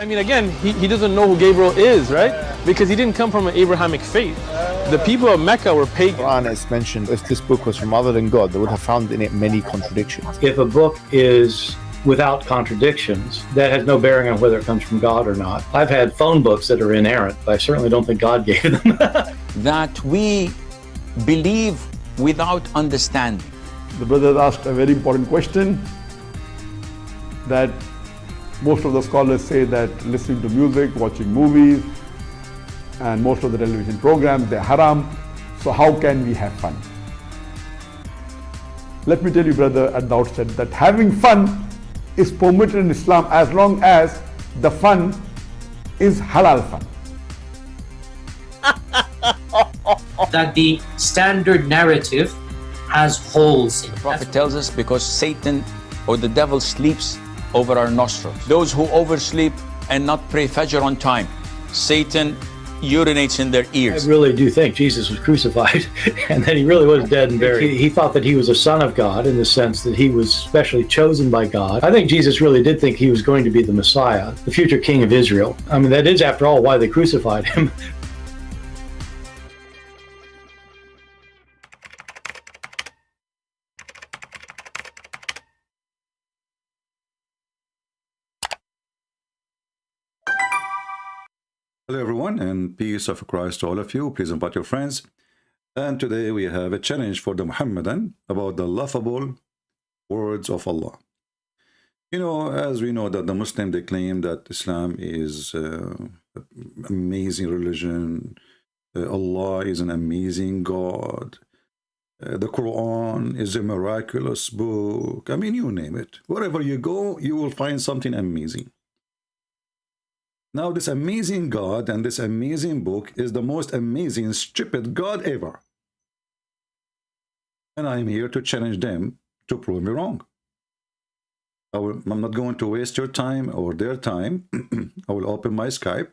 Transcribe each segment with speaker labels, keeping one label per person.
Speaker 1: I mean, again, he doesn't know who Gabriel is, right? Because he didn't come from an Abrahamic faith. The people of Mecca were pagan.
Speaker 2: Quran is mentioned, if this book was from other than God, they would have found in it many contradictions.
Speaker 3: If a book is without contradictions, that has no bearing on whether it comes from God or not. I've had phone books that are inerrant, but I certainly don't think God gave them.
Speaker 4: That we believe without understanding.
Speaker 5: The brother asked a very important question, that most of the scholars say that listening to music, watching movies, and most of the television programs, they're haram. So how can we have fun? Let me tell you, brother, at the outset, that having fun is permitted in Islam as long as the fun is halal fun.
Speaker 6: That the standard narrative has holes in it.
Speaker 4: The Prophet tells us because Satan or the devil sleeps over our nostrils. Those who oversleep and not pray Fajr on time, Satan urinates in their ears.
Speaker 3: I really do think Jesus was crucified and that he really was dead and buried. He thought that he was a son of God in the sense that he was specially chosen by God. I think Jesus really did think he was going to be the Messiah, the future king of Israel. I mean, that is, after all, why they crucified him.
Speaker 7: Hello everyone, and peace of Christ to all of you. Please invite your friends. And today we have a challenge for the Muhammadan about the laughable words of Allah. You know, as we know that the Muslim, they claim that Islam is an amazing religion. Allah is an amazing God. The Quran is a miraculous book. I mean, you name it. Wherever you go, you will find something amazing. Now, this amazing God and this amazing book is the most amazing, stupid God ever. And I'm here to challenge them to prove me wrong. I'm not going to waste your time or their time. I will open my Skype.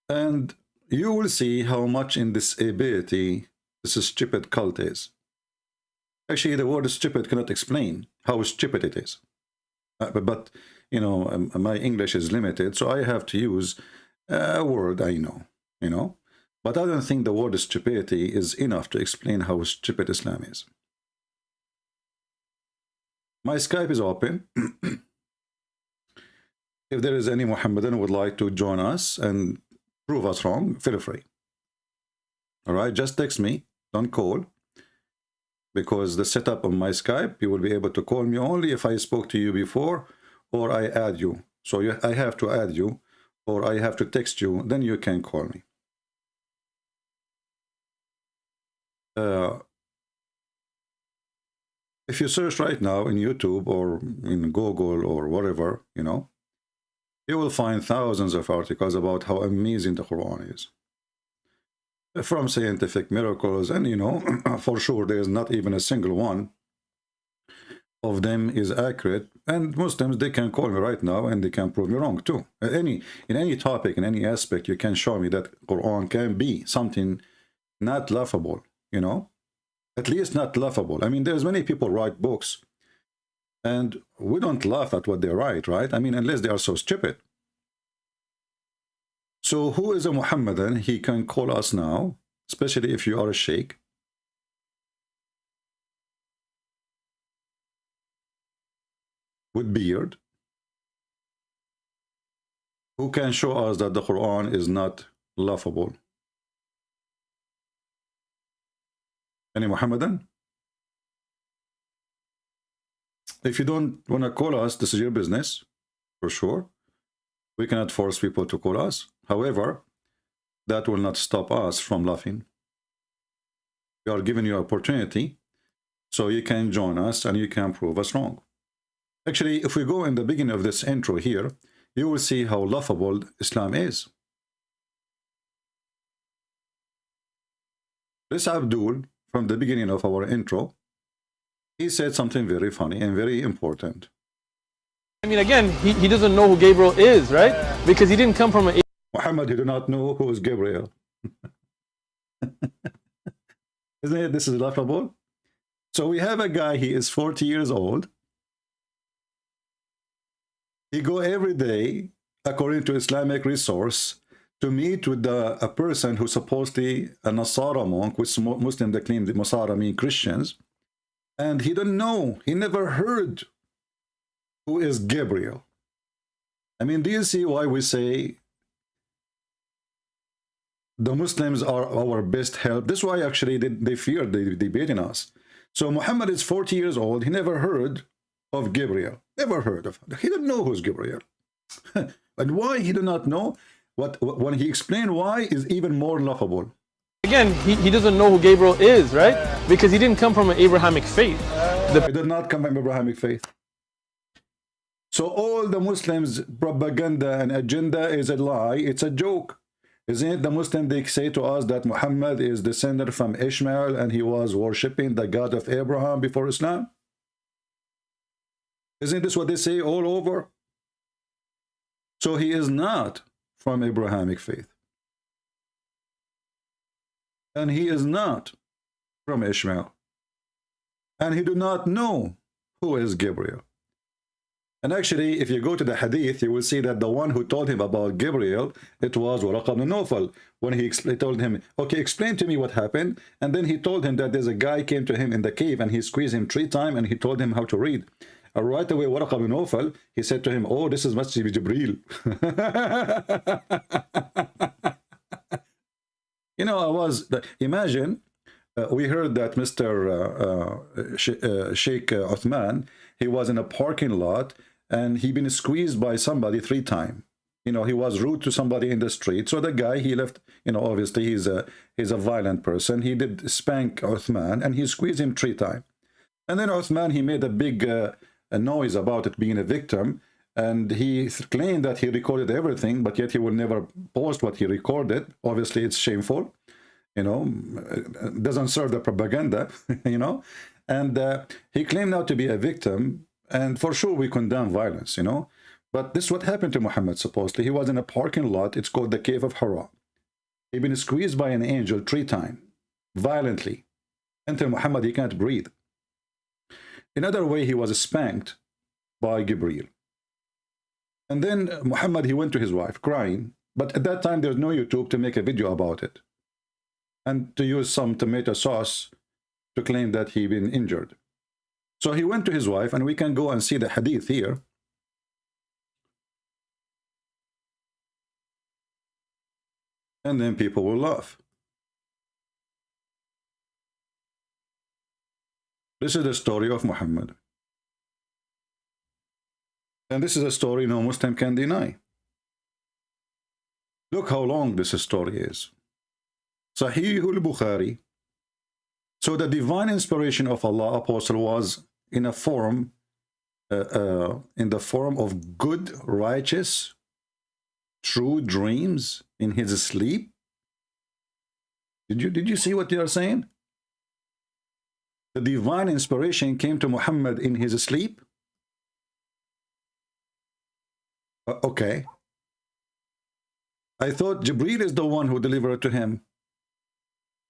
Speaker 7: And you will see how much in this ability this stupid cult is. Actually, the word stupid cannot explain how stupid it is. But you know, my English is limited, so I have to use a word I know, you know. But I don't think the word stupidity is enough to explain how stupid Islam is. My Skype is open. If there is any Muhammadan who would like to join us and prove us wrong, feel free. All right, just text me, don't call. Because the setup of my Skype, you will be able to call me only if I spoke to you before or I add you. So I have to add you or I have to text you, then you can call me. If you search right now in YouTube or in Google or whatever, you know, you will find thousands of articles about how amazing the Quran is. From scientific miracles, and you know, for sure there is not even a single one of them is accurate. And Muslims, they can call me right now and they can prove me wrong too. In any topic, in any aspect, you can show me that Quran can be something not laughable, you know, at least not laughable. I mean, there's many people write books and we don't laugh at what they write, right? I mean, unless they are so stupid. So who is a Muhammadan? He can call us now, especially if you are a sheikh. With beard. Who can show us that the Quran is not laughable? Any Muhammadan? If you don't want to call us, this is your business, for sure. We cannot force people to call us. However, that will not stop us from laughing. We are giving you an opportunity so you can join us and you can prove us wrong. Actually, if we go in the beginning of this intro here, you will see how laughable Islam is. This Abdul, from the beginning of our intro, he said something very funny and very important.
Speaker 1: I mean, again, he doesn't know who Gabriel is, right? Because he didn't come from an...
Speaker 7: Muhammad, you do not know who is Gabriel. Isn't it? This is laughable. So we have a guy, he is 40 years old. He go every day, according to Islamic resource, to meet with a person who's supposedly a Nasara monk, which Muslim they claim the Nasara mean Christians, and he don't know, he never heard who is Gabriel. I mean, do you see why we say the Muslims are our best help? This is why actually they fear the debating us. So Muhammad is 40 years old. He never heard of Gabriel. Never heard of him. He didn't know who's Gabriel. And why he did not know? When he explained why is even more laughable.
Speaker 1: Again, he doesn't know who Gabriel is, right? Because he didn't come from an Abrahamic faith.
Speaker 7: He did not come from Abrahamic faith. So all the Muslims' propaganda and agenda is a lie. It's a joke. Isn't it the Muslim, they say to us that Muhammad is descended from Ishmael and he was worshipping the God of Abraham before Islam? Isn't this what they say all over? So he is not from Abrahamic faith. And he is not from Ishmael. And he do not know who is Gabriel. And actually, if you go to the hadith, you will see that the one who told him about Gabriel, it was Waraqa ibn Nawfal. When he told him, okay, explain to me what happened. And then he told him that there's a guy came to him in the cave and he squeezed him 3 times and he told him how to read. Right away, Waraqa ibn Nawfal, he said to him, oh, this is must be Jibreel. You know, imagine, we heard that Mr. Sheikh Uthman, he was in a parking lot and he been squeezed by somebody 3 times. You know, he was rude to somebody in the street. So the guy, he left, you know, obviously he's a violent person. He did spank Uthman and he squeezed him 3 times. And then Uthman, he made a big a noise about it being a victim. And he claimed that he recorded everything, but yet he will never post what he recorded. Obviously, it's shameful. You know, it doesn't serve the propaganda, you know. And he claimed now to be a victim. And for sure, we condemn violence, you know. But this is what happened to Muhammad, supposedly. He was in a parking lot. It's called the Cave of Hira. He'd been squeezed by an angel 3 times, violently, until Muhammad, he can't breathe. Another way, he was spanked by Gabriel. And then Muhammad, he went to his wife crying. But at that time, there's no YouTube to make a video about it. And to use some tomato sauce to claim that he'd been injured. So he went to his wife, and we can go and see the hadith here. And then people will laugh. This is the story of Muhammad. And this is a story no Muslim can deny. Look how long this story is. Sahih al-Bukhari. So the divine inspiration of Allah, Apostle, was in a form, in the form of good, righteous, true dreams in his sleep. Did you see what they are saying? The divine inspiration came to Muhammad in his sleep. Okay. I thought Jibreel is the one who delivered it to him.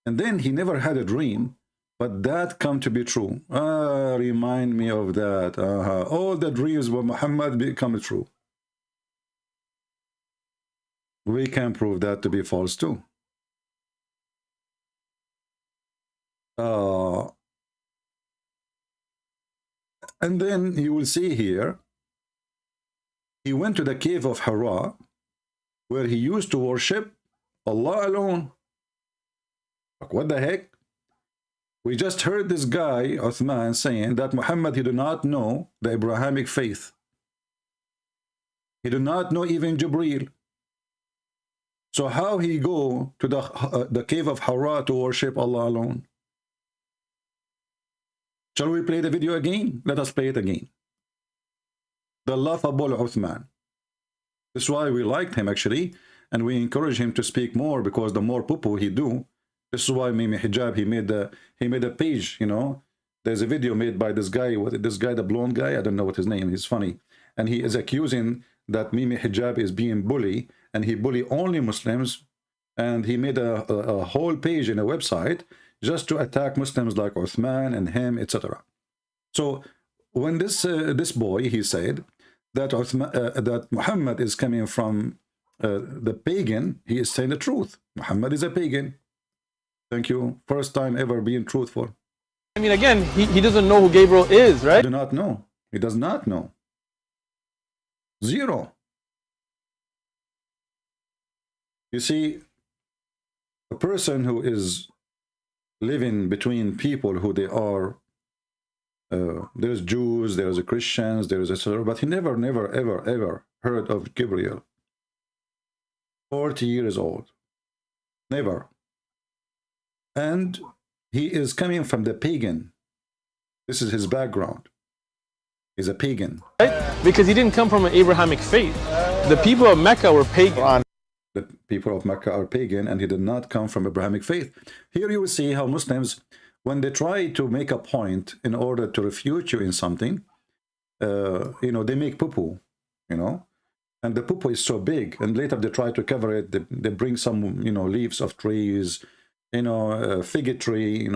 Speaker 7: And then he never had a dream, but that come to be true. Remind me of that. All the dreams of Muhammad become true. We can prove that to be false too. And then you will see here, he went to the cave of Hira, where he used to worship Allah alone. Like, what the heck? We just heard this guy, Uthman, saying that Muhammad, he did not know the Abrahamic faith. He did not know even Jibreel. So how he go to the cave of Hira to worship Allah alone? Shall we play the video again? Let us play it again. The laughable Uthman. This is why we liked him, actually, and we encourage him to speak more, because the more poo-poo he do, this is why Mimi Hijab, he made a page, you know. There's a video made by this guy, the blonde guy, I don't know what his name is, funny. And he is accusing that Mimi Hijab is being bully, and he bully only Muslims, and he made a whole page in a website just to attack Muslims like Uthman and him, etc. So when this boy, he said that Muhammad is coming from the pagan, he is saying the truth. Muhammad is a pagan. Thank you. First time ever being truthful.
Speaker 1: I mean, again, he doesn't know who Gabriel is, right?
Speaker 7: Do not know. He does not know. Zero. You see, a person who is living between people who they are, there's Jews, there's Christians, there's etc., but he never, ever heard of Gabriel. 40 years old. Never. And he is coming from the pagan. This is his background. He's a pagan.
Speaker 1: Right? Because he didn't come from an Abrahamic faith. The people of Mecca were pagan.
Speaker 7: The people of Mecca are pagan, and he did not come from Abrahamic faith. Here you will see how Muslims, when they try to make a point in order to refute you in something, they make poo-poo, and the poo-poo is so big, and later they try to cover it. They bring some, leaves of trees, fig tree,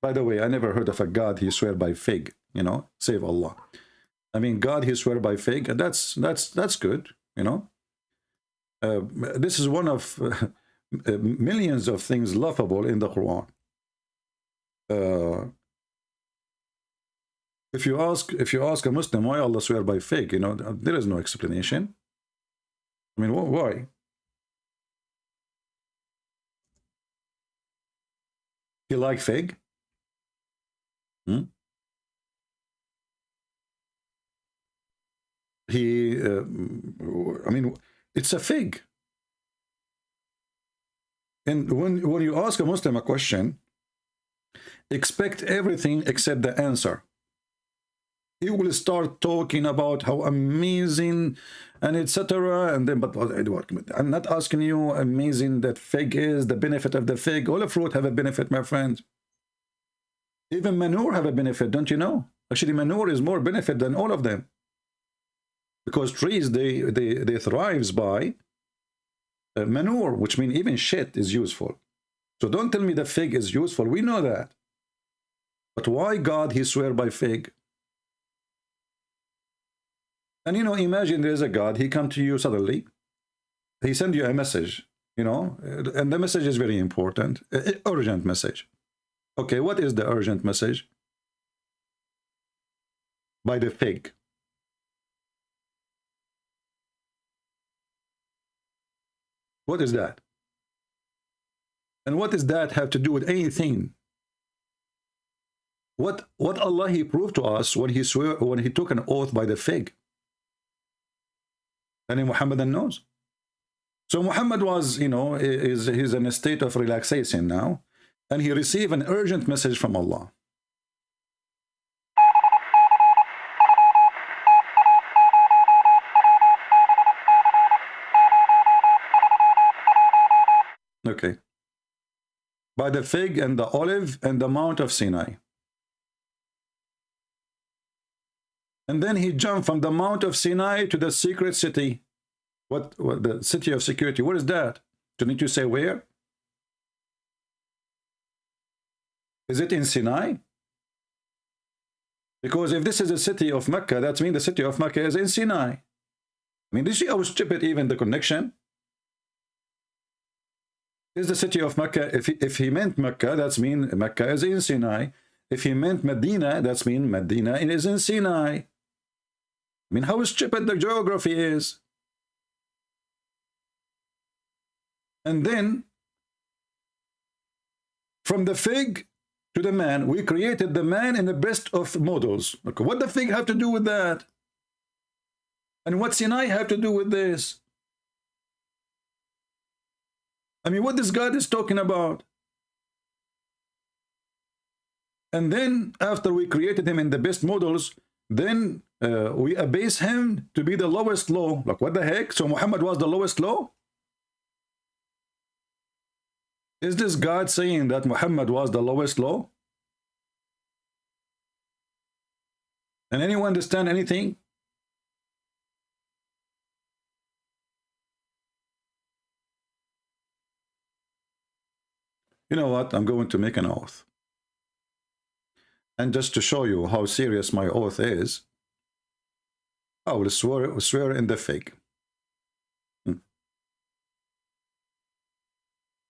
Speaker 7: By the way, I never heard of a God he swear by fig, save Allah. I mean, God he swear by fig, and that's good, This is one of millions of things laughable in the Quran. If you ask a Muslim why Allah swear by fig, there is no explanation. I mean, why? You like fig? I mean, it's a fig. And when you ask a Muslim a question, expect everything except the answer. He will start talking about how amazing and etc. And then, but I'm not asking you amazing that fig is, the benefit of the fig. All the fruit have a benefit, my friend. Even manure have a benefit, don't you know? Actually, manure is more benefit than all of them. Because trees, they thrives by manure, which means even shit is useful. So don't tell me the fig is useful. We know that. But why God he swear by fig? And imagine there's a God, he come to you suddenly, he send you a message, and the message is very important, urgent message. Okay, what is the urgent message? By the fig. What is that? And what does that have to do with anything? What Allah he proved to us when he took an oath by the fig? And Muhammad knows. So Muhammad was, he's in a state of relaxation now, and he received an urgent message from Allah. Okay. By the fig and the olive and the Mount of Sinai. And then he jumped from the Mount of Sinai to the secret city. What the city of security? What is that? Do you need to say where? Is it in Sinai? Because if this is the city of Mecca, that means the city of Mecca is in Sinai. I mean, do you see how stupid even the connection? Is the city of Mecca, if he meant Mecca, that means Mecca is in Sinai. If he meant Medina, that means Medina is in Sinai. I mean, how stupid the geography is. And then, from the fig to the man, we created the man in the best of models. Okay, what the fig have to do with that? And what Sinai have to do with this? I mean, what this God is talking about? And then, after we created him in the best models, then we abase him to be the lowest law. Like, what the heck? So Muhammad was the lowest law? Is this God saying that Muhammad was the lowest law? And anyone understand anything? You know what? I'm going to make an oath. And just to show you how serious my oath is, I will swear in the fig.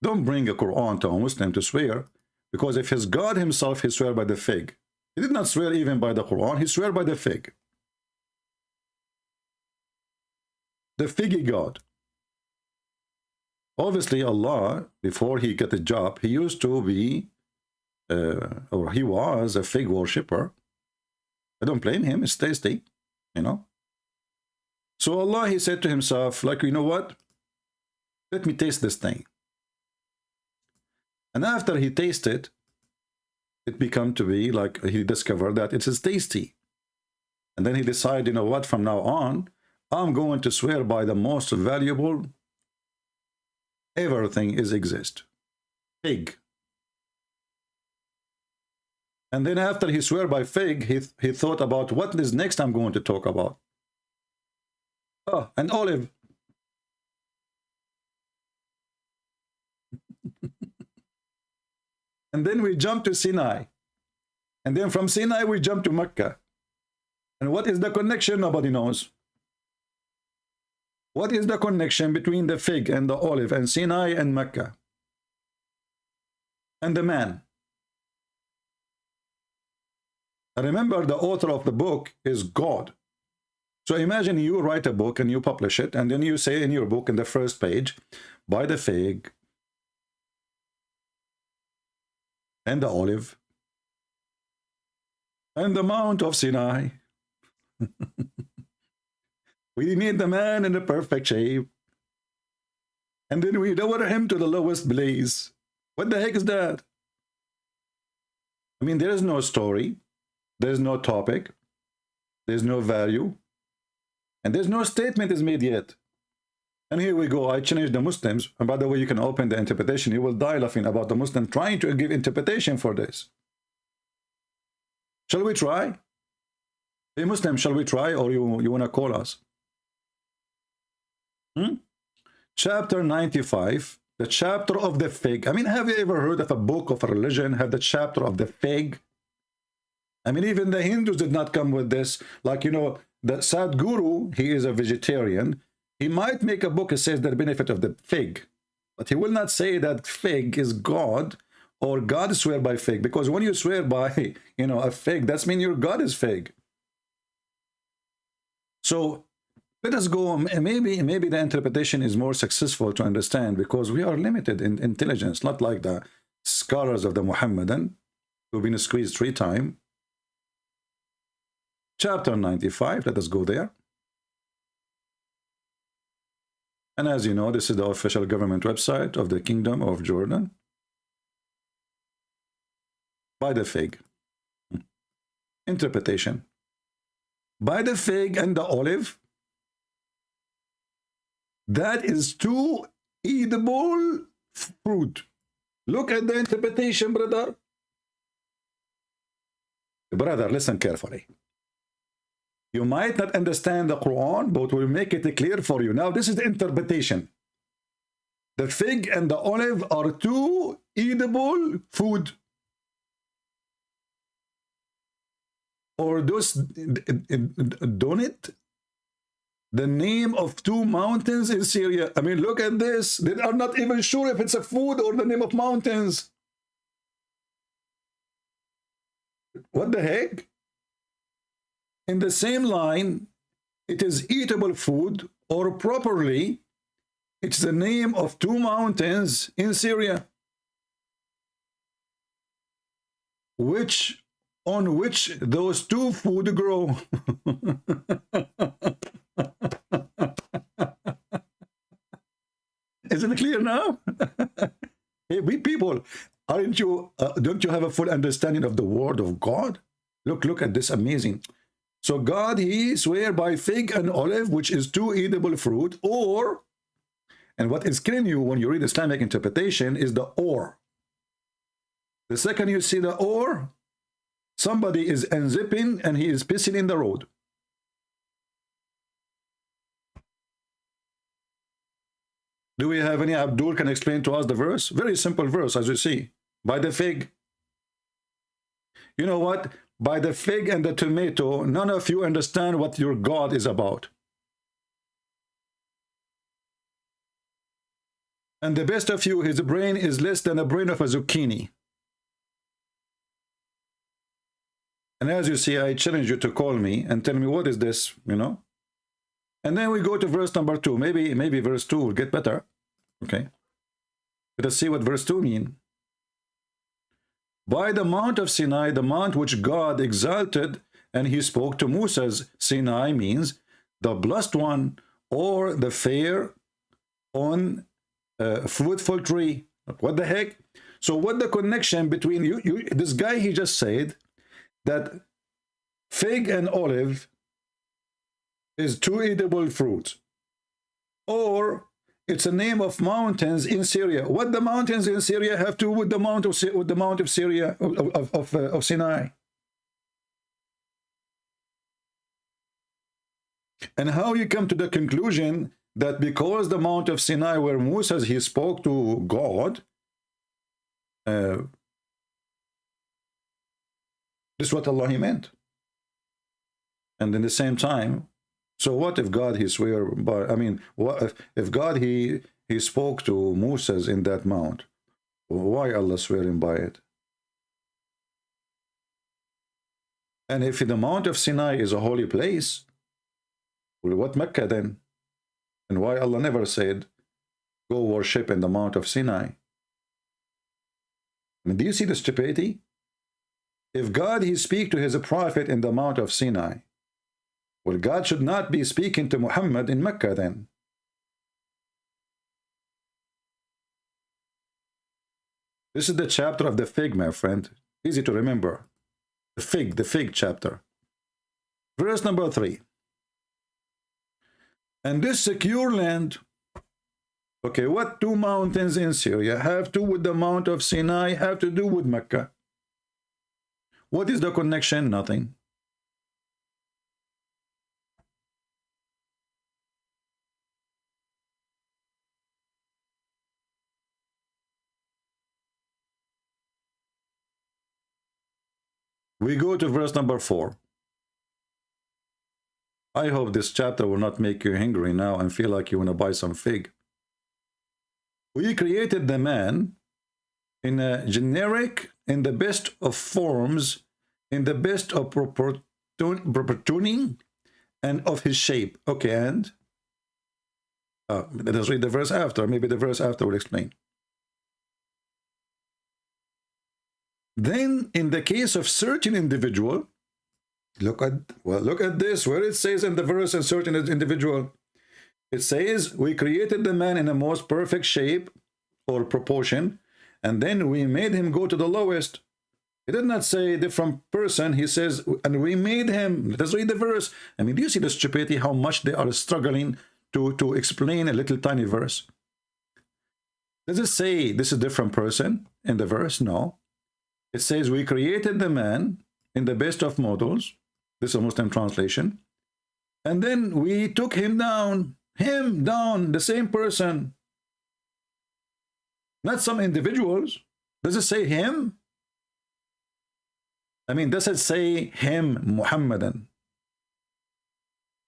Speaker 7: Don't bring a Quran to a Muslim to swear, because if his God himself, he swear by the fig. He did not swear even by the Quran, he swear by the fig. The figgy God. Obviously Allah, before he got the job, he used to be, or he was a fig worshipper. I don't blame him, it's tasty, you know. So Allah, he said to himself, like, you know what? Let me taste this thing. And after he tasted, it became to be like he discovered that it is tasty. And then he decided, you know what, from now on, I'm going to swear by the most valuable everything is exist. Fig. And then after he swear by fig, he thought about what is next I'm going to talk about. Oh, an olive. And then we jump to Sinai. And then from Sinai we jump to Mecca. And what is the connection? Nobody knows. What is the connection between the fig and the olive and Sinai and Mecca? And the man. Remember, the author of the book is God. So imagine you write a book and you publish it, and then you say in your book in the first page, by the fig and the olive and the Mount of Sinai. We meet the man in the perfect shape, and then we lower him to the lowest place. What the heck is that? I mean, there is no story, there's no topic, there's no value, and there's no statement is made yet. And here we go, I challenge the Muslims, and by the way, you can open the interpretation, you will die laughing about the Muslim trying to give interpretation for this. Shall we try? Hey Muslim, shall we try, or you want to call us? Chapter 95, the chapter of the fig. I mean, have you ever heard of a book of a religion have the chapter of the fig? I mean, even the Hindus did not come with this. Like, you know, the Sadhguru, he is a vegetarian. He might make a book that says the benefit of the fig, but he will not say that fig is God or God swear by fig, because when you swear by, you know, a fig, that's mean your God is fig. So let us go, maybe the interpretation is more successful to understand, because we are limited in intelligence, not like the scholars of the Muhammadan who've been squeezed 3 times. Chapter 95, let us go there. And as you know, this is the official government website of the Kingdom of Jordan. By the fig. Interpretation. By the fig and the olive, that is 2 edible fruit. Look at the interpretation, brother. Brother, listen carefully. You might not understand the Quran, but we'll make it clear for you. Now, this is the interpretation. The fig and the olive are 2 edible food. Or those, don't it? The name of 2 mountains in Syria. I mean, look at this. They are not even sure if it's a food or the name of mountains. What the heck? In the same line, it is eatable food, or properly, it's the name of 2 mountains in Syria, on which those 2 food grow. Isn't it clear now? Hey, we people, aren't you? Don't you have a full understanding of the word of God? Look at this amazing. So God, he swear by fig and olive, which is 2 edible fruit, or, and what is killing you when you read Islamic interpretation is the or. The second you see the or, somebody is unzipping and he is pissing in the road. Do we have any? Abdul can explain to us the verse? Very simple verse, as you see. By the fig. You know what? by the fig and the tomato, none of you understand what your God is about. And the best of you, his brain is less than the brain of a zucchini. And as you see, I challenge you to call me and tell me, what is this, you know? And then we go to verse number 2. Maybe verse 2 will get better. Okay. Let us see what verse 2 means. By the mount of Sinai, the mount which God exalted, and he spoke to Moses. Sinai means the blessed one, or the fair on fruitful tree. What the heck? So what the connection between you this guy, he just said that fig and olive is two edible fruits, or it's a name of mountains in Syria. What the mountains in Syria have to do with the mount of Syria of Sinai? And how you come to the conclusion that because the Mount of Sinai where Moses, he spoke to God, this is what Allah he meant. And in the same time, so what if God he swear by, I mean, what if God he spoke to Moses in that mount? Why Allah swearing by it? And if the Mount of Sinai is a holy place, well, what Mecca then? And why Allah never said, go worship in the Mount of Sinai? I mean, do you see the stupidity? If God he speak to his prophet in the Mount of Sinai, well, God should not be speaking to Muhammad in Mecca then. This is the chapter of the fig, my friend. Easy to remember. The fig chapter. Verse number 3. And this secure land, okay, what two mountains in Syria have to do with the Mount of Sinai, have to do with Mecca? What is the connection? Nothing. We go to verse number 4. I hope this chapter will not make you hungry now and feel like you want to buy some fig. We created the man in a generic, in the best of forms, in the best of proportioning, and of his shape. Okay, and let us read the verse after. Maybe the verse after will explain. Then, in the case of certain individual, look at this, where it says in the verse, a certain individual, it says, we created the man in the most perfect shape or proportion, and then we made him go to the lowest. It did not say different person. He says, and we made him. Let us read the verse. I mean, do you see the stupidity, how much they are struggling to explain a little tiny verse? Does it say this is a different person in the verse? No. It says, we created the man in the best of models. This is a Muslim translation. And then we took him down, the same person. Not some individuals. Does it say him? I mean, does it say him, Muhammadan?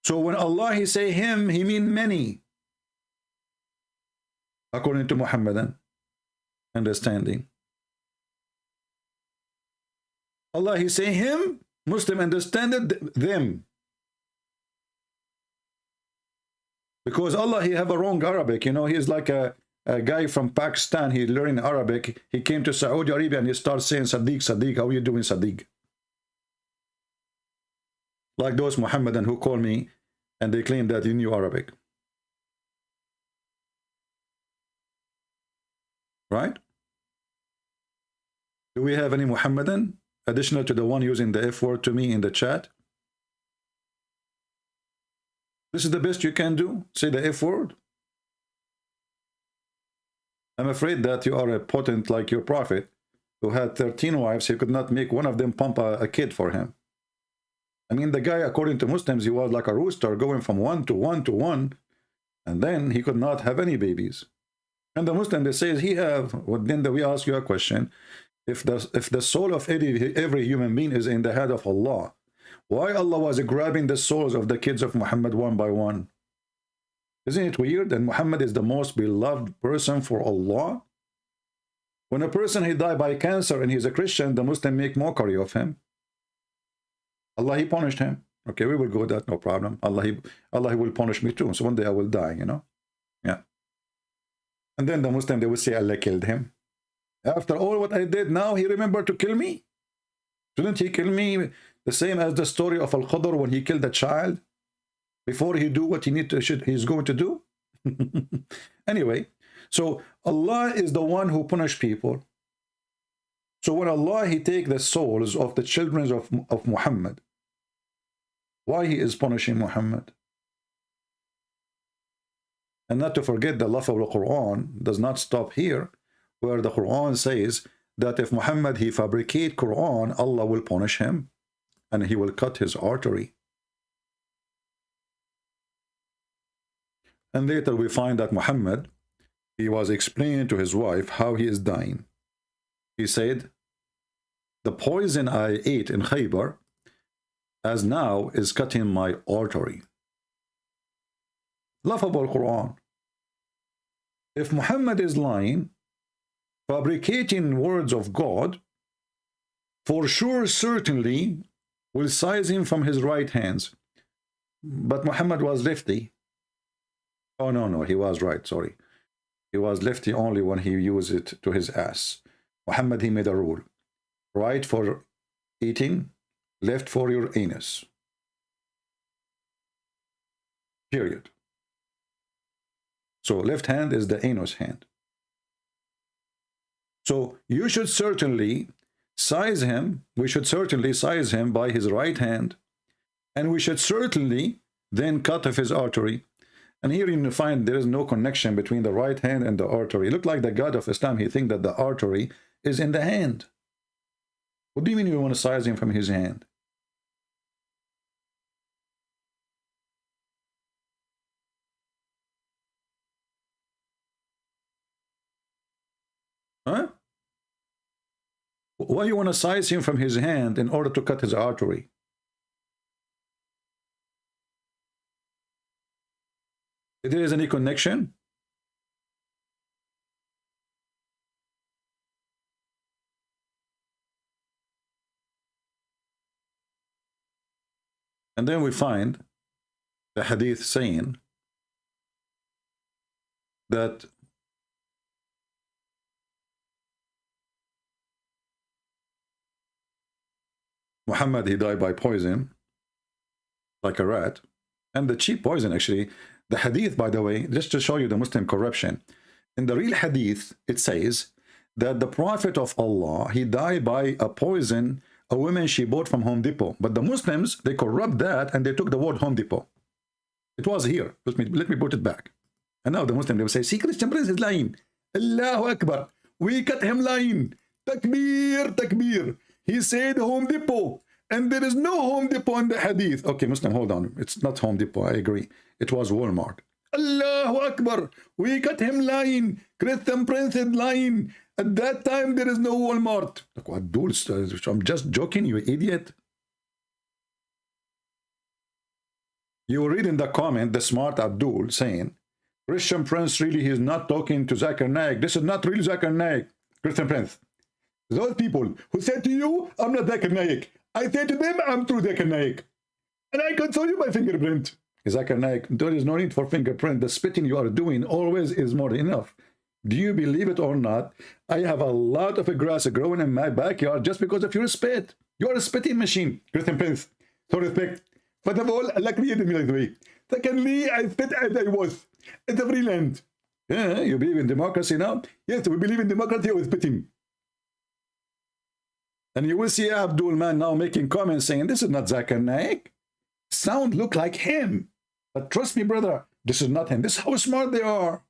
Speaker 7: So when Allah he say him, he mean many. According to Muhammadan understanding. Allah he say him, Muslim understand it, them. Because Allah he have a wrong Arabic, you know, he is like a guy from Pakistan, he learned Arabic, he came to Saudi Arabia and he starts saying Sadiq, Sadiq, how are you doing Sadiq? Like those Muhammadan who call me and they claim that he knew Arabic. Right? Do we have any Muhammadan additional to the one using the F word to me in the chat? This is the best you can do? Say the F word? I'm afraid that you are a potent like your prophet who had 13 wives. He could not make one of them pump a kid for him. I mean, the guy, according to Muslims, he was like a rooster going from 1 to 1 to 1, and then he could not have any babies. And the Muslim, they say he have. Well, then we ask you a question. If the soul of every human being is in the head of Allah, why Allah was grabbing the souls of the kids of Muhammad one by one? Isn't it weird that Muhammad is the most beloved person for Allah? When a person he died by cancer and he's a Christian, the Muslim make mockery of him. Allah he punished him. Okay, we will go with that, no problem. Allah he will punish me too. So one day I will die, you know. Yeah. And then the Muslim, they will say Allah killed him. After all what I did, now he remembered to kill me. Shouldn't he kill me the same as the story of Al-Khadr when he killed a child before he do what he's going to do? Anyway, so Allah is the one who punish people. So when Allah he take the souls of the children of Muhammad, why he is punishing Muhammad? And not to forget the love of the Quran does not stop here, where the Quran says that if Muhammad he fabricate Quran, Allah will punish him and he will cut his artery. And later we find that Muhammad, he was explaining to his wife how he is dying. He said, the poison I ate in Khaybar as now is cutting my artery. Laughable Quran. If Muhammad is lying, fabricating words of God, for sure, certainly, will size him from his right hands. But Muhammad was lefty. Oh, no, he was right, sorry. He was lefty only when he used it to his ass. Muhammad, he made a rule. Right for eating, left for your anus. Period. So left hand is the anus hand. So you should certainly size him. We should certainly size him by his right hand. And we should certainly then cut off his artery. And here you find there is no connection between the right hand and the artery. Look like the God of Islam, he thinks that the artery is in the hand. What do you mean you want to size him from his hand? Huh? Why you want to size him from his hand in order to cut his artery? If there is any connection? And then we find the hadith saying that Muhammad, he died by poison, like a rat, and the cheap poison actually. The hadith, by the way, just to show you the Muslim corruption, in the real hadith, it says that the Prophet of Allah, he died by a poison a woman she bought from Home Depot. But the Muslims, they corrupt that and they took the word Home Depot. It was here. Let me put it back. And now the Muslim, they will say, see, Christian Prince is lying. Allahu Akbar. We cut him lying. Takbir, takbir. He said Home Depot. And there is no Home Depot in the hadith. Okay, Muslim, hold on. It's not Home Depot, I agree. It was Walmart. Allahu Akbar. We cut him lying. Christian Prince is lying. At that time, there is no Walmart. Like, what, dude? I'm just joking, you idiot. You read in the comment, the smart Abdul saying, Christian Prince, really, he's not talking to Zakir Naik. This is not really Zakir Naik, Christian Prince. Those people who said to you, I'm not Zakir Naik. I say to them, I'm true Zakir Naik. And I can show you my fingerprint. Zakir Naik, there is no need for fingerprint. The spitting you are doing always is more than enough. Do you believe it or not? I have a lot of grass growing in my backyard just because of your spit. You're a spitting machine, Christian Prince. So respect. First of all, Allah created me like the way. Secondly, I spit as I was. It's a free land. Yeah, you believe in democracy now? Yes, we believe in democracy with spitting. And you will see Abdul Man now making comments saying, this is not Zakir Naik. Sound look like him. But trust me, brother, this is not him. This is how smart they are.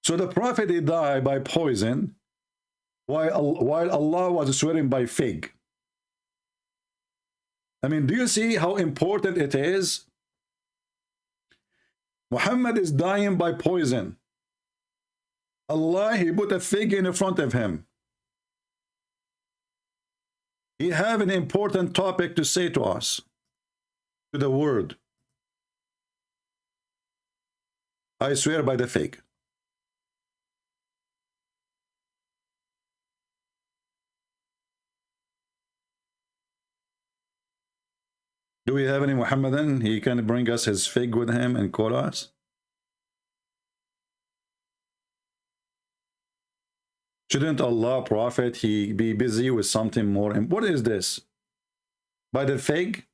Speaker 7: So the Prophet, he died by poison, while Allah was swearing by fig. I mean, do you see how important it is? Muhammad is dying by poison. Allah, he put a fig in front of him. He have an important topic to say to us, to the world. I swear by the fig. Do we have any Muhammadan? He can bring us his fig with him and call us? Shouldn't Allah, Prophet, he be busy with something more? And what is this? By the fig?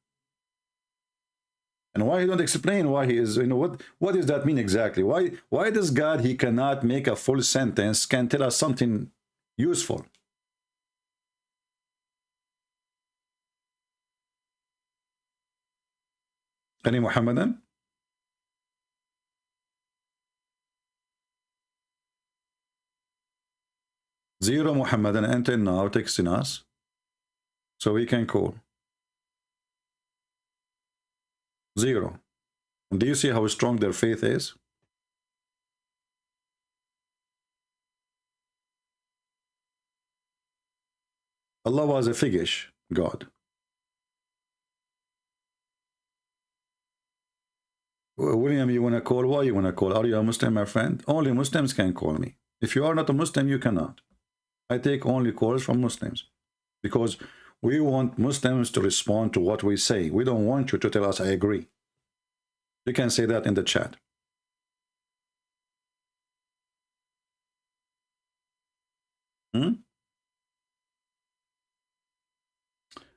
Speaker 7: And why he don't explain why he is, what does that mean exactly? Why does God, he cannot make a full sentence, can tell us something useful? Any Muhammadan? Zero Muhammadan until now texting us, so we can call. Zero. Do you see how strong their faith is? Allah was a figgish God. William, you want to call? Why you want to call? Are you a Muslim, my friend? Only Muslims can call me. If you are not a Muslim, you cannot. I take only calls from Muslims because we want Muslims to respond to what we say. We don't want you to tell us I agree. You can say that in the chat.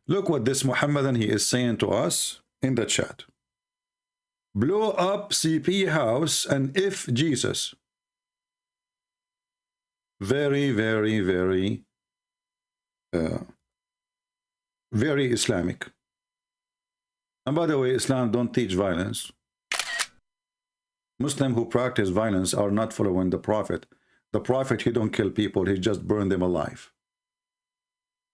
Speaker 7: Look what this Muhammadan he is saying to us in the chat. Blow up CP house and if Jesus. Very, very, very, very Islamic. And by the way, Islam don't teach violence. Muslims who practice violence are not following the Prophet. The Prophet, he don't kill people, he just burn them alive.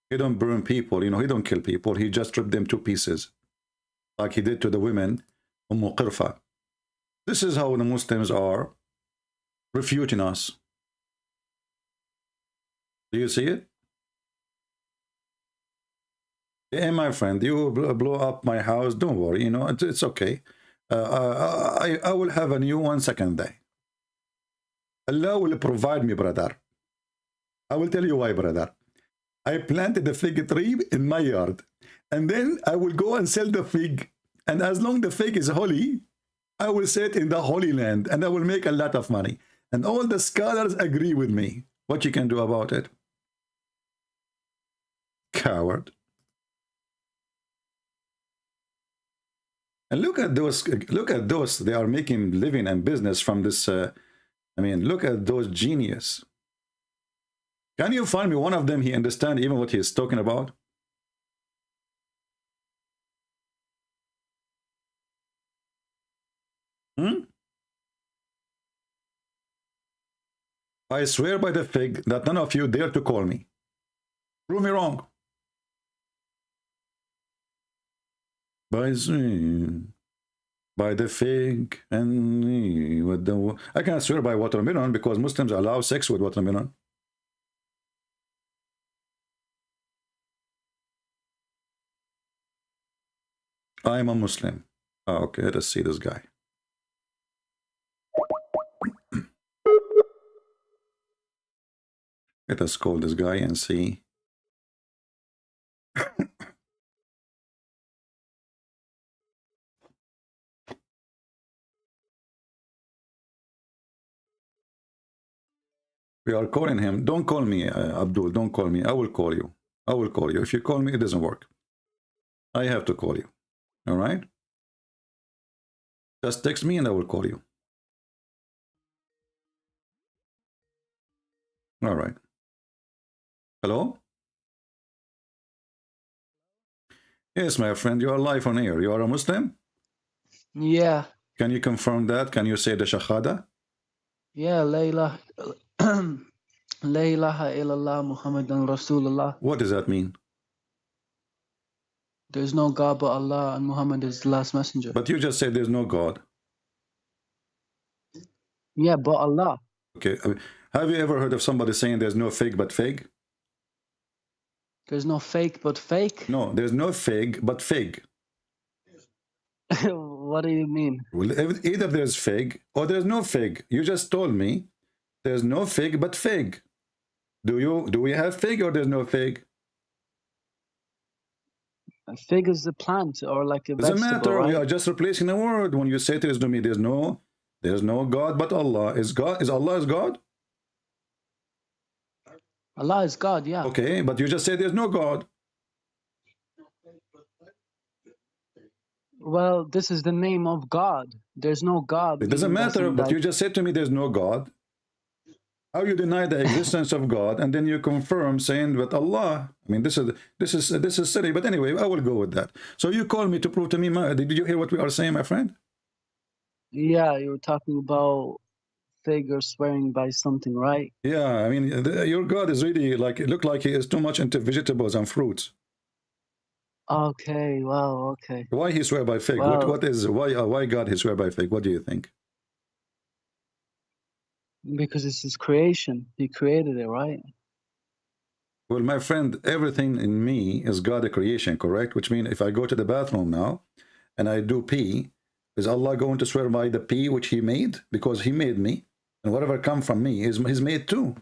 Speaker 7: He don't burn people, he don't kill people, he just rip them to pieces. Like he did to the women, Qirfa. This is how the Muslims are refuting us. Do you see it? Hey, my friend, you blow up my house, don't worry, it's okay. I will have a new one second day. Allah will provide me, brother. I will tell you why, brother. I planted a fig tree in my yard, and then I will go and sell the fig. And as long the fig is holy, I will sit in the Holy Land, and I will make a lot of money. And all the scholars agree with me. What you can do about it? Coward. And look at those, they are making living and business from this, look at those genius. Can you find me one of them, he understand even what he is talking about? I swear by the fig that none of you dare to call me. Prove me wrong. By the fig and with the... I can't swear by watermelon because Muslims allow sex with watermelon. I am a Muslim. Oh, okay, let us see this guy. Let us call this guy and see. We are calling him. Don't call me, Abdul. Don't call me. I will call you. I will call you. If you call me, it doesn't work. I have to call you. All right? Just text me and I will call you. All right. Hello? Yes, my friend, you are live on air. You are a Muslim?
Speaker 8: Yeah.
Speaker 7: Can you confirm that? Can you say the Shahada?
Speaker 8: Yeah, La ilaha illallah Muhammadan Rasulullah.
Speaker 7: What does that mean?
Speaker 8: There's no God but Allah and Muhammad is the last messenger.
Speaker 7: But you just said there's no God.
Speaker 8: Yeah, but Allah.
Speaker 7: Okay. Have you ever heard of somebody saying there's no fig but fig?
Speaker 8: There's no fake but fake.
Speaker 7: No, there's no fig but fig.
Speaker 8: What do you mean?
Speaker 7: Well, either there's fig or there's no fig. You just told me there's no fig but fig. Do we have fig or there's no fig?
Speaker 8: A fig is a plant or like a
Speaker 7: Doesn't
Speaker 8: vegetable,
Speaker 7: matter.
Speaker 8: right?
Speaker 7: You are just replacing a word. When you say to me, there's no God but Allah. Is Allah is God?
Speaker 8: Allah is God, yeah.
Speaker 7: Okay, but you just said there's no God.
Speaker 8: Well, this is the name of God. There's no God.
Speaker 7: It doesn't matter, but
Speaker 8: like,
Speaker 7: you just said to me there's no God. How you deny the existence of God and then you confirm saying that Allah? I mean, this is silly. But anyway, I will go with that. So you called me to prove to me. Did you hear what we are saying, my friend?
Speaker 8: yeah, you were talking about fig or swearing by something, right?
Speaker 7: Yeah, I mean, your God is really like, it looked like he is too much into vegetables and fruits.
Speaker 8: Okay, wow, okay.
Speaker 7: Why he swear by fig?
Speaker 8: Well,
Speaker 7: Why God he swear by fig? What do you think?
Speaker 8: because it's his creation. He created it, right?
Speaker 7: Well, my friend, everything in me is God a creation, correct? Which means if I go to the bathroom now and I do pee, is Allah going to swear by the pee which he made? Because he made me, and whatever come from me is made too.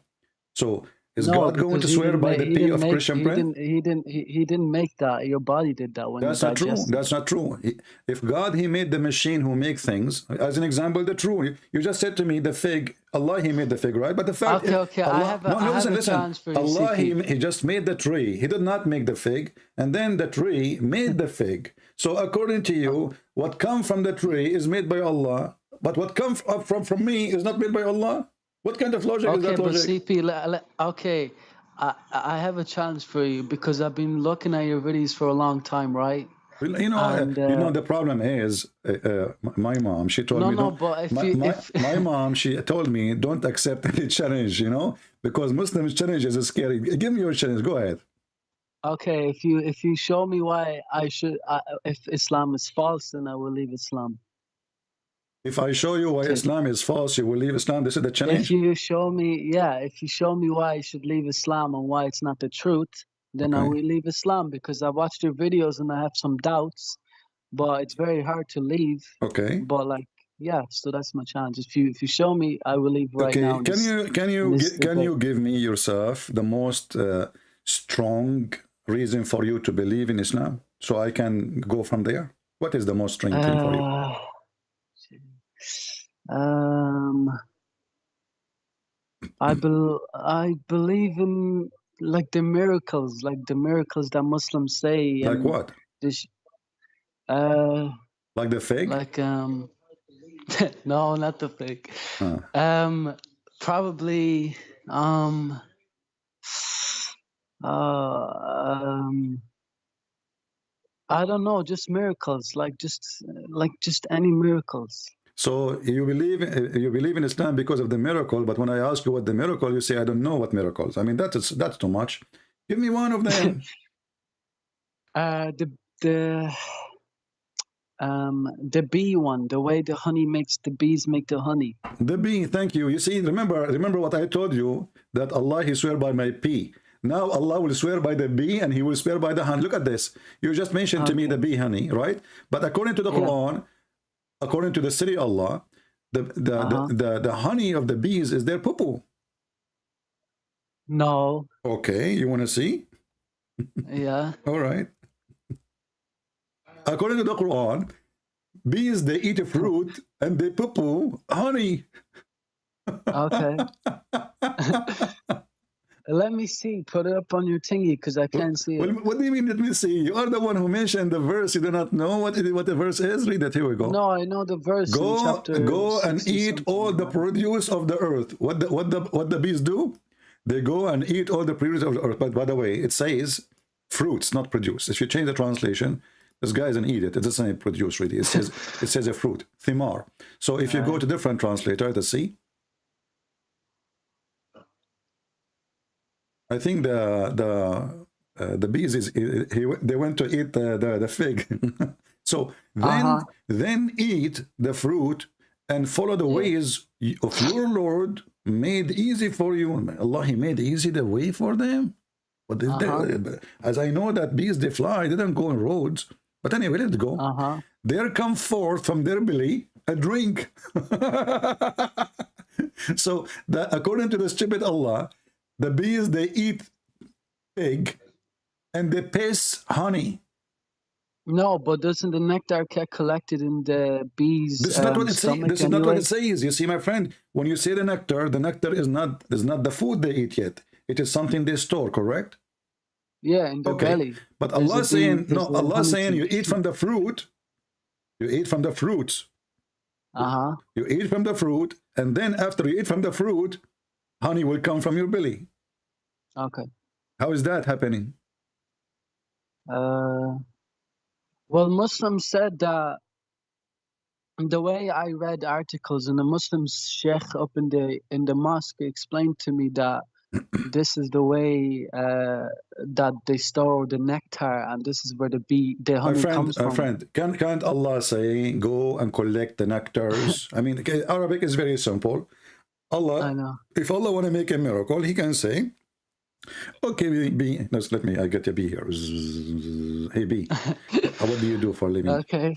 Speaker 7: So is
Speaker 8: No,
Speaker 7: God going to
Speaker 8: because he
Speaker 7: swear
Speaker 8: didn't
Speaker 7: by
Speaker 8: make-
Speaker 7: the
Speaker 8: he
Speaker 7: pee
Speaker 8: didn't
Speaker 7: of
Speaker 8: make-
Speaker 7: Christian
Speaker 8: he
Speaker 7: bread?
Speaker 8: He didn't make that. Your body did that when
Speaker 7: That's
Speaker 8: you
Speaker 7: not true.
Speaker 8: digested.
Speaker 7: That's not true. If God, he made the machine who make things, as an example, the true. You just said to me the fig, Allah, he made the fig, right? But the fact,
Speaker 8: Okay,
Speaker 7: Allah,
Speaker 8: I have a chance for you,
Speaker 7: Allah,
Speaker 8: CP.
Speaker 7: he just made the tree. He did not make the fig, and then the tree made the fig. So according to you, what come from the tree is made by Allah, but what comes up from me is not made by Allah. What kind of logic is
Speaker 8: Okay,
Speaker 7: that
Speaker 8: but
Speaker 7: logic?
Speaker 8: CP, okay, I have a challenge for you because I've been looking at your videos for a long time, right?
Speaker 7: Well,
Speaker 8: And,
Speaker 7: the problem is my mom. She told
Speaker 8: No,
Speaker 7: me,
Speaker 8: no,
Speaker 7: don't,
Speaker 8: but if
Speaker 7: my,
Speaker 8: you-
Speaker 7: my,
Speaker 8: if-
Speaker 7: my mom, she told me, don't accept any challenge. Because Muslims challenges is scary. Give me your challenge. Go ahead.
Speaker 8: Okay, if you show me why if Islam is false, then I will leave Islam.
Speaker 7: If I show you why Islam is false, you will leave Islam. This is the
Speaker 8: If
Speaker 7: challenge.
Speaker 8: you show me, if you show me why I should leave Islam and why it's not the truth, then I
Speaker 7: Okay.
Speaker 8: will leave Islam because I watched your videos and I have some doubts, but it's very hard to leave.
Speaker 7: Okay.
Speaker 8: But like, so that's my challenge. If you show me, I will leave right
Speaker 7: Okay.
Speaker 8: now.
Speaker 7: Can
Speaker 8: this
Speaker 7: you give me yourself the most strong reason for you to believe in Islam, so I can go from there? What is the most strong thing for you?
Speaker 8: I believe in like the miracles that Muslims say.
Speaker 7: Like
Speaker 8: and
Speaker 7: what?
Speaker 8: this-
Speaker 7: Like the fig?
Speaker 8: like no, not the fake.
Speaker 7: Huh.
Speaker 8: Probably I don't know, just miracles, like just any miracles.
Speaker 7: So you believe in Islam because of the miracle, but when I ask you what the miracle, you say I don't know what miracles. I mean that's too much. Give me one of them.
Speaker 8: The bee one, the way the honey makes the bees make the honey.
Speaker 7: The bee, thank you. You see, remember what I told you, that Allah he swear by my pea. Now Allah will swear by the bee and he will swear by the honey. Look at this. You just mentioned to me the bee honey, right? But according to the Quran, according to the city Allah, the honey of the bees is their poo-poo.
Speaker 8: No.
Speaker 7: Okay, you want to see?
Speaker 8: Yeah.
Speaker 7: All right. According to the Quran, bees, they eat a fruit and they poo-poo honey.
Speaker 8: Okay. Let me see. Put it up on your thingy because I can't see
Speaker 7: Well,
Speaker 8: it.
Speaker 7: what do you mean, let me see? You are the one who mentioned the verse. You do not know what the verse is? Read it. Here we go.
Speaker 8: No, I know the verse in chapter
Speaker 7: Go and
Speaker 8: 60
Speaker 7: eat
Speaker 8: something,
Speaker 7: all the
Speaker 8: right?
Speaker 7: produce of the earth. What the bees do? They go and eat all the produce of the earth. But by the way, it says fruits, not produce. If you change the translation, this guy is an idiot. It doesn't say produce really. It says a fruit, thimar. So if you go to different translator, let's see. I think the bees they went to eat the fig. So then eat the fruit and follow the ways of your Lord made easy for you. Allah, He made easy the way for them. But as I know that bees, they fly, they don't go on roads. But anyway, let's go. There come forth from their belly a drink. So according to the stupid Allah, the bees, they eat pig and they piss honey.
Speaker 8: No, but doesn't the nectar get collected in the bees?
Speaker 7: This is not what it says. This is not what it says. You see, my friend, when you say the nectar is not the food they eat yet. It is something they store, correct?
Speaker 8: Yeah, in the belly.
Speaker 7: But Allah saying, no, Allah saying you eat from the fruit. You eat from the fruits. You eat from the fruit, and then after you eat from the fruit, honey will come from your belly.
Speaker 8: Okay.
Speaker 7: How is that happening?
Speaker 8: Well, Muslims said that the way I read articles, and the Muslim sheikh up in the mosque explained to me that this is the way that they store the nectar, and this is where the honey comes from.
Speaker 7: My friend, can't Allah say, go and collect the nectars? I mean, Arabic is very simple. Allah,
Speaker 8: I know.
Speaker 7: If Allah want to make a miracle, He can say, okay, bee, let me, I get a bee here. Hey, bee, what do you do for a living?
Speaker 8: Okay.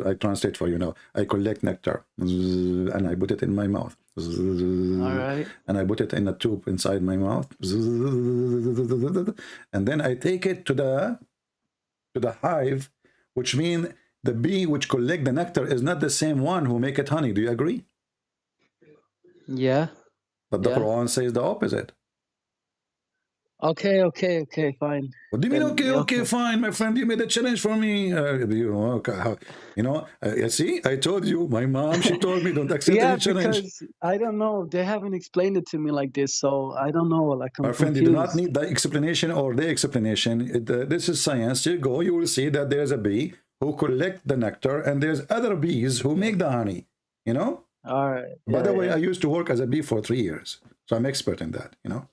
Speaker 7: I translate for you now. I collect nectar, and I put it in my mouth.
Speaker 8: All right.
Speaker 7: And I put it in a tube inside my mouth, and then I take it to the hive, which means the bee which collect the nectar is not the same one who make it honey. Do you agree?
Speaker 8: Yeah.
Speaker 7: But the Quran says the opposite.
Speaker 8: Okay, fine.
Speaker 7: What do you mean, okay, fine, my friend? You made a challenge for me. See, I told you, my mom, she told me don't accept any challenge.
Speaker 8: Because I don't know, they haven't explained it to me like this, so I don't know. Like, I'm
Speaker 7: my friend,
Speaker 8: confused.
Speaker 7: You do not need the explanation or the explanation. This is science. You go, you will see that there's a bee who collect the nectar, and there's other bees who make the honey. You know.
Speaker 8: All right.
Speaker 7: By the way, I used to work as a bee for 3 years, so I'm expert in that. You know.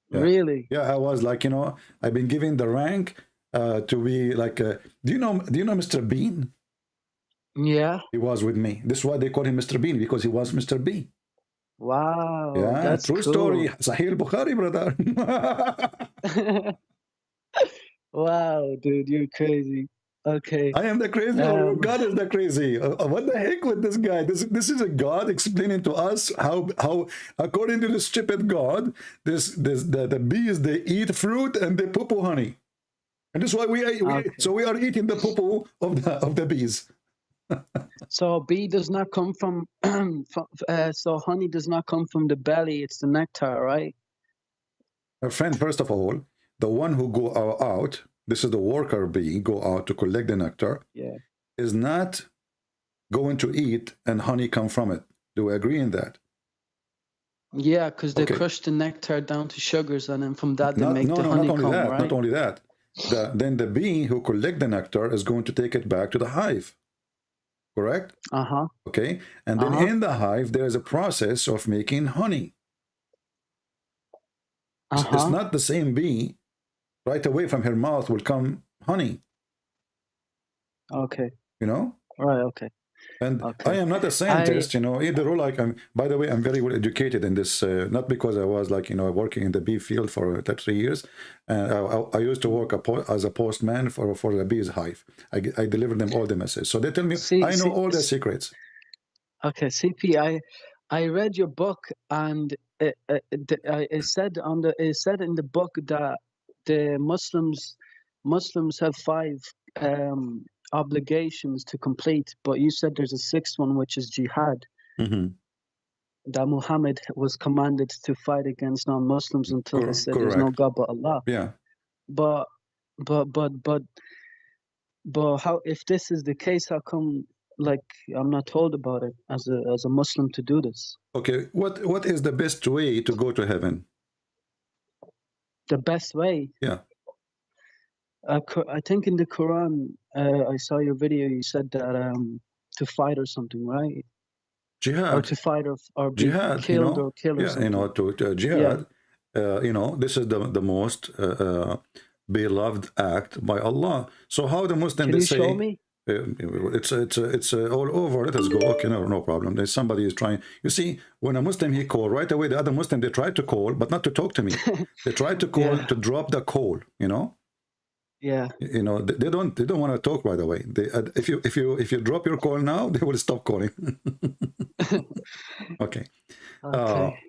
Speaker 7: Yeah.
Speaker 8: Really?
Speaker 7: Yeah, I was like, I've been given the rank to be like, do you know Mr. Bean?
Speaker 8: Yeah.
Speaker 7: He was with me. This is why they call him Mr. Bean, because he was Mr. B.
Speaker 8: Wow.
Speaker 7: Yeah,
Speaker 8: that's
Speaker 7: true
Speaker 8: cool.
Speaker 7: story. Sahih al-Bukhari, brother.
Speaker 8: Wow, dude, you're crazy. Okay.
Speaker 7: I am the crazy, or God is the crazy. What the heck with this guy? This is a God explaining to us how according to the stupid God, the bees, they eat fruit and they poo honey, and this is why we are eating the poo of the bees.
Speaker 8: So bee does not come from, so honey does not come from the belly. It's the nectar, right?
Speaker 7: My friend, first of all, the one who go out. This is the worker bee, go out to collect the nectar, is not going to eat and honey come from it. Do we agree in that?
Speaker 8: Yeah, because they crush the nectar down to sugars, and then from that they make the honeycomb, right?
Speaker 7: Not only that. Then the bee who collect the nectar is going to take it back to the hive. Correct? Okay. And then in the hive, there is a process of making honey. It's not the same bee. Right away from her mouth will come honey.
Speaker 8: Okay.
Speaker 7: You know?
Speaker 8: Right, okay.
Speaker 7: And I am not a scientist, either like by the way, I'm very well educated in this, not because I was like, working in the bee field for 3 years. I used to work as a postman for the bees hive. I delivered them all the messages. So they tell me, I know all the secrets.
Speaker 8: Okay, CP, I read your book, and it said in the book that the Muslims have 5 obligations to complete, but you said there's a 6th one, which is jihad. That Muhammad was commanded to fight against non-Muslims until they said there's no God but Allah.
Speaker 7: Yeah.
Speaker 8: But how, if this is the case, how come like I'm not told about it as a Muslim to do this?
Speaker 7: Okay, what is the best way to go to heaven?
Speaker 8: The best way?
Speaker 7: Yeah.
Speaker 8: I think in the Quran, I saw your video. You said that to fight or something, right?
Speaker 7: Jihad.
Speaker 8: Or to fight or be
Speaker 7: jihad,
Speaker 8: killed or kill or something.
Speaker 7: to jihad. This is the most beloved act by Allah. So how the Muslim
Speaker 8: Can you show me?
Speaker 7: It's all over. Let us go. Okay, no problem. There's somebody is trying. You see, when a Muslim he call right away, the other Muslim they try to call, but not to talk to me. They try to call to drop the call. You know.
Speaker 8: Yeah.
Speaker 7: You know, they don't want to talk right away. They if you drop your call now, they will stop calling. Okay.
Speaker 8: Okay.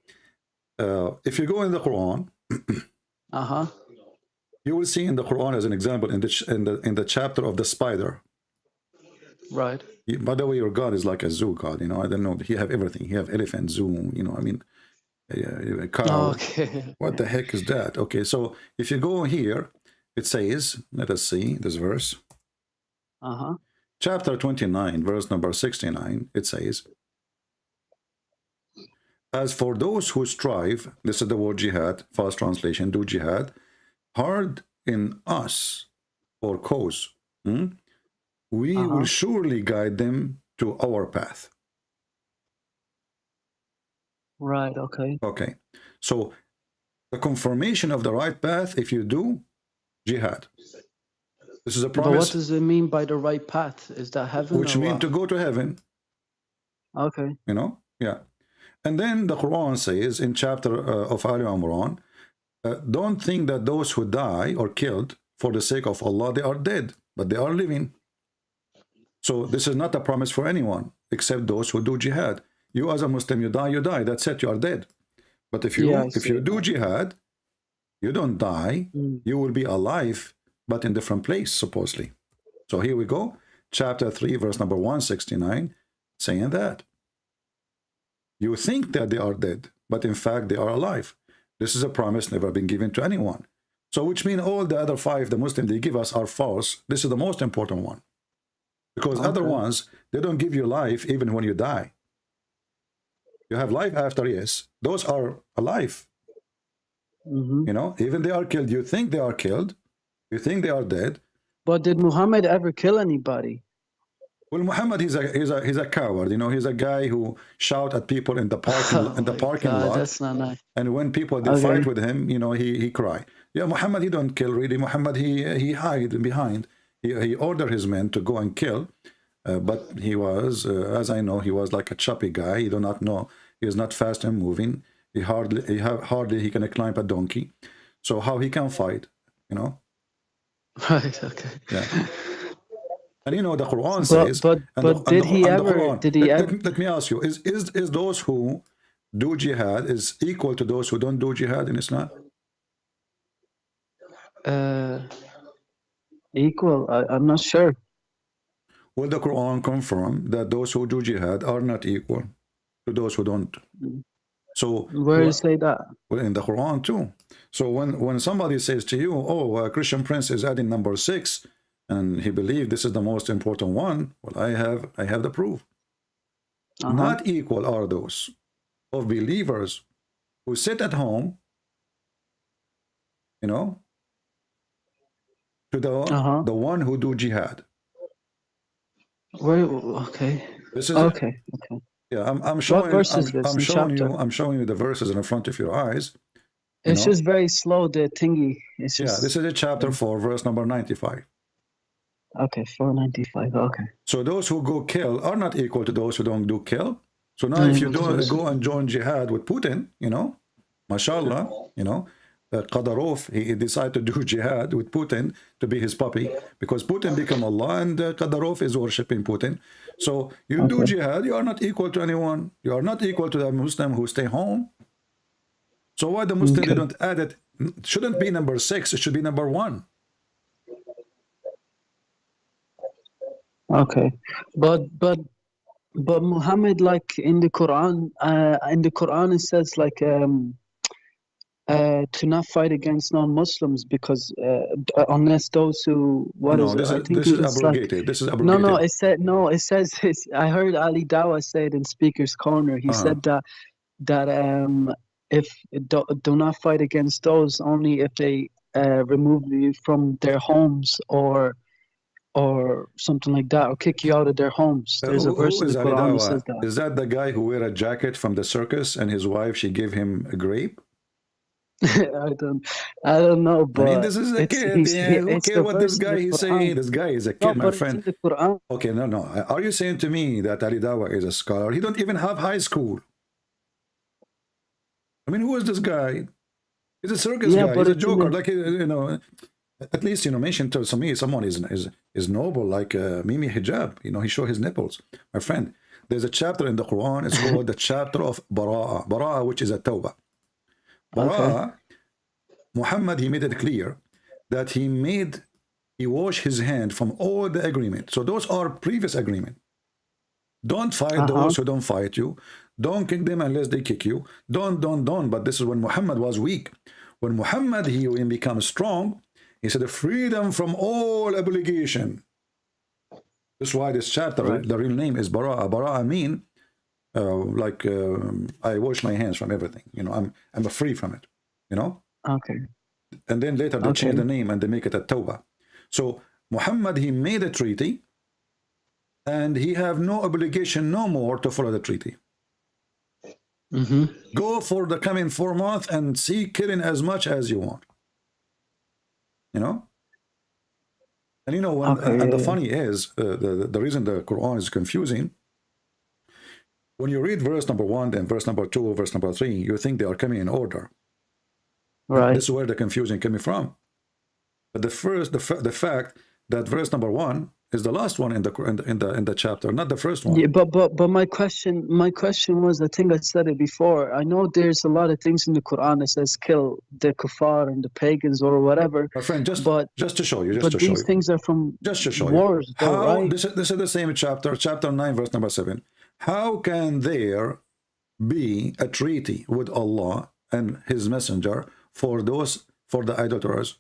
Speaker 7: If you go in the Quran, you will see in the Quran as an example in the chapter of the spider.
Speaker 8: Right.
Speaker 7: By the way, your God is like a zoo God. You know, I don't know. He have everything. He have elephant, zoo. You know, I mean, a cow.
Speaker 8: Okay.
Speaker 7: What the heck is that? Okay, so if you go here, it says, let us see this verse. Chapter 29, verse number 69. It says, as for those who strive, this is the word jihad, fast translation, do jihad, hard in us or cause, we will surely guide them to our path.
Speaker 8: Right, okay.
Speaker 7: Okay, so the confirmation of the right path, if you do jihad. This is a promise.
Speaker 8: But what does it mean by the right path? Is that heaven?
Speaker 7: Which means to go to heaven.
Speaker 8: Okay.
Speaker 7: You know? Yeah. And then the Quran says in chapter of Ali Imran, don't think that those who die or killed for the sake of Allah, they are dead, but they are living. So this is not a promise for anyone except those who do jihad. You as a Muslim, you die, that's it, you are dead. But if you do jihad, you don't die, you will be alive, but in different place, supposedly. So here we go, chapter 3, verse number 169, saying that. You think that they are dead, but in fact they are alive. This is a promise never been given to anyone. So which means all the other 5 the Muslims they give us are false. This is the most important one. Because other ones, they don't give you life even when you die. You have life after, yes. Those are alive. You know, even they are killed. You think they are killed. You think they are dead.
Speaker 8: But did Muhammad ever kill anybody?
Speaker 7: Well, Muhammad, he's a coward. You know, he's a guy who shout at people in the parking lot.
Speaker 8: That's not nice.
Speaker 7: And when people they fight with him, you know, he cry. Yeah, Muhammad, he don't kill really. Muhammad, he hide behind. He ordered his men to go and kill, but he was, as I know, he was like a choppy guy. He do not know. He is not fast and moving. He hardly can climb a donkey. So how he can fight, you know?
Speaker 8: Right. Okay.
Speaker 7: Yeah. And you know the Quran says.
Speaker 8: But did he ever?
Speaker 7: Let me ask you: Is those who do jihad is equal to those who don't do jihad in Islam?
Speaker 8: Equal? I'm not sure.
Speaker 7: Will the Quran confirm that those who do jihad are not equal to those who don't? So
Speaker 8: where does it say that?
Speaker 7: Well, in the Quran too. So when somebody says to you, "Oh, Christian Prince is adding number 6," and he believes this is the most important one, well, I have the proof. Not equal are those of believers who sit at home, you know, to the one who do jihad.
Speaker 8: Where? Okay.
Speaker 7: This is
Speaker 8: okay.
Speaker 7: Yeah, I'm showing.
Speaker 8: What verse is this?
Speaker 7: I'm showing you the verses in front of your eyes.
Speaker 8: It's just very slow. The thingy. It's just.
Speaker 7: Yeah, this is a chapter 4, verse number 95.
Speaker 8: Okay, 495. Okay.
Speaker 7: So those who go kill are not equal to those who don't do kill. So now, if you don't go and join jihad with Putin, you know, mashallah, you know, Qadarov, he decided to do jihad with Putin to be his puppy because Putin became Allah and Qadarov is worshipping Putin. So you do jihad, you are not equal to anyone. You are not equal to the Muslim who stay home. So why the Muslim they don't add it? It shouldn't be number 6. It should be number 1.
Speaker 8: Okay, but Muhammad, like in the Quran, it says like to not fight against non-Muslims because unless those who
Speaker 7: this is abrogated. This is abrogated.
Speaker 8: It says I heard Ali Dawah say it in Speaker's Corner. He said that if do not fight against those only if they remove you from their homes or something like that, or kick you out of their homes. There's a verse in the Quran that says that.
Speaker 7: Is that the guy who wear a jacket from the circus and his wife, she gave him a grape?
Speaker 8: I don't know, but
Speaker 7: I mean, this is a kid. Yeah, who
Speaker 8: it's
Speaker 7: cares
Speaker 8: the
Speaker 7: what this
Speaker 8: verse in
Speaker 7: guy
Speaker 8: the
Speaker 7: is
Speaker 8: Quran.
Speaker 7: saying? This guy is a
Speaker 8: No,
Speaker 7: kid, my
Speaker 8: but it's
Speaker 7: friend.
Speaker 8: in the Quran.
Speaker 7: Okay, no. Are you saying to me that Ali Dawa is a scholar? He don't even have high school. I mean, who is this guy? He's a circus
Speaker 8: Yeah,
Speaker 7: guy.
Speaker 8: but
Speaker 7: He's a
Speaker 8: it's in
Speaker 7: joker.
Speaker 8: the-
Speaker 7: Like, you know, at least, you know, mention to me someone is noble, like Mimi Hijab. You know, he show his nipples. My friend, there's a chapter in the Quran. It's called the chapter of Bara'a. Bara'a, which is a tawbah. Bara'a, Muhammad, he made it clear that he washed his hand from all the agreement. So those are previous agreement. Don't fight those who don't fight you. Don't kick them unless they kick you. Don't. But this is when Muhammad was weak. When Muhammad, he becomes strong, he said, freedom from all obligation. That's why this chapter, the real name is Bara'a. Bara'a mean, I wash my hands from everything. You know, I'm free from it. You know?
Speaker 8: Okay.
Speaker 7: And then later they change the name and they make it a Tawbah. So Muhammad, he made a treaty and he have no obligation no more to follow the treaty. Go for the coming 4 months and see killing as much as you want. You know? And you know, when, and the funny is, the reason the Quran is confusing, when you read verse number 1, then verse number 2, verse number 3, you think they are coming in order.
Speaker 8: Right.
Speaker 7: This is where the confusion coming from. But the fact that verse number 1 is the last one in the chapter, not the first one.
Speaker 8: Yeah, but my question was, I think I said it before. I know there's a lot of things in the Quran that says kill the kuffar and the pagans or whatever.
Speaker 7: My friend, just to show you,
Speaker 8: but these things are from wars, though, right?
Speaker 7: This is the same chapter 9, verse number 7. How can there be a treaty with Allah and His Messenger for the idolaters?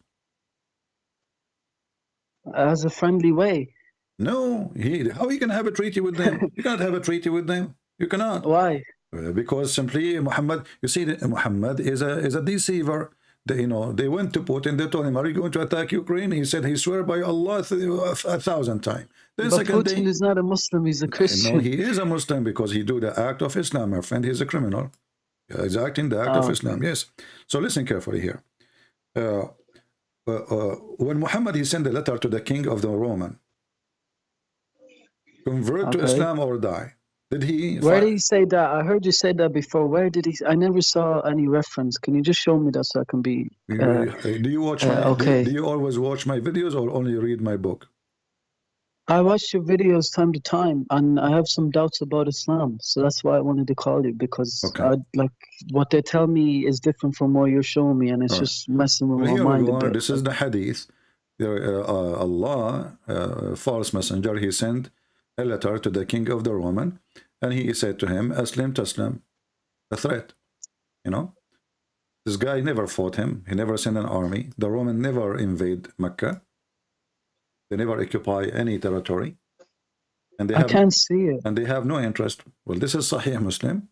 Speaker 8: As a friendly way.
Speaker 7: No, how you can have a treaty with them? You cannot have a treaty with them. You cannot.
Speaker 8: Why?
Speaker 7: Because simply Muhammad, you see, Muhammad is a deceiver. They went to Putin. They told him, "Are you going to attack Ukraine?" He said, "He swear by Allah 1,000 times." Then
Speaker 8: but Putin is not a Muslim. He's a Christian.
Speaker 7: No, he is a Muslim because he do the act of Islam, my friend. He's a criminal. He's acting the act of Islam. Yes. So listen carefully here. When Muhammad, he sent a letter to the king of the Roman, convert to Islam or die. Did he?
Speaker 8: Where did he say that? I heard you say that before. Where did he? I never saw any reference. Can you just show me that so I can be?
Speaker 7: Do you watch my? Do you always watch my videos or only read my book?
Speaker 8: I watch your videos time to time, and I have some doubts about Islam, so that's why I wanted to call you, because like what they tell me is different from what you're showing me, and it's just messing with my mind a bit.
Speaker 7: This is the hadith. Allah, false messenger, he sent a letter to the king of the Roman, and he said to him, "Aslim taslam," a threat. You know, this guy never fought him. He never sent an army. The Roman never invade Mecca. They never occupy any territory, and they
Speaker 8: I can't see it.
Speaker 7: And they have no interest. Well, this is Sahih Muslim.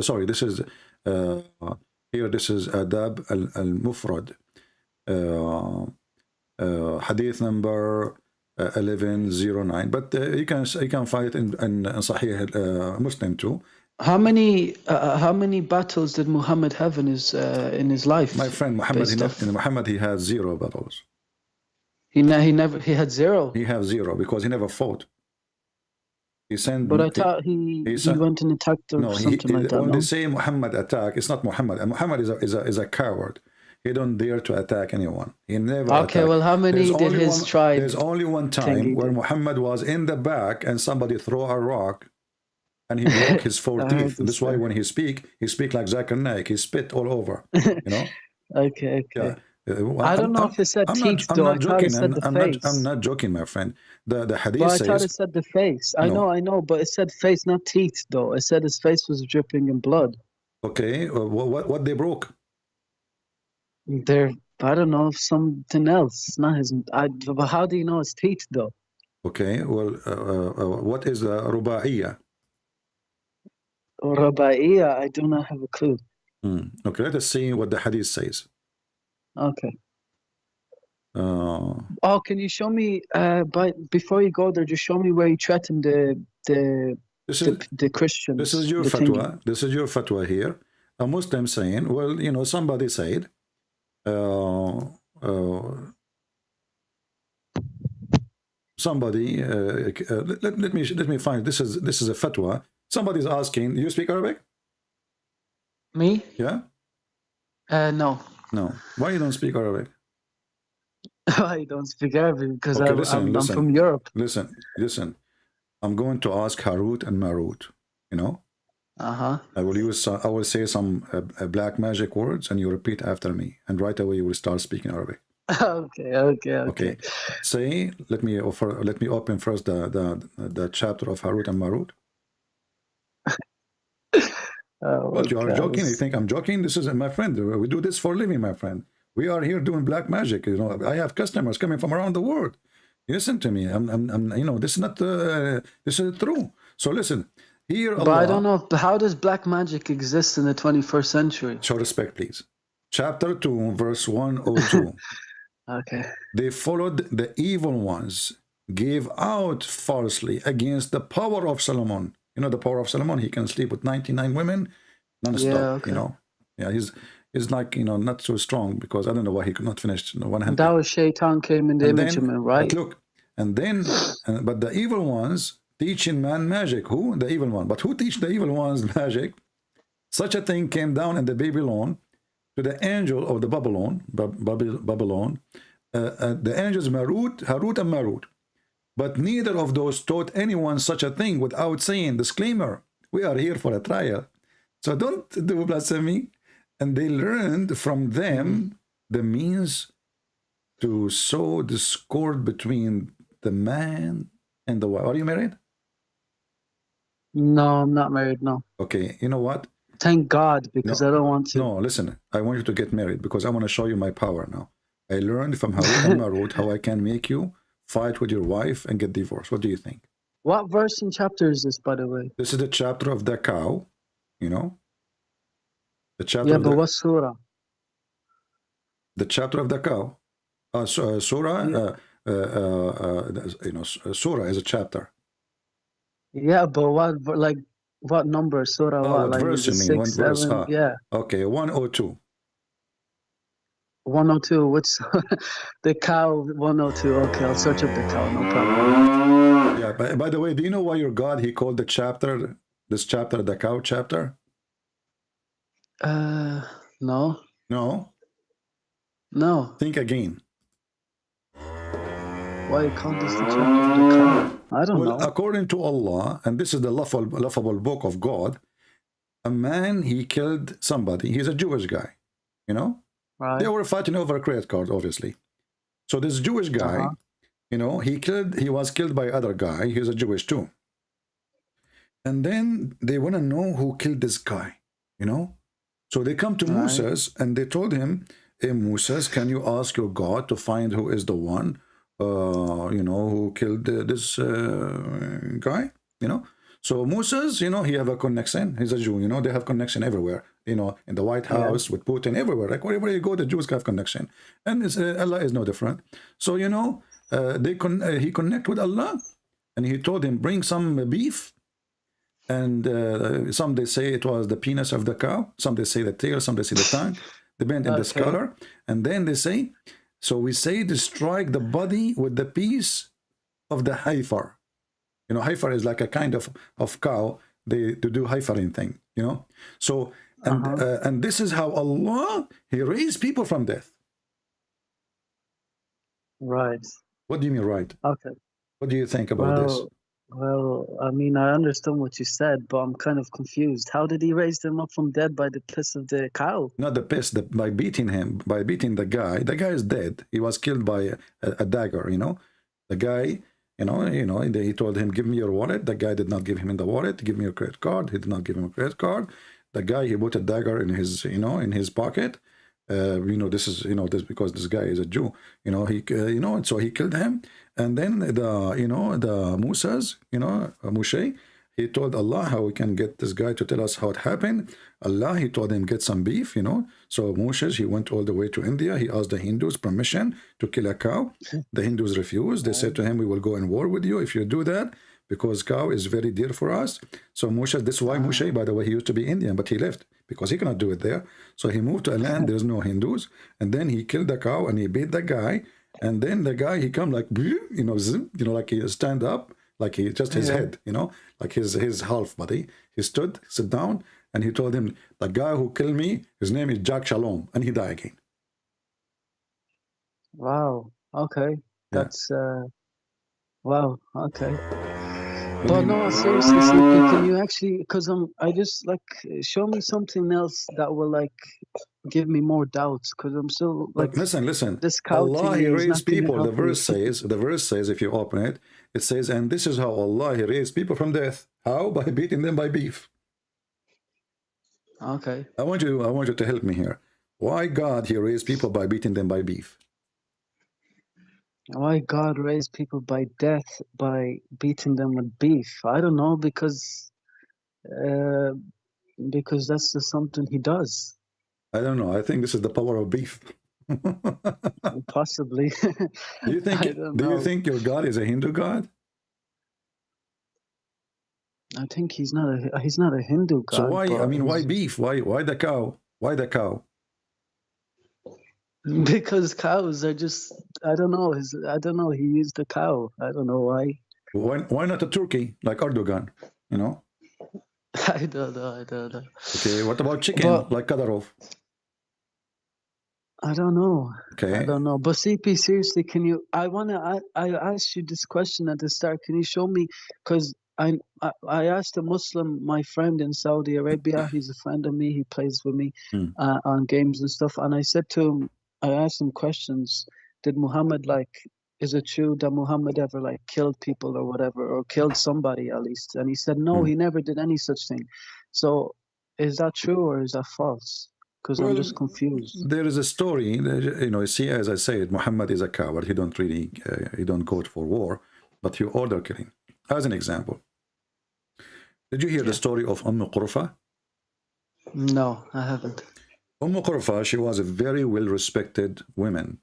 Speaker 7: Sorry, this is here. This is Adab al-Mufrad, hadith number 1109. But you can find it in Sahih Muslim too.
Speaker 8: How many battles did Muhammad have in his life?
Speaker 7: My friend, Muhammad, he had 0 battles.
Speaker 8: He had 0.
Speaker 7: He had 0 because he never fought. He sent.
Speaker 8: But I thought he went and attacked or something like that.
Speaker 7: When they say Muhammad attack, it's not Muhammad. And Muhammad is a coward. He don't dare to attack anyone. He never.
Speaker 8: Okay,
Speaker 7: attacked.
Speaker 8: well, how many did his tribe?
Speaker 7: There's only one time where Muhammad was in the back and somebody threw a rock, and he broke his 4 teeth. That's why when he speak like Zakir Naik. He spit all over. You know.
Speaker 8: Okay.
Speaker 7: Yeah.
Speaker 8: I don't know if it said teeth, though. I thought it said the face.
Speaker 7: I'm not joking, my friend. The hadith says...
Speaker 8: I thought it said the face. I know, but it said face, not teeth, though. It said his face was dripping in blood.
Speaker 7: Okay, what they broke?
Speaker 8: I don't know, something else. It's not his... but how do you know it's teeth, though?
Speaker 7: Okay, well, what is Ruba'iyya?
Speaker 8: Ruba'iyya, I do not have a clue.
Speaker 7: Okay, let us see what the hadith says.
Speaker 8: Okay. Can you show me? Before you go there, just show me where you threatened the Christians.
Speaker 7: This is your fatwa. This is your fatwa here. a Muslim saying, well, you know, somebody said, somebody, let me find, this is a fatwa. Somebody's asking, you speak Arabic?
Speaker 8: Me?
Speaker 7: Yeah?
Speaker 8: No.
Speaker 7: No. Why you don't speak Arabic?
Speaker 8: I don't speak Arabic because
Speaker 7: Okay,
Speaker 8: I'm from Europe.
Speaker 7: Listen. I'm going to ask Harut and Marut, you know?
Speaker 8: Uh-huh.
Speaker 7: I will say some black magic words and you repeat after me. And right away you will start speaking Arabic.
Speaker 8: Okay.
Speaker 7: Say, let me open first the chapter of Harut and Marut. But you are joking? You think I'm joking? This is my friend. We do this for a living, my friend. We are here doing black magic. You know, I have customers coming from around the world. Listen to me. I'm you know, this is not this is true. So listen. Here,
Speaker 8: but I don't know. How does black magic exist in the 21st century?
Speaker 7: Show respect, please. Chapter 2, verse 102.
Speaker 8: Okay.
Speaker 7: They followed the evil ones, gave out falsely against the power of Solomon. You know the power of Solomon? He can sleep with 99 women non-stop,
Speaker 8: yeah, okay.
Speaker 7: You know. Yeah, he's like, you know, not so strong because I don't know why he could not finish 100.
Speaker 8: That was Shaitan came in the image of him, right?
Speaker 7: But look, and then, but the evil ones teaching man magic. Who? The evil one. But who teach the evil ones magic? Such a thing came down in the Babylon to the angel of the Babylon, the angels Harut and Marut. But neither of those taught anyone such a thing without saying, disclaimer, we are here for a trial. So don't do blasphemy. And they learned from them the means to sow discord between the man and the wife. Are you married?
Speaker 8: No, I'm not married, no.
Speaker 7: Okay, you know what?
Speaker 8: Thank God, because I don't want to.
Speaker 7: No, listen, I want you to get married because I want to show you my power now. I learned from Harut and Marut how I can make you fight with your wife and get divorced. What do you think?
Speaker 8: What verse and chapter is this, by the way?
Speaker 7: This is the chapter of the cow, you know? The chapter
Speaker 8: yeah,
Speaker 7: of
Speaker 8: but what surah?
Speaker 7: The chapter of the cow. Surah, you know, surah is a chapter.
Speaker 8: Yeah, but what number? Surah what?
Speaker 7: What verse you mean?
Speaker 8: 6,
Speaker 7: One verse,
Speaker 8: 7, yeah.
Speaker 7: Okay, 102.
Speaker 8: 102, what's the cow 102? Okay, I'll search up the cow, no problem.
Speaker 7: Yeah, by the way, do you know why your God, he called this chapter the cow chapter?
Speaker 8: No. No.
Speaker 7: Think again.
Speaker 8: Why you call this the chapter of the cow? I don't know.
Speaker 7: According to Allah, and this is the laughable book of God, a man, he killed somebody. He's a Jewish guy, you know?
Speaker 8: Right.
Speaker 7: They were fighting over a credit card, obviously. So this Jewish guy, you know, he was killed by other guy. He's a Jewish too. And then they want to know who killed this guy, you know? So they come to Moses and they told him, hey, Moses, can you ask your God to find who is the one, you know, who killed this guy, you know? So Moses, you know, he have a connection. He's a Jew, you know, they have connection everywhere, you know, in the White House, with Putin, everywhere. Like wherever you go, the Jews have connection. And Allah is no different. So, you know, he connect with Allah and he told him, bring some beef. And some they say it was the penis of the cow. Some they say the tail, some they say the tongue. Depend on the scholar. And then they say, so we say to strike the body with the piece of the heifer. You know, heifer is like a kind of cow. They do heifering thing, you know. So, and this is how Allah, he raised people from death.
Speaker 8: Right.
Speaker 7: What do you mean, right?
Speaker 8: Okay.
Speaker 7: What do you think about this?
Speaker 8: Well, I mean, I understand what you said, but I'm kind of confused. How did he raise them up from dead by the piss of the cow?
Speaker 7: Not the piss, by beating him, by beating the guy. The guy is dead. He was killed by a dagger, you know. The guy, you know, he told him, give me your wallet. The guy did not give him the wallet. Give me your credit card. He did not give him a credit card. The guy, he put a dagger in his, you know, in his pocket. You know, this is, you know, this because this guy is a Jew, you know, he, you know, and so he killed him. And then the Moses, you know, Moshe, he told Allah how we can get this guy to tell us how it happened. Allah, he told him get some beef, you know. So Moses, he went all the way to India. He asked the Hindus permission to kill a cow. The Hindus refused. They said to him, we will go in war with you if you do that, because cow is very dear for us. So Moshe, this is why Moshe, by the way, he used to be Indian, but he left because he cannot do it there. So he moved to a land there's no Hindus, and then he killed the cow and he beat the guy, and then the guy he come like like he stand up, like he just his head, like his half body. He sit down, and he told him, the guy who killed me, his name is Jack Shalom, and he died again.
Speaker 8: Wow. Okay. That's wow. Okay. But no, seriously, Sleepy, can you actually? Because I just like show me something else that will like give me more doubts. Because I'm still like,
Speaker 7: listen.
Speaker 8: This cow
Speaker 7: Allah,
Speaker 8: thing
Speaker 7: He
Speaker 8: is
Speaker 7: raised
Speaker 8: not gonna
Speaker 7: people.
Speaker 8: help
Speaker 7: The verse says, if you open it, it says, and this is how Allah He raised people from death. How? By beating them by beef.
Speaker 8: Okay.
Speaker 7: I want you to help me here. Why God He raised people by beating them by beef?
Speaker 8: Why God raised people by death by beating them with beef? I don't know, because that's just something He does.
Speaker 7: I don't know. I think this is the power of beef.
Speaker 8: Possibly.
Speaker 7: Do you think? Do you think your God is a Hindu God?
Speaker 8: I think he's not a Hindu God.
Speaker 7: So why? I mean, why
Speaker 8: he's-
Speaker 7: beef? Why the cow? Why the cow?
Speaker 8: Because cows are just, I don't know. He used a cow. I don't know why.
Speaker 7: Why not a turkey like Erdogan?
Speaker 8: I don't know.
Speaker 7: Okay, what about chicken like Kadyrov?
Speaker 8: I don't know.
Speaker 7: Okay.
Speaker 8: I don't know. But CP, seriously, can you? I asked you this question at the start. Can you show me? Because I asked a Muslim, my friend in Saudi Arabia. He's a friend of me. He plays with me on games and stuff. And I said to him, I asked him questions. Did Muhammad is it true that Muhammad ever killed people or whatever, or killed somebody at least? And he said no, he never did any such thing. So is that true or is that false? Because I'm just confused.
Speaker 7: There is a story, see, as I said, Muhammad is a coward. He don't go for war, but he order killing. As an example, did you hear the story of Qurfa?
Speaker 8: No, I haven't.
Speaker 7: Qurfa, she was a very well-respected woman,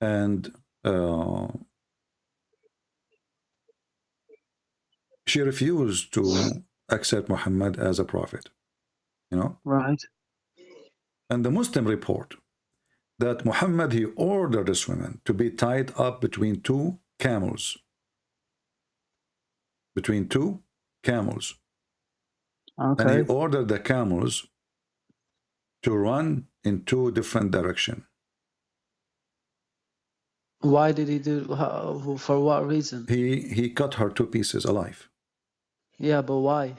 Speaker 7: and she refused to accept Muhammad as a prophet.
Speaker 8: Right.
Speaker 7: And the Muslim report that Muhammad, he ordered this woman to be tied up between two camels. Between two camels.
Speaker 8: Okay.
Speaker 7: And he ordered the camels to run in two different directions.
Speaker 8: Why did he do? For what reason?
Speaker 7: He cut her to pieces alive.
Speaker 8: Yeah, but why?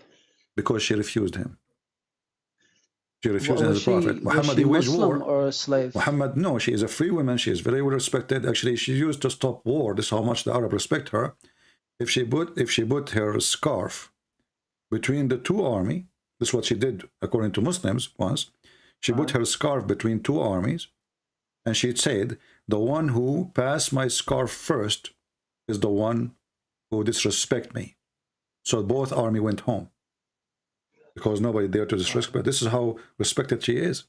Speaker 7: Because she refused him. She refused him
Speaker 8: Was
Speaker 7: as a prophet.
Speaker 8: was
Speaker 7: Muhammad,
Speaker 8: she
Speaker 7: he waged
Speaker 8: Muslim
Speaker 7: war.
Speaker 8: or a slave?
Speaker 7: Muhammad, no, she is a free woman. She is very well respected. Actually, she used to stop war. This is how much the Arab respect her. If she put her scarf between the two armies, this is what she did according to Muslims once. She put her scarf between two armies, and she said, the one who passed my scarf first is the one who disrespect me. So both army went home, because nobody dared to disrespect. But this is how respected she is.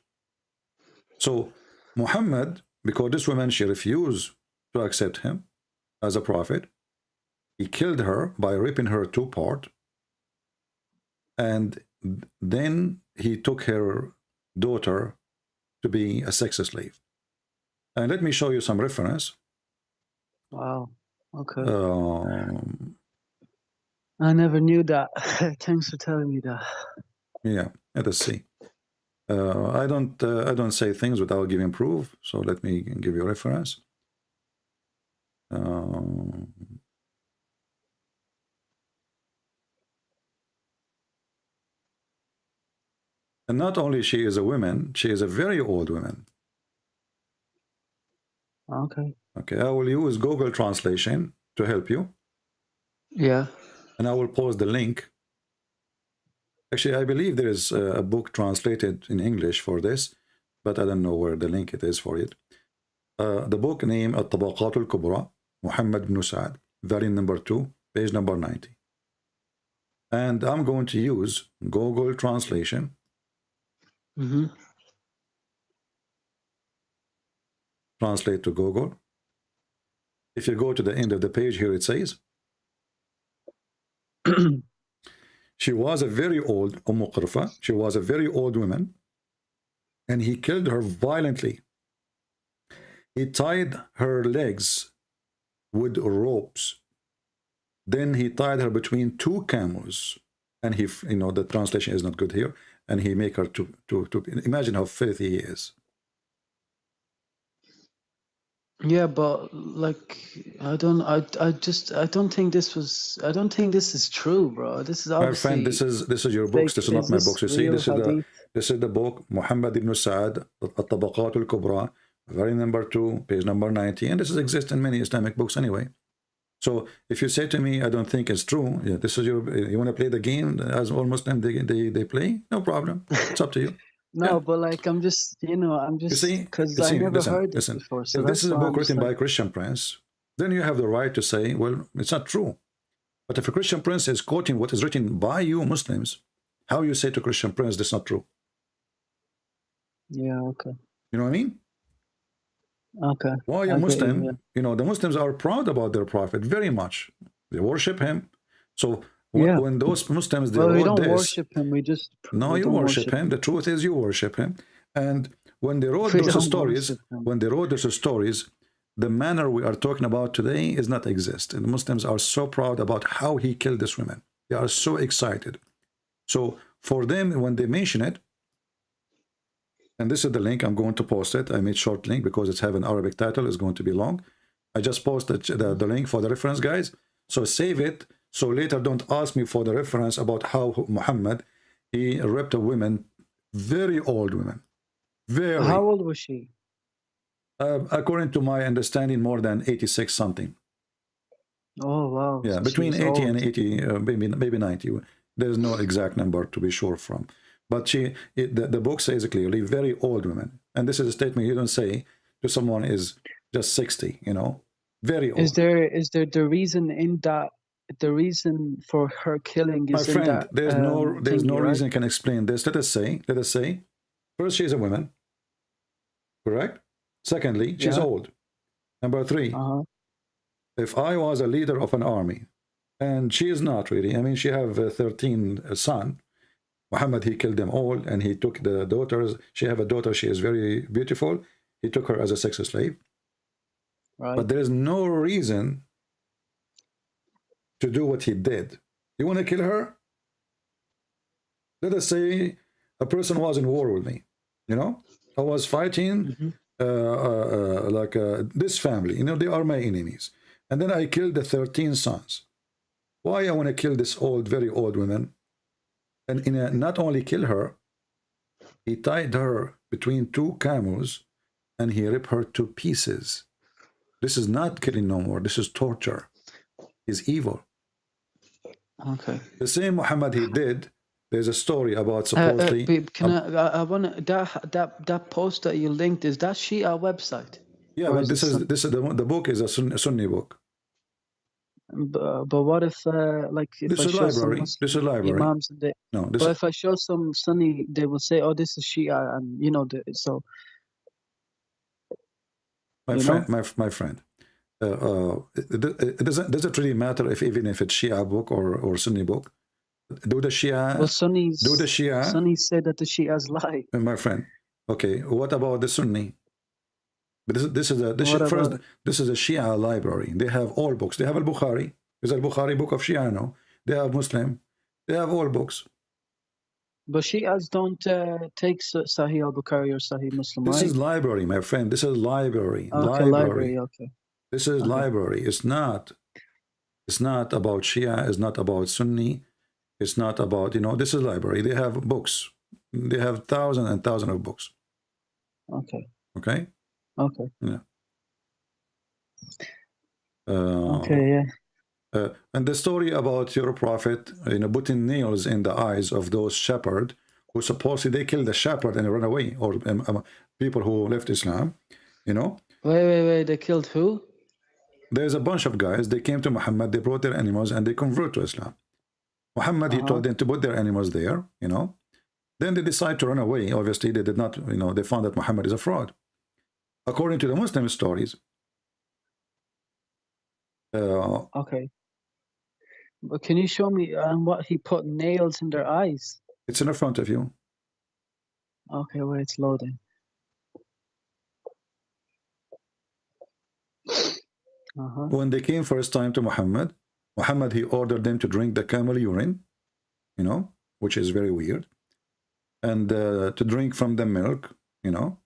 Speaker 7: So Muhammad, because this woman, she refused to accept him as a prophet, he killed her by ripping her two parts, and then he took her daughter to be a sex slave. And let me show you some reference.
Speaker 8: Wow. Okay. I never knew that. Thanks for telling me that.
Speaker 7: Yeah, let us see. I don't say things without giving proof. So let me give you a reference. And not only she is a woman, she is a very old woman.
Speaker 8: Okay.
Speaker 7: Okay, I will use Google Translation to help you.
Speaker 8: Yeah.
Speaker 7: And I will post the link. Actually, I believe there is a book translated in English for this, but I don't know where the link it is for it. The book name At-Tabaqat Al-Kubra, Muhammad ibn Sa'd, volume number 2, page number 90. And I'm going to use Google Translation. Translate to Google. If you go to the end of the page here, it says, She was a very old Qurfa. She was a very old woman, and he killed her violently. He tied her legs with ropes. Then he tied her between two camels, and he, you know, the translation is not good here, and he make her to imagine how filthy he is.
Speaker 8: Yeah, but like I don't think this is true, bro. This is
Speaker 7: My
Speaker 8: obviously
Speaker 7: friend, this is your books. This is not my books. You see,
Speaker 8: real hadith?
Speaker 7: this is the book Muhammad ibn Sa'ad, At-Tabaqat al-Kubra, very number 2, page number 90, and this is exists in many Islamic books anyway. So if you say to me, I don't think it's true, yeah, this is you want to play the game as all Muslims they play, no problem. It's up to you.
Speaker 8: No,
Speaker 7: Yeah.
Speaker 8: but like I'm just because I never heard this before. So
Speaker 7: if this is a
Speaker 8: that's why
Speaker 7: book
Speaker 8: I'm just
Speaker 7: written by a
Speaker 8: like,
Speaker 7: Christian prince, then you have the right to say, well, it's not true. But if a Christian prince is quoting what is written by you Muslims, how you say to Christian prince that's not true?
Speaker 8: yeah, okay,
Speaker 7: You know what I mean?
Speaker 8: okay.
Speaker 7: Why a
Speaker 8: I get
Speaker 7: Muslim?
Speaker 8: you, yeah.
Speaker 7: You know, the Muslims are proud about their prophet very much. They worship him. So
Speaker 8: Yeah.
Speaker 7: when those Muslims they
Speaker 8: Well, we
Speaker 7: wrote
Speaker 8: don't
Speaker 7: this,
Speaker 8: worship him. We just
Speaker 7: no,
Speaker 8: we
Speaker 7: you
Speaker 8: don't
Speaker 7: worship him. The truth is, you worship him. And when they wrote
Speaker 8: We
Speaker 7: those
Speaker 8: don't
Speaker 7: stories,
Speaker 8: worship him.
Speaker 7: when they wrote those stories, the manner we are talking about today is not exist. And the Muslims are so proud about how he killed this woman. They are so excited. So for them, when they mention it, and this is the link, I'm going to post it. I made short link because it's have an Arabic title. It's going to be long. I just posted the link for the reference, guys. So save it. So later, don't ask me for the reference about how Muhammad, he raped a woman, very old women. Very.
Speaker 8: How old was she?
Speaker 7: According to my understanding, more than 86 something.
Speaker 8: Oh wow.
Speaker 7: Yeah,
Speaker 8: So
Speaker 7: between
Speaker 8: she's
Speaker 7: 80
Speaker 8: old.
Speaker 7: and 80, maybe 90. There's no exact number to be sure from. But the book says clearly, very old women. And this is a statement you don't say to someone is just 60, you know, very old.
Speaker 8: Is there the reason in that the reason for her killing
Speaker 7: My
Speaker 8: is in
Speaker 7: friend,
Speaker 8: that
Speaker 7: there's no
Speaker 8: thingy, right?
Speaker 7: reason can explain this. Let us say, first, she's a woman, correct? Secondly, she's
Speaker 8: Yeah.
Speaker 7: old. Number 3, if I was a leader of an army, and she is not really, I mean, she have 13 sons. Muhammad, he killed them all, and he took the daughters. She have a daughter, she is very beautiful. He took her as a sex slave.
Speaker 8: Right.
Speaker 7: But there is no reason to do what he did. You want to kill her? Let us say a person was in war with me. You know, I was fighting this family. You know, they are my enemies. And then I killed the 13 sons. Why I want to kill this old, very old woman? And not only kill her, he tied her between two camels and he ripped her to pieces. This is not killing no more. This is torture. He's evil.
Speaker 8: Okay.
Speaker 7: The same Muhammad he did. There's a story about supposedly.
Speaker 8: Babe, can I want that post that you linked, is that Shia website?
Speaker 7: Yeah,
Speaker 8: Or
Speaker 7: but
Speaker 8: is
Speaker 7: this
Speaker 8: it
Speaker 7: is the book is a Sunni book.
Speaker 8: But what if like if
Speaker 7: This
Speaker 8: I
Speaker 7: is
Speaker 8: show
Speaker 7: library.
Speaker 8: some
Speaker 7: This is library.
Speaker 8: imams and they,
Speaker 7: No, this
Speaker 8: but
Speaker 7: is,
Speaker 8: if I show some Sunni, they will say, "Oh, this is Shia," and you know, so
Speaker 7: my
Speaker 8: you
Speaker 7: friend. My friend. Does it really matter if even if it's Shia book or Sunni book? Do the Shia?
Speaker 8: well, Sunnis say that the Shias lie.
Speaker 7: My friend. Okay, what about the Sunni? But this is a Shia library. They have all books. They have Al-Bukhari. Is Al-Bukhari book of Shia? No. They have Muslim. They have all books.
Speaker 8: But Shias don't take Sahih al-Bukhari or Sahih Muslim,
Speaker 7: This
Speaker 8: right?
Speaker 7: is library, my friend. This is library.
Speaker 8: Okay, library. Okay.
Speaker 7: This is library. It's not about Shia. It's not about Sunni. It's not about, you know, this is library. They have books. They have thousands and thousands of books.
Speaker 8: Okay.
Speaker 7: Okay?
Speaker 8: Okay.
Speaker 7: Yeah.
Speaker 8: Okay, yeah.
Speaker 7: And the story about your prophet, you know, putting nails in the eyes of those shepherds who supposedly they killed the shepherd and run away, or people who left Islam, you know.
Speaker 8: Wait. They killed who?
Speaker 7: There's a bunch of guys. They came to Muhammad. They brought their animals and they convert to Islam. Muhammad, he told them to put their animals there, you know. Then they decide to run away. Obviously, they did not, you know, they found that Muhammad is a fraud. According to the Muslim stories.
Speaker 8: Okay. But can you show me what he put nails in their eyes?
Speaker 7: It's in front of you.
Speaker 8: Okay, wait, it's loading.
Speaker 7: When they came first time to Muhammad, he ordered them to drink the camel urine, you know, which is very weird, and to drink from the milk, you know.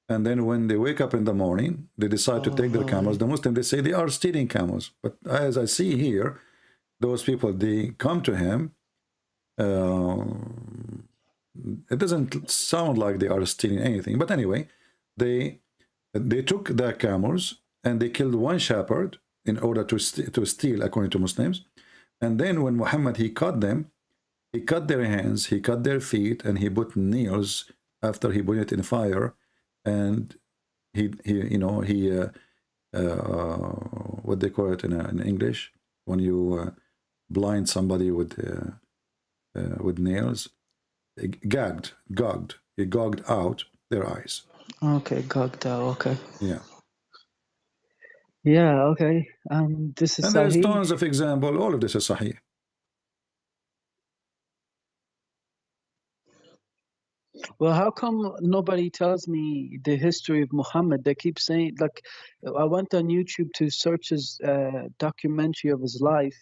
Speaker 7: And then when they wake up in the morning, they decide to take their camels. The Muslims, they say they are stealing camels. But as I see here, those people, they come to him. It doesn't sound like they are stealing anything. But anyway, they took the camels and they killed one shepherd in order to steal, according to Muslims. And then when Muhammad, he cut them, he cut their hands, he cut their feet, and he put nails after he put it in fire. And he what they call it in English, when you blind somebody with nails, gagged. He gouged out their eyes.
Speaker 8: Okay, gouged out. Okay.
Speaker 7: Yeah.
Speaker 8: Yeah. Okay. And this is.
Speaker 7: And there's tons of example. All of this is Sahih.
Speaker 8: Well, how come nobody tells me the history of Muhammad? They keep saying, like, I went on YouTube to search his documentary of his life,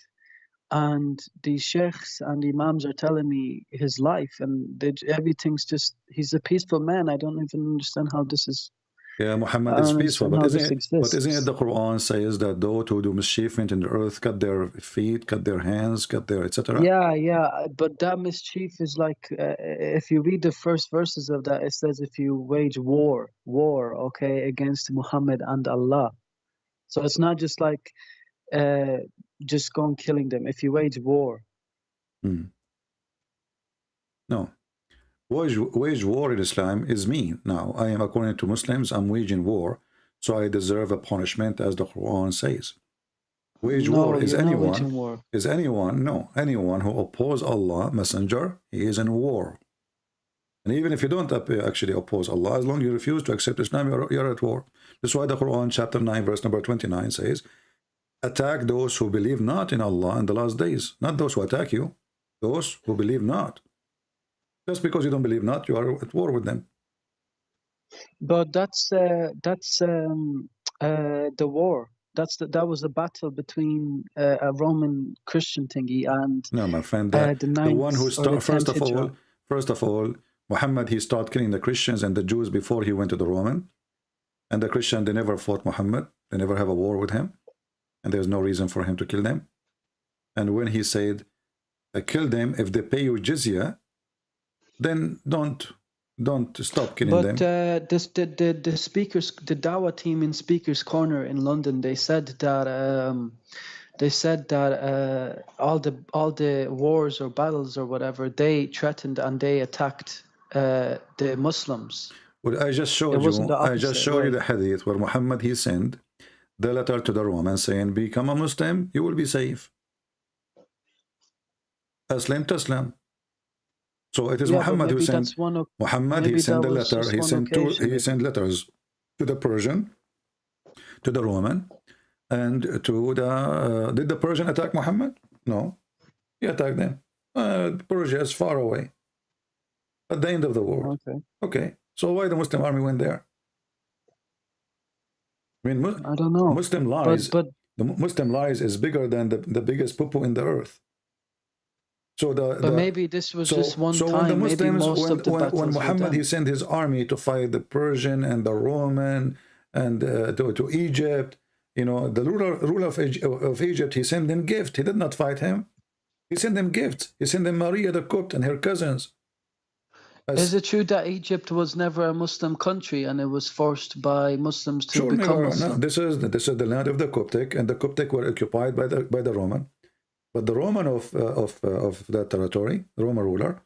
Speaker 8: and these sheikhs and imams are telling me his life, and everything's just, he's a peaceful man. I don't even understand how this is.
Speaker 7: Yeah, Muhammad is peaceful, but isn't it the Quran says that those who do mischief in the earth cut their feet, cut their hands, cut their etc.?
Speaker 8: Yeah, but that mischief is like, if you read the first verses of that, it says if you wage war, okay, against Muhammad and Allah. So it's not just like just going killing them. If you wage war.
Speaker 7: No. Wage war in Islam is me. Now, I am, according to Muslims, I'm waging war, so I deserve a punishment, as the Quran says. Wage war is anyone who opposes Allah, Messenger, he is in war. And even if you don't actually oppose Allah, as long as you refuse to accept Islam, you're at war. That's why the Quran, chapter 9, verse number 29 says, attack those who believe not in Allah in the last days. Not those who attack you, those who believe not. Just because you don't believe not, you are at war with them.
Speaker 8: But that's the war. That was a battle between a Roman Christian thingy and
Speaker 7: no, my friend. The one who started first of all, Muhammad, he started killing the Christians and the Jews before he went to the Roman. And the Christian, they never fought Muhammad. They never have a war with him, and there's no reason for him to kill them. And when he said, "Kill them if they pay you jizya," then don't stop killing them.
Speaker 8: But the speakers, the Dawah team in Speakers Corner in London, they said that all the wars or battles or whatever, they threatened and they attacked the Muslims.
Speaker 7: Well, I just showed you the hadith where Muhammad, he sent the letter to the Romans saying, "Become a Muslim, you will be safe. Aslam taslam." So it is Muhammad who sent. Muhammad, he sent the letter. He sent letters to the Persian, to the Roman, and to the. Did the Persian attack Muhammad? No, he attacked them. Persia is far away, at the end of the world. Okay. So why the Muslim army went there? I mean,
Speaker 8: I don't know.
Speaker 7: Muslim lies. But the Muslim lies is bigger than the biggest poo-poo in the earth. So
Speaker 8: maybe this was just one time.
Speaker 7: When the Muslims,
Speaker 8: when
Speaker 7: Muhammad, he sent his army to fight the Persian and the Roman and to Egypt, you know, the ruler of Egypt, he sent them gifts. He did not fight him. He sent them gifts. He sent them Maria the Copt and her cousins.
Speaker 8: Is it true that Egypt was never a Muslim country and it was forced by Muslims to become Muslim?
Speaker 7: No, this is the land of the Coptic, and the Coptic were occupied by the Roman. But the Roman of that territory, the Roman ruler,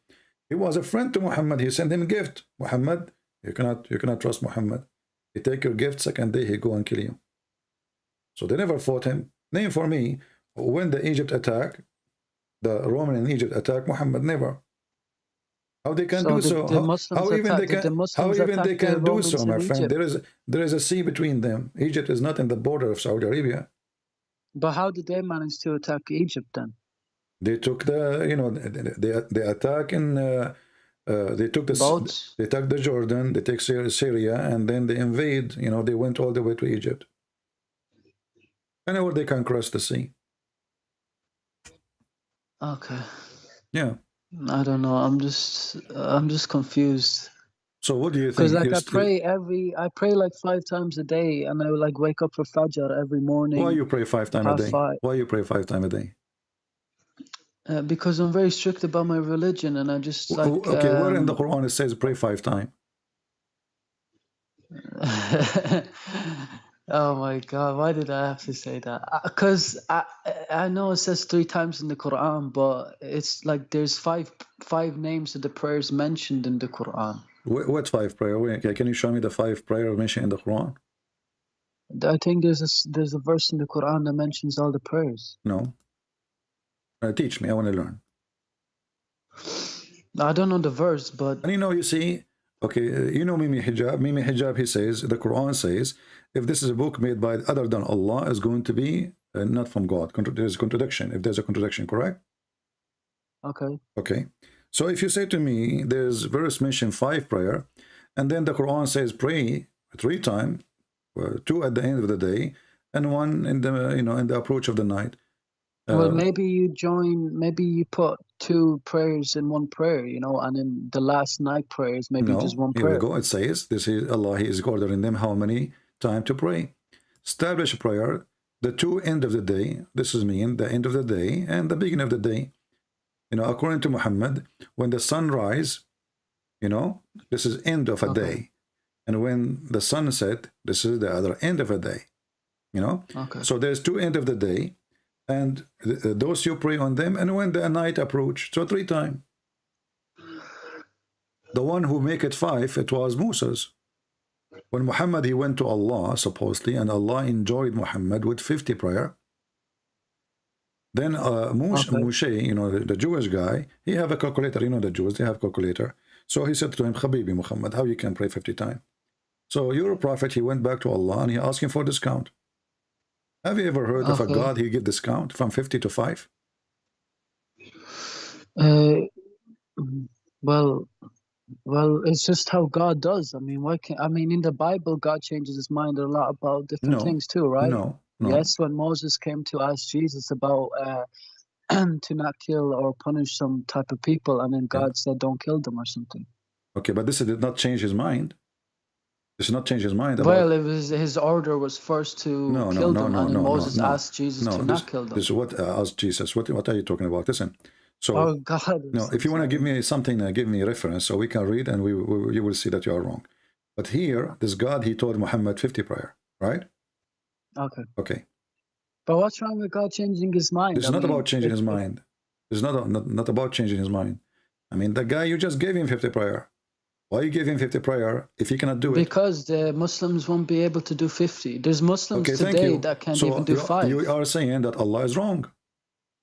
Speaker 7: he was a friend to Muhammad. He sent him a gift. Muhammad, you cannot trust Muhammad. He take your gift, second day he go and kill you. So they never fought him. Name for me when the Egypt attack, the Roman in Egypt attack Muhammad. Never. How they can do so? How even they can do so, my friend? There is a sea between them. Egypt is not in the border of Saudi Arabia.
Speaker 8: But how did they manage to attack Egypt then?
Speaker 7: They took the, you know, the attack in, they took the
Speaker 8: Boats?
Speaker 7: they took the Jordan, they take Syria, and then they invade. You know, they went all the way to Egypt. Anywhere they can cross the sea.
Speaker 8: Okay.
Speaker 7: Yeah.
Speaker 8: I don't know. I'm just confused.
Speaker 7: So what do you think?
Speaker 8: Because like
Speaker 7: You're
Speaker 8: I pray like 5 times a day, and I like wake up for Fajr every morning.
Speaker 7: Why you pray 5 times a day?
Speaker 8: 5:30.
Speaker 7: Why you pray 5 times a day?
Speaker 8: Because I'm very strict about my religion, and I just like.
Speaker 7: Okay, where in the Quran it says pray 5 times?
Speaker 8: Oh my God! Why did I have to say that? Because I know it says 3 times in the Quran, but it's like there's five names of the prayers mentioned in the Quran.
Speaker 7: What 5 prayer? Okay, can you show me the 5 prayer mentioned in the Quran?
Speaker 8: I think there's a verse in the Quran that mentions all the prayers.
Speaker 7: No. Teach me. I want to learn.
Speaker 8: I don't know the verse, but
Speaker 7: And you see, okay, you know Mimi Hijab. Mimi Hijab, he says, the Quran says, if this is a book made by other than Allah, is going to be not from God. There's a contradiction. If there's a contradiction, correct?
Speaker 8: okay.
Speaker 7: Okay. So if you say to me, there's verse mentioned 5 prayer, and then the Quran says pray 3 times, 2 at the end of the day, and 1 in the in the approach of the night.
Speaker 8: Well, maybe you put 2 prayers in one prayer, and in the last night prayers, maybe
Speaker 7: No,
Speaker 8: just one
Speaker 7: here we
Speaker 8: prayer.
Speaker 7: go. It says, this is Allah, He is ordering them how many times to pray. Establish prayer, the 2 end of the day, this is mean the end of the day and the beginning of the day. According to Muhammad, when the sun rise, this is end of a day. And when the sun set, this is the other end of a day.
Speaker 8: Okay.
Speaker 7: So there's 2 end of the day, and those you pray on them, and when the night approach, so 3 times. The one who make it 5, it was Moses. When Muhammad, he went to Allah, supposedly, and Allah enjoyed Muhammad with 50 prayer. Then Moshe, the Jewish guy, he have a calculator. The Jews, they have calculator. So he said to him, Habibi Muhammad, how you can pray 50 times? So your prophet, he went back to Allah and he asked him for discount. Have you ever heard of a God he give discount from 50 to 5?
Speaker 8: Well, it's just how God does. I mean, in the Bible, God changes his mind a lot about different things too, right?
Speaker 7: No.
Speaker 8: Yes, when Moses came to ask Jesus about to not kill or punish some type of people, and then God said, "Don't kill them" or something.
Speaker 7: Okay, but this did not change his mind. This did not change his mind.
Speaker 8: Well, it was his order was first to kill them, and then Moses asked Jesus to not kill them.
Speaker 7: This is what asked Jesus. What are you talking about? Listen. So,
Speaker 8: oh God.
Speaker 7: No, if you want to give me something, give me a reference so we can read, and you will see that you are wrong. But here, this God, he told Muhammad 50 prayer, right? Okay.
Speaker 8: But what's wrong with God changing his mind?
Speaker 7: It's not about changing his mind. It's not about changing his mind. I mean, the guy, you just gave him 50 prayer. Why you give him 50 prayer if he cannot do it?
Speaker 8: Because the Muslims won't be able to do 50. There's Muslims today that can't even do 5.
Speaker 7: You are saying that Allah is wrong.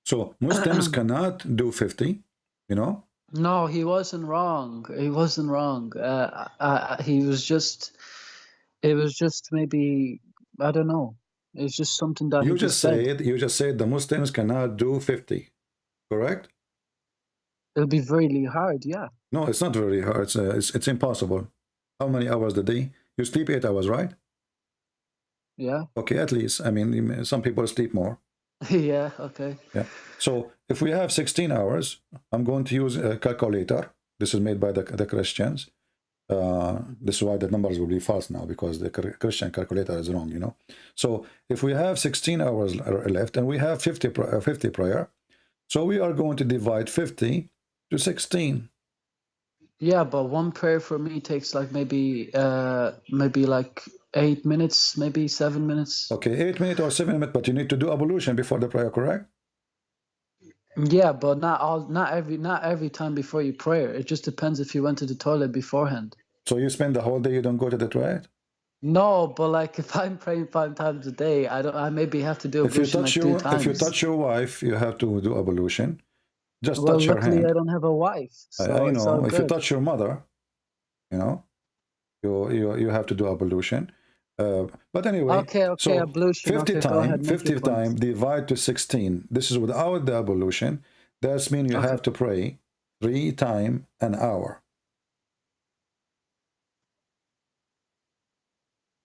Speaker 7: So Muslims cannot do 50,
Speaker 8: No, he wasn't wrong. He wasn't wrong. He was just, it was just maybe, I don't know. It's just something that
Speaker 7: you just said the Muslims cannot do 50, correct?
Speaker 8: It'll be really hard, yeah.
Speaker 7: No, it's not very hard. It's impossible. How many hours a day? You sleep 8 hours, right?
Speaker 8: Yeah.
Speaker 7: Okay, at least. I mean, some people sleep more.
Speaker 8: Yeah, okay.
Speaker 7: Yeah. So if we have 16 hours, I'm going to use a calculator. This is made by the Christians. This is why the numbers will be false now, because the Christian calculator is wrong, So if we have 16 hours left and we have 50 prayer, so we are going to divide 50 to 16.
Speaker 8: Yeah, but one prayer for me takes like maybe like 8 minutes, maybe 7 minutes.
Speaker 7: Okay, 8 minutes or 7 minutes, but you need to do ablution before the prayer, correct?
Speaker 8: Yeah, but not every time before you pray. It just depends if you went to the toilet beforehand.
Speaker 7: So you spend the whole day, you don't go to the toilet?
Speaker 8: No, but like if I'm praying 5 times a day, I maybe have to do ablution like 2 times.
Speaker 7: If you touch your wife, you have to do ablution. Just
Speaker 8: well,
Speaker 7: touch her hand.
Speaker 8: Luckily, I don't have a wife. So it's all
Speaker 7: if
Speaker 8: good.
Speaker 7: you touch your mother, you have to do ablution. But anyway,
Speaker 8: Okay,
Speaker 7: so
Speaker 8: ablution.
Speaker 7: 50
Speaker 8: Okay, go
Speaker 7: time,
Speaker 8: ahead, make
Speaker 7: 50
Speaker 8: your point.
Speaker 7: time divide to 16. This is without the ablution. That means you have to pray 3 times an hour.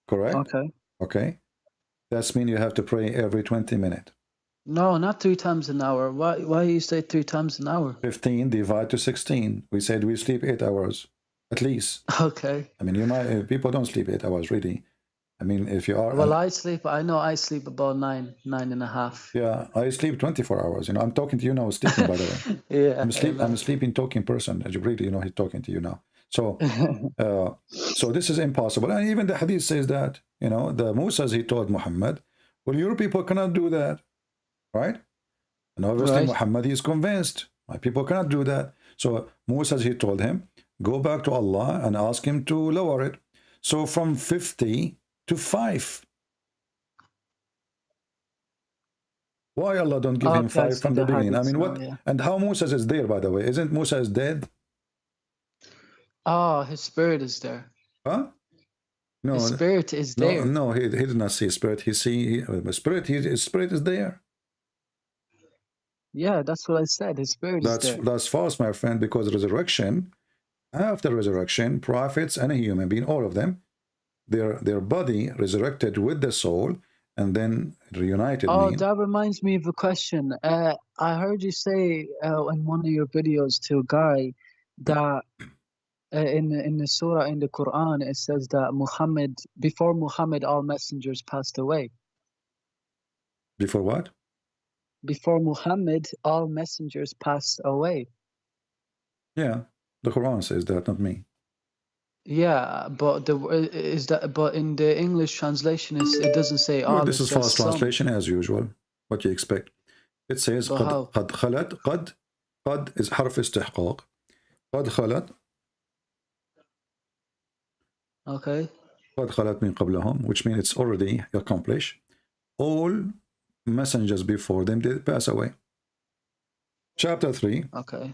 Speaker 7: Correct?
Speaker 8: Okay.
Speaker 7: Okay. That means you have to pray every 20 minutes.
Speaker 8: No, not 3 times an hour. Why you say 3 times an hour?
Speaker 7: 15 divide to 16. We said we sleep 8 hours at least.
Speaker 8: Okay.
Speaker 7: I mean, you might people don't sleep 8 hours really. I mean, if you are
Speaker 8: Well, I know I sleep about 9.5.
Speaker 7: yeah, I sleep 24 hours. You know, I'm talking to you now, sleeping, by the way.
Speaker 8: Yeah.
Speaker 7: I'm a sleeping, talking person. Jibreel, you know, he's talking to you now. So, so this is impossible. And even the hadith says that, you know, the Musa, he told Muhammad, well, your people cannot do that, right? And obviously Muhammad, he is convinced, my people cannot do that. So Musa, he told him, go back to Allah and ask him to lower it. So from 50 to 5. Why Allah don't give him 5 from the beginning? I mean, what? And how Musa is there, by the way? Isn't Musa is dead?
Speaker 8: Oh, his spirit is there.
Speaker 7: Huh? No,
Speaker 8: his spirit is there.
Speaker 7: No, he did not see spirit. He see spirit. His spirit is there.
Speaker 8: Yeah, that's what I said. His spirit is there.
Speaker 7: That's false, my friend, because resurrection, after resurrection, prophets and a human being, all of them, their body resurrected with the soul and then reunited.
Speaker 8: Oh, that reminds me of a question. I heard you say in one of your videos to a guy that in the surah in the Quran it says that before Muhammad all messengers passed away.
Speaker 7: Before what?
Speaker 8: Before Muhammad all messengers passed away.
Speaker 7: Yeah, the Quran says that, not me.
Speaker 8: Yeah, but but in the English translation it doesn't say all.
Speaker 7: Well, this is false translation as usual. What you expect? It says قد خلت. قد is حرف استحقاق. قد خلت.
Speaker 8: Okay.
Speaker 7: قد خلت من قبلهم, which means it's already accomplished. All messengers before them did pass away. Chapter 3.
Speaker 8: Okay.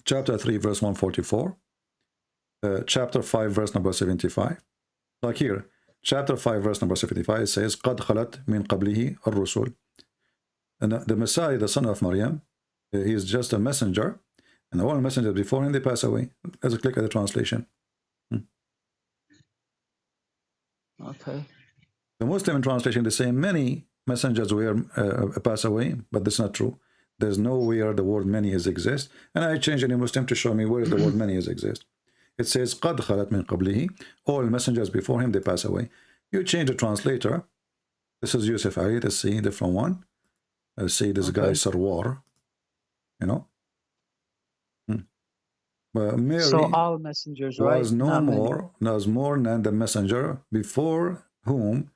Speaker 7: Chapter 3, verse 144. Chapter 5, verse number 75. Like here, chapter 5, verse number 75, it says, قد خلت من قبله الرسل. And the Messiah, the son of Maryam, he is just a messenger, and all messengers before him, they pass away. Let's click at the translation.
Speaker 8: Okay.
Speaker 7: The Muslim translation, they say many messengers were pass away, but that's not true. There's nowhere the word many is exist. And I changed any Muslim to show me where the word many is exist. It says قد خلت من قبله, all messengers before him, they pass away. You change the translator. This is Yusuf Ali, let's see, different one. Let's see, this guy Sarwar, you know. But Mary,
Speaker 8: so all messengers, right?
Speaker 7: Was no more, was more than the messenger before whom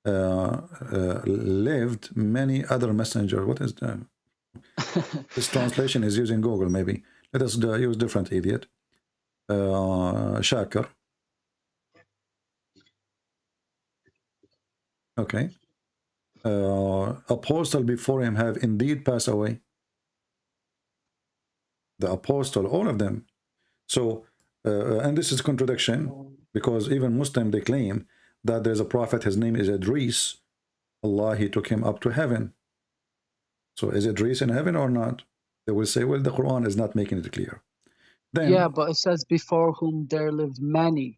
Speaker 7: lived many other messengers. What is that? This translation is using Google, maybe. Let us use different idiot. Shakir. Okay. Apostle before him have indeed passed away. The apostle, all of them. So, and this is contradiction, because even Muslim, they claim that there's a prophet, his name is Idris. Allah, he took him up to heaven. So is Idris in heaven or not? They will say, well, the Quran is not making it clear. Then,
Speaker 8: yeah, but it says before whom there lived many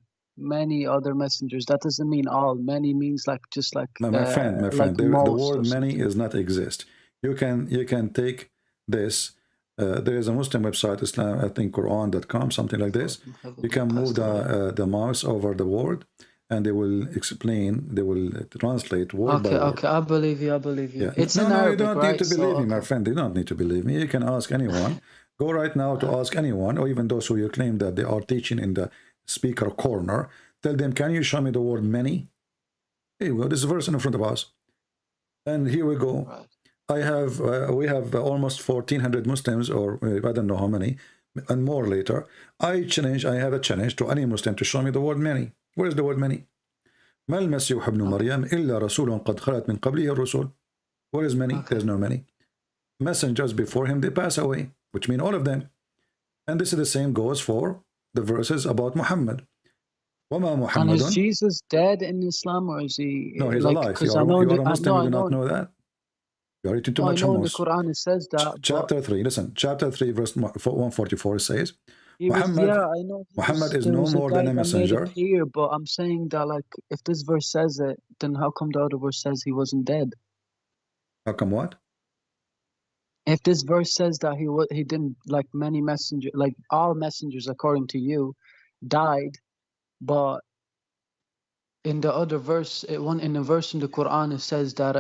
Speaker 8: other messengers. That doesn't mean all. Many means like just like
Speaker 7: my friend,
Speaker 8: like
Speaker 7: the word many is not exist. You can take this. There is a Muslim website, Islam, I think Quran.com, something like this. You can move the mouse over the word, and they will explain, they will translate word by word.
Speaker 8: Okay, I believe you. Yeah. It's
Speaker 7: no,
Speaker 8: in Arabic,
Speaker 7: you don't
Speaker 8: right?
Speaker 7: need to believe me, my friend. You don't need to believe me. You can ask anyone. Go right now to ask anyone, or even those who you claim that they are teaching in the speaker corner. Tell them, can you show me the word many? Here we go. This verse in front of us. And here we go. Right. We have almost 1,400 Muslims, or I don't know how many, and more later. I have a challenge to any Muslim to show me the word many. Where is the word many? ما المسيح ابن مريم إلا رسول قد خلت من قبله الرسل. Where is many? There's no many. Messengers before him, they pass away, which mean all of them. And this is the same goes for the verses about Muhammad. وما
Speaker 8: And
Speaker 7: محمد.
Speaker 8: is Jesus dead in Islam, or is he
Speaker 7: No, he's
Speaker 8: like?
Speaker 7: alive.
Speaker 8: Because
Speaker 7: You
Speaker 8: I know,
Speaker 7: are a Muslim,
Speaker 8: no,
Speaker 7: you
Speaker 8: I
Speaker 7: do not
Speaker 8: know,
Speaker 7: know that? You are eating too
Speaker 8: no, I
Speaker 7: much
Speaker 8: know in the
Speaker 7: hummus.
Speaker 8: Quran it says that. But
Speaker 7: Chapter 3, listen, chapter 3, verse 144 says,
Speaker 8: he was,
Speaker 7: Muhammad,
Speaker 8: yeah, I know.
Speaker 7: Muhammad is
Speaker 8: There
Speaker 7: no
Speaker 8: was a
Speaker 7: more
Speaker 8: guy
Speaker 7: than a
Speaker 8: that made
Speaker 7: messenger.
Speaker 8: appear, but I'm saying that, like, if this verse says it, then how come the other verse says he wasn't dead?
Speaker 7: How come what?
Speaker 8: If this verse says that he didn't, like many messengers, like all messengers according to you, died, but in the other verse, in the verse in the Quran, it says that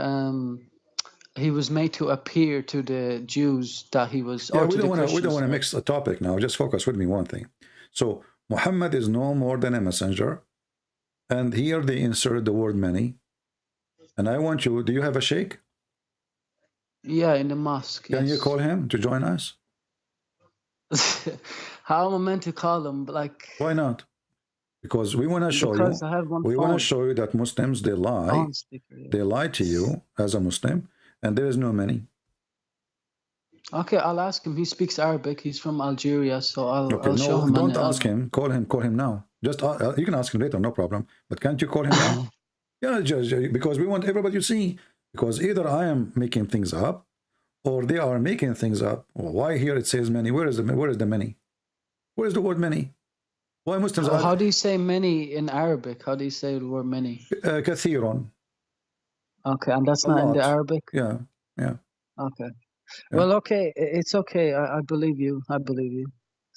Speaker 8: he was made to appear to the Jews that he was,
Speaker 7: Yeah,
Speaker 8: or
Speaker 7: we
Speaker 8: to
Speaker 7: don't
Speaker 8: the
Speaker 7: want to
Speaker 8: Christians.
Speaker 7: mix the topic now. Just focus with me one thing. So Muhammad is no more than a messenger, and here they insert the word many. And I want you. Do you have a sheikh?
Speaker 8: Yeah, in the mosque.
Speaker 7: Can you
Speaker 8: Yes.
Speaker 7: call him to join us?
Speaker 8: How am I meant to call him? Like,
Speaker 7: Why not? Because we want to show you.
Speaker 8: because I have one
Speaker 7: We want to
Speaker 8: phone.
Speaker 7: show you that Muslims, they lie.
Speaker 8: On speaker. Yeah.
Speaker 7: They lie to you as a Muslim, and there is no many.
Speaker 8: Okay, I'll ask him. He speaks Arabic. He's from Algeria, so
Speaker 7: Okay,
Speaker 8: I'll show
Speaker 7: no,
Speaker 8: him.
Speaker 7: don't ask him. Call him. Call him now. Just you can ask him later, no problem. But can't you call him now? Yeah, just because we want everybody to see. Because either I am making things up, or they are making things up. Why here it says many? Where is the many? Where is the word many? Why Muslims
Speaker 8: How do you say many in Arabic? How do you say the word many?
Speaker 7: كثير?
Speaker 8: Okay, and that's
Speaker 7: A
Speaker 8: not in the
Speaker 7: lot.
Speaker 8: Arabic?
Speaker 7: Yeah, yeah.
Speaker 8: Okay.
Speaker 7: Yeah.
Speaker 8: Well, okay, it's okay. I believe you. I believe you.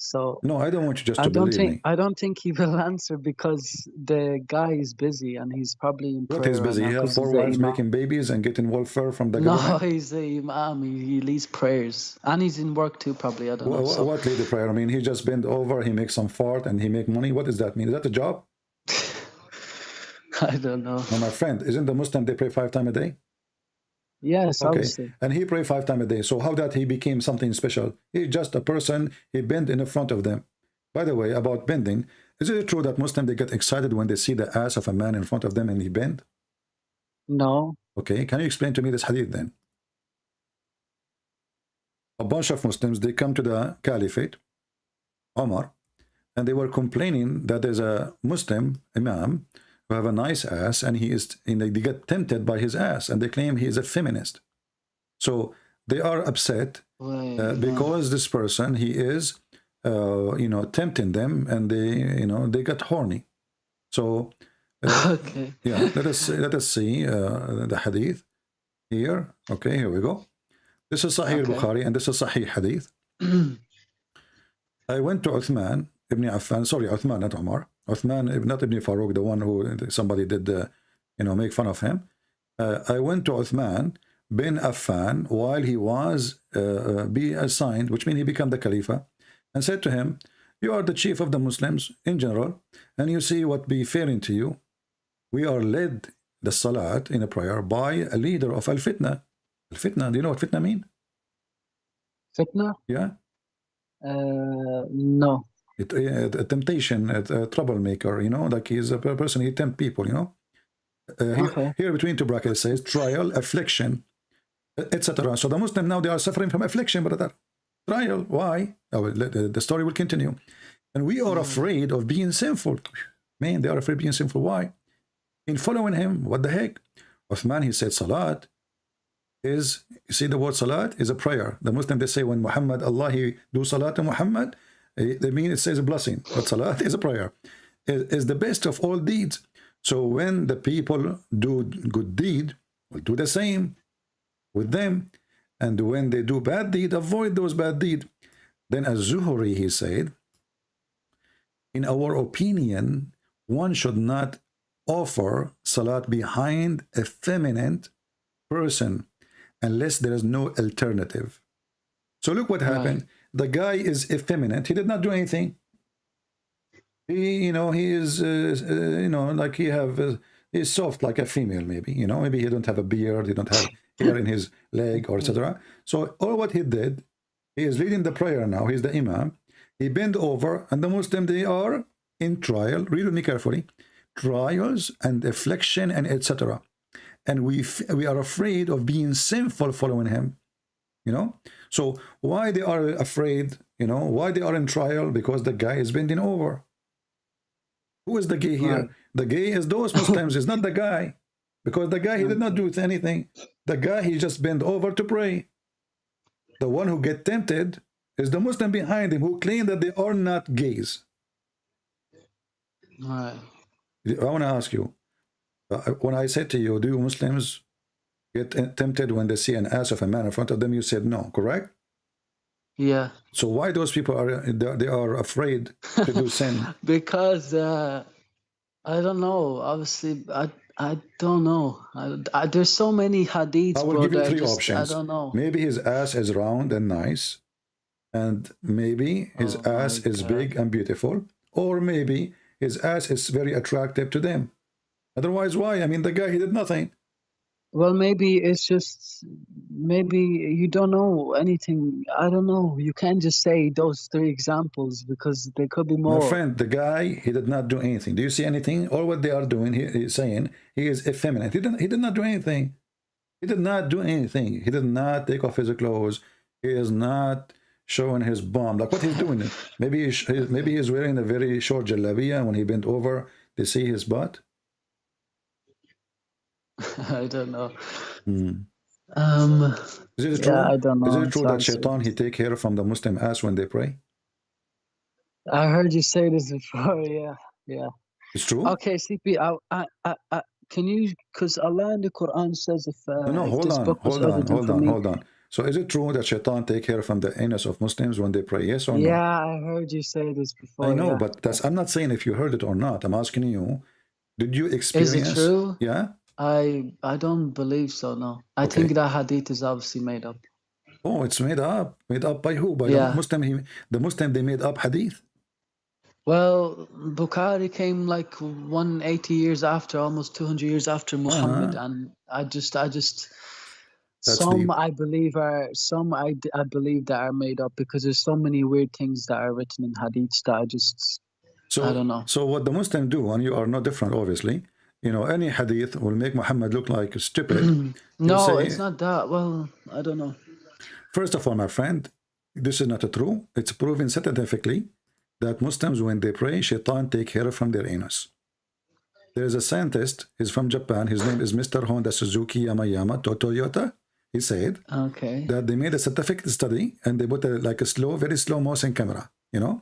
Speaker 8: So
Speaker 7: No, I don't want you just to believe me.
Speaker 8: I don't think he will answer because the guy is busy and he's probably in prayer.
Speaker 7: What is busy?
Speaker 8: right
Speaker 7: He
Speaker 8: now
Speaker 7: has
Speaker 8: 'cause
Speaker 7: 4
Speaker 8: he's the
Speaker 7: wives
Speaker 8: imam.
Speaker 7: making babies and getting welfare from the
Speaker 8: No,
Speaker 7: government?
Speaker 8: he's the imam. He leads prayers, and he's in work too. Probably, I don't know. So
Speaker 7: What lady prayer? I mean, he just bend over, he makes some fart, and he make money. What does that mean? Is that a job?
Speaker 8: I don't know.
Speaker 7: No, my friend, isn't the Muslim they pray 5 times a day?
Speaker 8: Yes,
Speaker 7: Okay,
Speaker 8: obviously.
Speaker 7: and he pray 5 times a day. So how that he became something special? He's just a person. He bend in the front of them. By the way, about bending, is it true that Muslims they get excited when they see the ass of a man in front of them and he bend?
Speaker 8: No.
Speaker 7: Okay, can you explain to me this hadith then? A bunch of Muslims, they come to the caliphate, Omar, and they were complaining that there's a Muslim imam who have a nice ass, and they get tempted by his ass, and they claim he is a feminist. So they are upset because this person, he is, tempting them, and they got horny. So,
Speaker 8: Okay.
Speaker 7: yeah, let us see the hadith here. Okay, here we go. This is Sahih al-Bukhari, and this is Sahih Hadith. I went to Uthman ibn Affan, sorry, Uthman, not Umar. Uthman, not Ibn Farouk, the one who somebody did, make fun of him. I went to Uthman bin Affan while he was be assigned, which means he became the Khalifa, and said to him, you are the chief of the Muslims in general, and you see what befalling to you. We are led the Salat in a prayer by a leader of Al-Fitna. Al-Fitna, do you know what fitna mean?
Speaker 8: Fitna?
Speaker 7: Yeah.
Speaker 8: No.
Speaker 7: A temptation, a troublemaker, like he's a person, he tempt people, Here between two brackets it says trial, affliction, etc. So the Muslim now, they are suffering from affliction, brother. Trial, why? The story will continue. And we are afraid of being sinful. Man, they are afraid of being sinful. Why? In following him, what the heck? Uthman, he said, Salat is, you see the word Salat is a prayer. The Muslim, they say when Muhammad, Allah, he do Salat to Muhammad, they mean it says a blessing. But Salat is a prayer. It is the best of all deeds. So when the people do good deed, we'll do the same with them. And when they do bad deed, avoid those bad deed. Then Az-Zuhri, he said, in our opinion, one should not offer Salat behind a feminine person unless there is no alternative. So look what happened. The guy is effeminate. He did not do anything. He is, like he's soft like a female, maybe. Maybe he don't have a beard. He don't have hair in his leg, or etc. So all what he did, he is leading the prayer now. He's the imam. He bent over, and the Muslim, they are in trial. Read with me carefully. Trials and affliction and etc. And we are afraid of being sinful following him. So why they are afraid? Why they are in trial? Because the guy is bending over. Who is the gay here?
Speaker 8: Right.
Speaker 7: The gay is those Muslims, is not the guy. Because the guy, he did not do anything. The guy, he just bent over to pray. The one who get tempted is the Muslim behind him who claim that they are not gays.
Speaker 8: Right.
Speaker 7: I want to ask you, when I said to you, do Muslims get tempted when they see an ass of a man in front of them? You said no, correct?
Speaker 8: Yeah.
Speaker 7: So why those people are they are afraid to do sin?
Speaker 8: Because I don't know. Obviously, I don't know. There's so many hadiths.
Speaker 7: I will
Speaker 8: bro,
Speaker 7: give you
Speaker 8: that
Speaker 7: three
Speaker 8: just,
Speaker 7: options.
Speaker 8: I don't know.
Speaker 7: Maybe his ass is round and nice, and maybe his
Speaker 8: Oh
Speaker 7: ass
Speaker 8: my
Speaker 7: is
Speaker 8: God.
Speaker 7: big and beautiful, or maybe his ass is very attractive to them. Otherwise, why? I mean, the guy, he did nothing.
Speaker 8: Well, maybe it's just maybe you don't know anything. I don't know. You can't just say those three examples because there could be
Speaker 7: My
Speaker 8: more.
Speaker 7: friend, the guy, he did not do anything. Do you see anything? All what they are doing, he's saying he is effeminate. He did not do anything. He did not do anything. He did not take off his clothes. He is not showing his bum. Like what he's doing. Maybe he's wearing a very short jalabiya, and when he bent over, they see his butt.
Speaker 8: I don't know.
Speaker 7: Hmm. Is it true?
Speaker 8: Yeah, I don't know.
Speaker 7: Is it
Speaker 8: It's
Speaker 7: true that
Speaker 8: answered.
Speaker 7: Shaitan, he take care from the Muslim ass when they pray?
Speaker 8: I heard you say this before. Yeah, yeah.
Speaker 7: It's true?
Speaker 8: Okay, CP. Can you? Because Allah in the Quran says if
Speaker 7: No,
Speaker 8: if
Speaker 7: hold
Speaker 8: this
Speaker 7: on,
Speaker 8: book was
Speaker 7: hold on,
Speaker 8: other than
Speaker 7: hold
Speaker 8: for
Speaker 7: on,
Speaker 8: me.
Speaker 7: hold on. So is it true that Shaitan take care from the anus of Muslims when they pray? Yes or no?
Speaker 8: Yeah, I heard you say this before.
Speaker 7: I know,
Speaker 8: yeah.
Speaker 7: but that's, I'm not saying if you heard it or not. I'm asking you, did you experience?
Speaker 8: Is it true?
Speaker 7: Yeah.
Speaker 8: I don't believe so. No, I
Speaker 7: Okay.
Speaker 8: think that hadith is obviously made up.
Speaker 7: Oh, it's made up. Made up by who? By
Speaker 8: Yeah.
Speaker 7: the Muslim. The Muslim, they made up hadith.
Speaker 8: Well, Bukhari came like 180 years after, almost 200 years after Muhammad, and I just
Speaker 7: That's
Speaker 8: some
Speaker 7: deep.
Speaker 8: I believe are some I believe that are made up because there's so many weird things that are written in hadiths that I just
Speaker 7: So
Speaker 8: I don't know.
Speaker 7: So what the Muslim do, and you are not different, obviously. You know, any hadith will make Muhammad look like stupid.
Speaker 8: No,
Speaker 7: say-
Speaker 8: it's not that. Well, I don't know.
Speaker 7: First of all, my friend, this is not true. It's proven scientifically that Muslims, when they pray, Shaitan take hair from their anus. There is a scientist, he's from Japan, his name is Mr. Honda Suzuki Yamayama Toyota. He said
Speaker 8: Okay.
Speaker 7: that they made a scientific study and they put like a very slow motion camera, you know,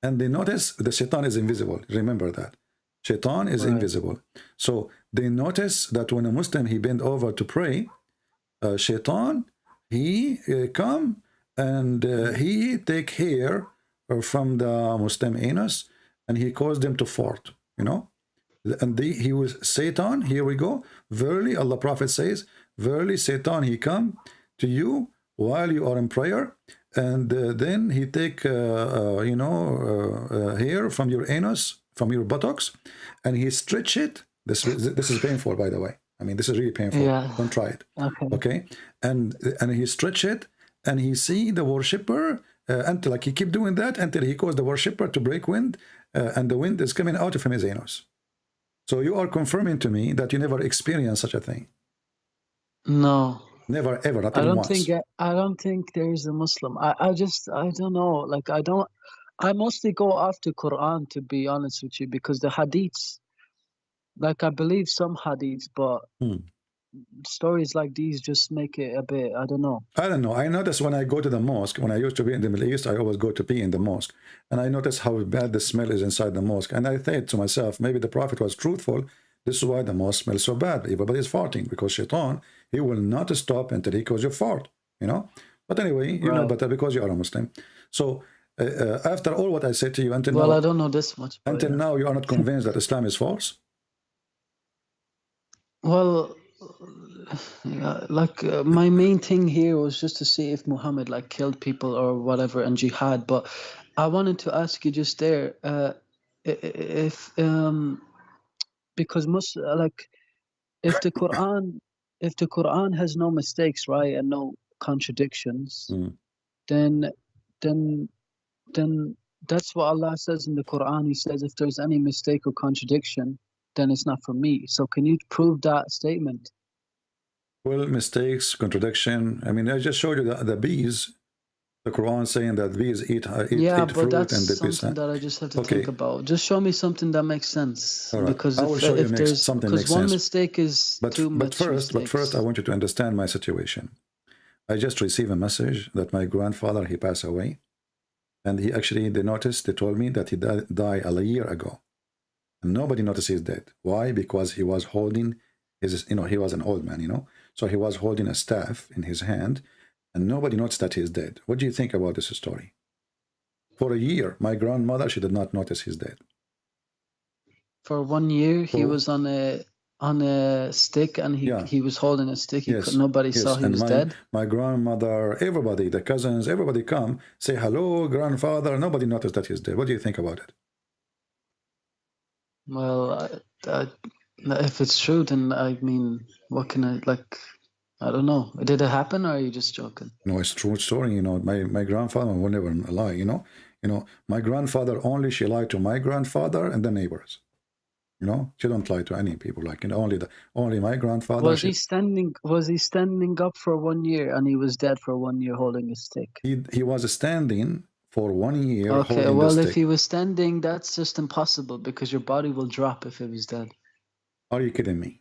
Speaker 7: and they notice the Shaitan is invisible. Remember that. Shaitan is
Speaker 8: Right.
Speaker 7: invisible. So they notice that when a Muslim, he bend over to pray, Shaitan, he come and he take hair from the Muslim anus and he caused them to fart, you know. And he was Satan, here we go. Verily, Allah Prophet says, verily Satan, he come to you while you are in prayer, and then he take, hair from your anus, from your buttocks, and he stretch it. This is painful, by the way. I mean, this is really painful.
Speaker 8: Yeah.
Speaker 7: Don't try it.
Speaker 8: Okay.
Speaker 7: Okay, and he stretch it, and he see the worshipper until like he keep doing that until he caused the worshipper to break wind, and the wind is coming out of his anus. So you are confirming to me that you never experienced such a thing.
Speaker 8: No.
Speaker 7: Never ever, not
Speaker 8: I
Speaker 7: even
Speaker 8: don't
Speaker 7: once.
Speaker 8: I don't think there is a Muslim. I don't know. Like I mostly go off the Quran, to be honest with you, because the hadiths, like I believe some hadiths, but stories like these just make it a bit, I don't know.
Speaker 7: I don't know. I notice when I go to the mosque, when I used to be in the Middle East, I always go to pee in the mosque. And I notice how bad the smell is inside the mosque. And I think to myself, maybe the Prophet was truthful. This is why the mosque smells so bad. Everybody is farting because Shaitan, he will not stop until he causes you fart, you know. But anyway, you know better because you are a Muslim. So after all what I said to you until
Speaker 8: Well,
Speaker 7: now,
Speaker 8: I don't know this much. but
Speaker 7: until
Speaker 8: yeah.
Speaker 7: now, you are not convinced that Islam is false?
Speaker 8: Well, yeah, like my main thing here was just to see if Muhammad like killed people or whatever and jihad. But I wanted to ask you just there, if because if the Quran has no mistakes, right, and no contradictions, then that's what Allah says in the Quran. He says if there's any mistake or contradiction, then it's not for me. So can you prove that statement?
Speaker 7: Well, mistakes, contradiction. I mean, I just showed you the bees. The Quran saying that these eat
Speaker 8: Yeah,
Speaker 7: eat
Speaker 8: but
Speaker 7: fruit
Speaker 8: that's
Speaker 7: and the
Speaker 8: something that I just have to
Speaker 7: Okay.
Speaker 8: think about. Just show me something that makes sense.
Speaker 7: All right.
Speaker 8: Because
Speaker 7: I will show you
Speaker 8: if there's
Speaker 7: something
Speaker 8: because
Speaker 7: makes
Speaker 8: one
Speaker 7: sense.
Speaker 8: mistake is too much
Speaker 7: But first, I want you to understand my situation. I just received a message that my grandfather, he passed away. And he actually, they told me that he died a year ago. And nobody noticed he's dead. Why? Because he was holding his, he was an old man, So he was holding a staff in his hand, and nobody noticed that he's dead. What do you think about this story? For a year, my grandmother, she did not notice he's dead.
Speaker 8: For 1 year, he was on a stick, and he was holding a stick. Nobody saw he was dead.
Speaker 7: My grandmother, everybody, the cousins, everybody come, say hello, grandfather. Nobody noticed that he's dead. What do you think about it?
Speaker 8: Well, if it's true, then I mean, what can I don't know. Did it happen, or are you just joking?
Speaker 7: No, it's a true story. My grandfather will never lie. My grandfather she lied to my grandfather and the neighbors. She don't lie to any people. Only my grandfather.
Speaker 8: Was he standing up for 1 year, and he was dead for 1 year holding a stick?
Speaker 7: He was standing for 1 year.
Speaker 8: Okay, well, if he was standing, that's just impossible because your body will drop if he was dead.
Speaker 7: Are you kidding me?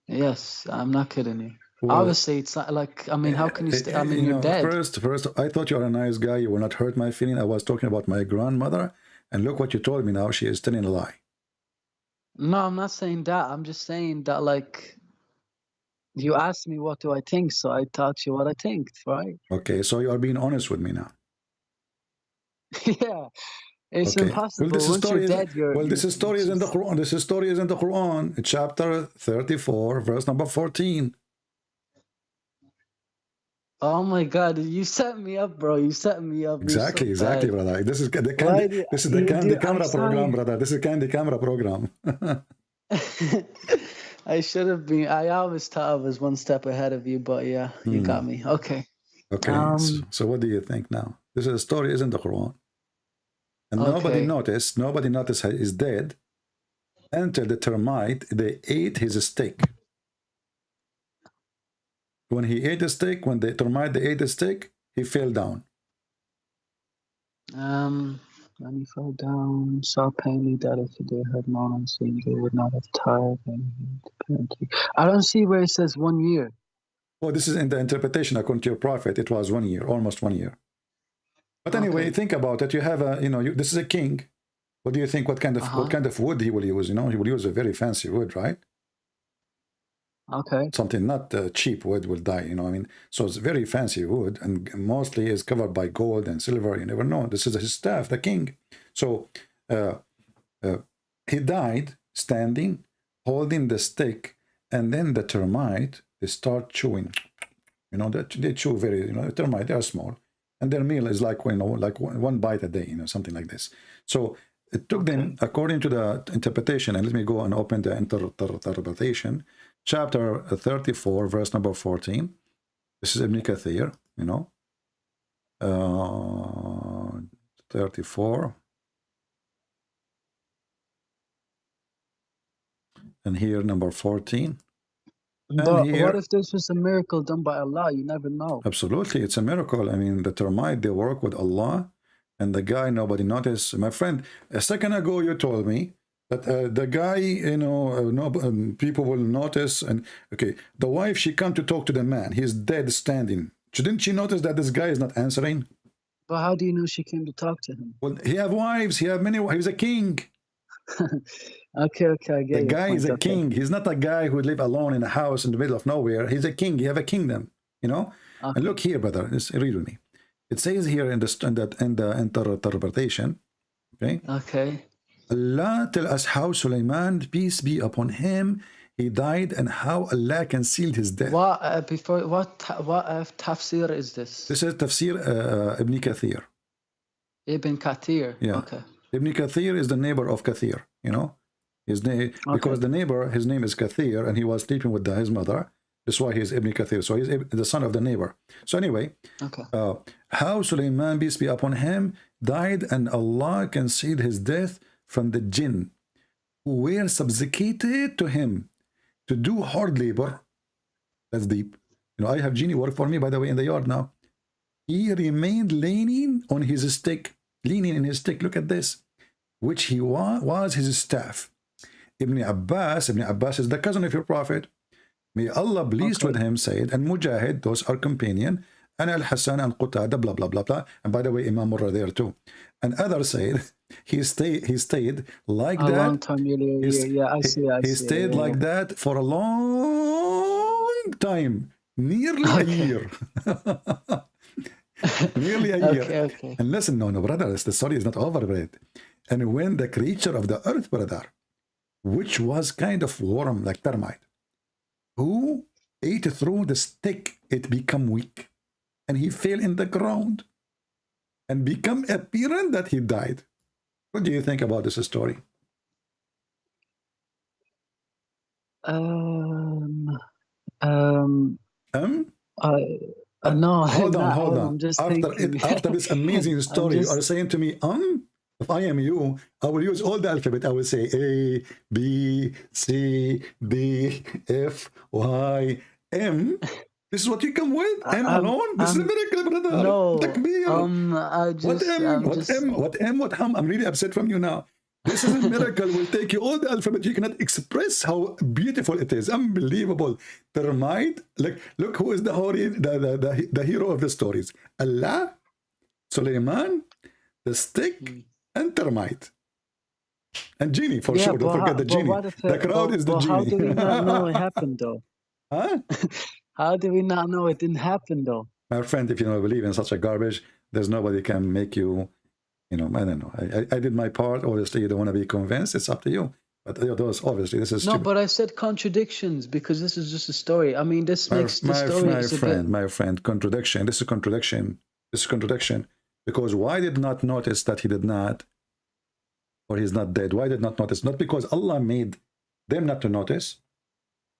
Speaker 8: Yes, I'm not kidding you.
Speaker 7: Well,
Speaker 8: obviously, it's not how can you stay? You're dead.
Speaker 7: First, I thought you were a nice guy. You will not hurt my feeling. I was talking about my grandmother, and look what you told me now. She is telling a lie.
Speaker 8: No, I'm not saying that. I'm just saying that, you asked me what do I think, so I taught you what I think, right?
Speaker 7: Okay, so you are being honest with me now.
Speaker 8: Yeah. It's impossible.
Speaker 7: Well,
Speaker 8: Once you're dead,
Speaker 7: this story is in the Quran. This story is in the Quran, chapter 34, verse number 14.
Speaker 8: Oh my God! You set me up, bro. You set me up.
Speaker 7: Exactly, brother. This is the camera program, brother. This is candy camera program.
Speaker 8: I should have been. I always thought I was one step ahead of you, but yeah, you got me. Okay.
Speaker 7: Okay. So what do you think now? This is a story is in the Quran. And nobody noticed he's dead until the termite, they ate his steak. When he ate the steak, when the termite, they ate the steak, he fell down.
Speaker 8: When he fell down, saw plainly that if they had known unseen, they would not have tired. I don't see where it says 1 year.
Speaker 7: Well, this is in the interpretation according to your prophet. It was 1 year, almost 1 year. But anyway, think about it. You have this is a king. What do you think? What kind of wood he will use? He will use a very fancy wood, right?
Speaker 8: Okay.
Speaker 7: Something not cheap wood will die. So it's very fancy wood, and mostly is covered by gold and silver. You never know. This is his staff, the king. So he died standing, holding the stick, and then the termite, they start chewing. They chew very. Termite, they are small. And their meal is like one bite a day, something like this. So it took them, according to the interpretation, and let me go and open the interpretation, chapter 34, verse number 14. This is Ibn Kathir, 34. And here, number 14.
Speaker 8: But what if this was a miracle done by Allah? You never know.
Speaker 7: Absolutely, it's a miracle. The termite, they work with Allah, and the guy, nobody noticed. My friend, a second ago you told me that the guy, people will notice. And okay, the wife, she come to talk to the man. He's dead standing. Didn't she notice that this guy is not answering?
Speaker 8: But how do you know she came to talk to him?
Speaker 7: Well, he have wives. He have many wives. He's a king.
Speaker 8: Okay, I get it.
Speaker 7: The guy is a king. He's not a guy who live alone in a house in the middle of nowhere. He's a king. He have a kingdom, And look here, brother. Just read with me. It says here in the interpretation,
Speaker 8: okay.
Speaker 7: Allah tell us how Sulaiman, peace be upon him, he died, and how Allah concealed his death.
Speaker 8: What tafsir is this?
Speaker 7: This is tafsir Ibn Kathir.
Speaker 8: Ibn Kathir.
Speaker 7: Yeah.
Speaker 8: Okay.
Speaker 7: Ibn Kathir is the neighbor of Kathir, his name, because the neighbor, his name is Kathir, and he was sleeping with his mother. That's why he's Ibn Kathir. So he's the son of the neighbor. So anyway, how Sulaiman, peace be upon him, died, and Allah concealed his death from the jinn, who were subjugated to him to do hard labor. That's deep. I have genie work for me, by the way, in the yard now. he remained leaning on his stick, leaning in his stick. Look at this, which he was his staff. Ibn Abbas is the cousin of your prophet. May Allah pleased with him said, and Mujahid, those are companion, and Al-Hassan and Qatada, blah, blah, blah, blah. And by the way, Imam Murrah there too. And others said, he stayed like
Speaker 8: A
Speaker 7: that.
Speaker 8: long time, yeah, I see.
Speaker 7: He stayed like that for a long time, nearly a year. Nearly a year.
Speaker 8: Okay.
Speaker 7: And listen, no, brother, the story is not over with. And when the creature of the earth, brother, which was kind of worm like termite, who ate through the stick, it became weak, and he fell in the ground, and become apparent that he died. What do you think about this story?
Speaker 8: No.
Speaker 7: Hold on.
Speaker 8: I'm just thinking.
Speaker 7: After this amazing story,
Speaker 8: just-
Speaker 7: you are saying to me, if I am you, I will use all the alphabet. I will say A, B, C, D, F, Y, M. This is what you come with? M alone? This is a miracle, brother.
Speaker 8: No.
Speaker 7: Takbir. What M? What ham? I'm really upset from you now. This is a miracle. Will take you all the alphabet. You cannot express how beautiful it is. Unbelievable. Termite. Look who is the hero of the stories. Allah, Suleiman, the stick, and termite. And genie, for sure. Don't forget the genie. The crowd is the genie.
Speaker 8: How do we not know it happened, though?
Speaker 7: Huh?
Speaker 8: How do we not know it didn't happen, though?
Speaker 7: My friend, if you don't believe in such a garbage, there's nobody can make you, I don't know. I did my part. Obviously, you don't want to be convinced. It's up to you. But those, obviously, this is
Speaker 8: No,
Speaker 7: stupid.
Speaker 8: but I said contradictions because this is just a story. I mean, this makes the story
Speaker 7: my friend, contradiction. This is contradiction. This is contradiction. Because why did not notice that he did not, or he's not dead? Why did not notice? Not because Allah made them not to notice,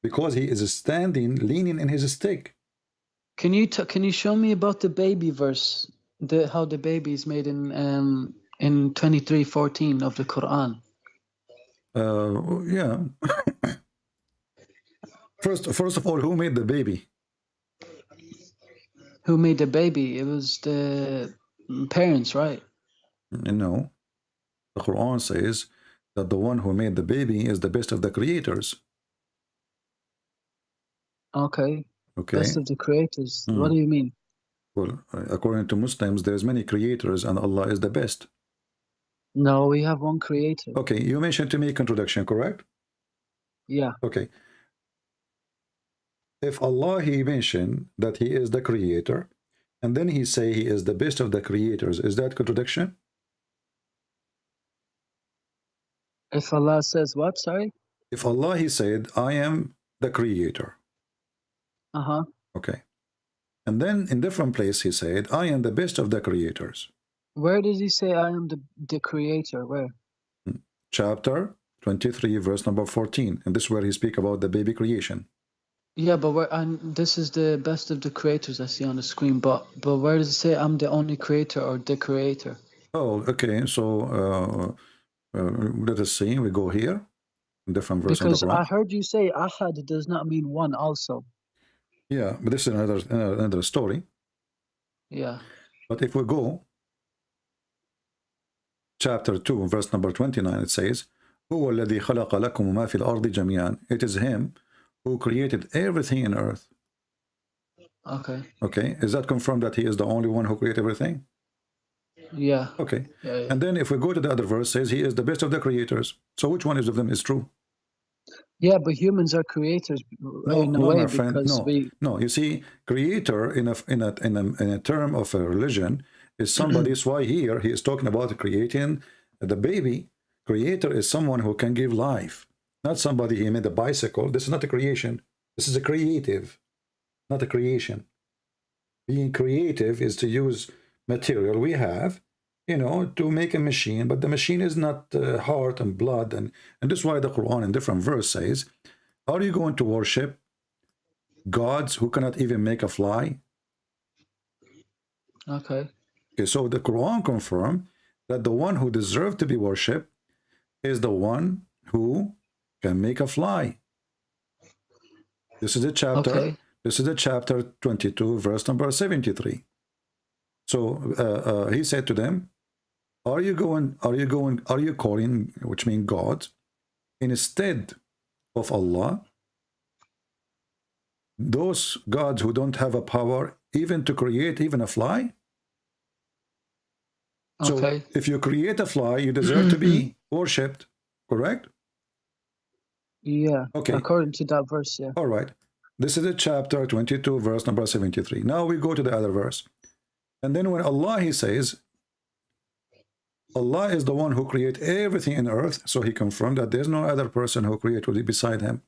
Speaker 7: because he is standing, leaning in his stick.
Speaker 8: Can you show me about the baby verse? How the baby is made in 23:14 of the Quran.
Speaker 7: Yeah. First of all, who made the baby?
Speaker 8: Who made the baby? It was the parents, right?
Speaker 7: No. The Quran says that the one who made the baby is the best of the creators.
Speaker 8: Okay.
Speaker 7: Okay.
Speaker 8: Best of the creators. What do you mean?
Speaker 7: Well, according to Muslims, there's many creators and Allah is the best.
Speaker 8: No, we have one creator.
Speaker 7: Okay, you mentioned to me contradiction, correct?
Speaker 8: Yeah.
Speaker 7: Okay. If Allah, he mentioned that he is the creator, and then he say he is the best of the creators, is that contradiction?
Speaker 8: If Allah says what? Sorry?
Speaker 7: If Allah, he said, I am the creator.
Speaker 8: Uh-huh.
Speaker 7: Okay. And then in different place he said, I am the best of the creators.
Speaker 8: Where does he say I am the creator? Where?
Speaker 7: Chapter 23, verse number 14. And this is where he speak about the baby creation.
Speaker 8: Yeah, but this is the best of the creators I see on the screen. But where does it say I'm the only creator or the creator?
Speaker 7: Oh, okay. So let us see. We go here. Different verse.
Speaker 8: Because I heard you say Ahad does not mean one also.
Speaker 7: Yeah, but this is another story.
Speaker 8: Yeah.
Speaker 7: But if we go chapter 2, verse number 29, it says, هو الذي خلق لكم ما في الأرض جميعا. It is him who created everything in earth.
Speaker 8: Okay.
Speaker 7: Okay, is that confirmed that he is the only one who created everything?
Speaker 8: Yeah.
Speaker 7: Okay.
Speaker 8: Yeah.
Speaker 7: And then if we go to the other verse, it says he is the best of the creators. So which one of them is true?
Speaker 8: Yeah, but humans are creators in a way
Speaker 7: my friend,
Speaker 8: because
Speaker 7: no. You see, creator in a term of a religion is somebody. That's why here he is talking about creating the baby. Creator is someone who can give life, not somebody he made a bicycle. This is not a creation. This is a creative, not a creation. Being creative is to use material we have, to make a machine, but the machine is not heart and blood, and this is why the Quran in different verse says, are you going to worship gods who cannot even make a fly?
Speaker 8: Okay,
Speaker 7: so the Quran confirms that the one who deserves to be worshipped is the one who can make a fly. This is the chapter.
Speaker 8: Okay.
Speaker 7: This is the chapter 22, verse number 73. So he said to them, are you calling, which means God, instead of Allah, those gods who don't have a power even to create even a fly?
Speaker 8: Okay.
Speaker 7: So if you create a fly, you deserve to be worshipped, correct?
Speaker 8: Yeah.
Speaker 7: Okay.
Speaker 8: According to that verse, yeah.
Speaker 7: All right. This is a chapter 22, verse number 73. Now we go to the other verse. And then when Allah, he says, Allah is the one who created everything in earth. So he confirmed that there's no other person who created beside him.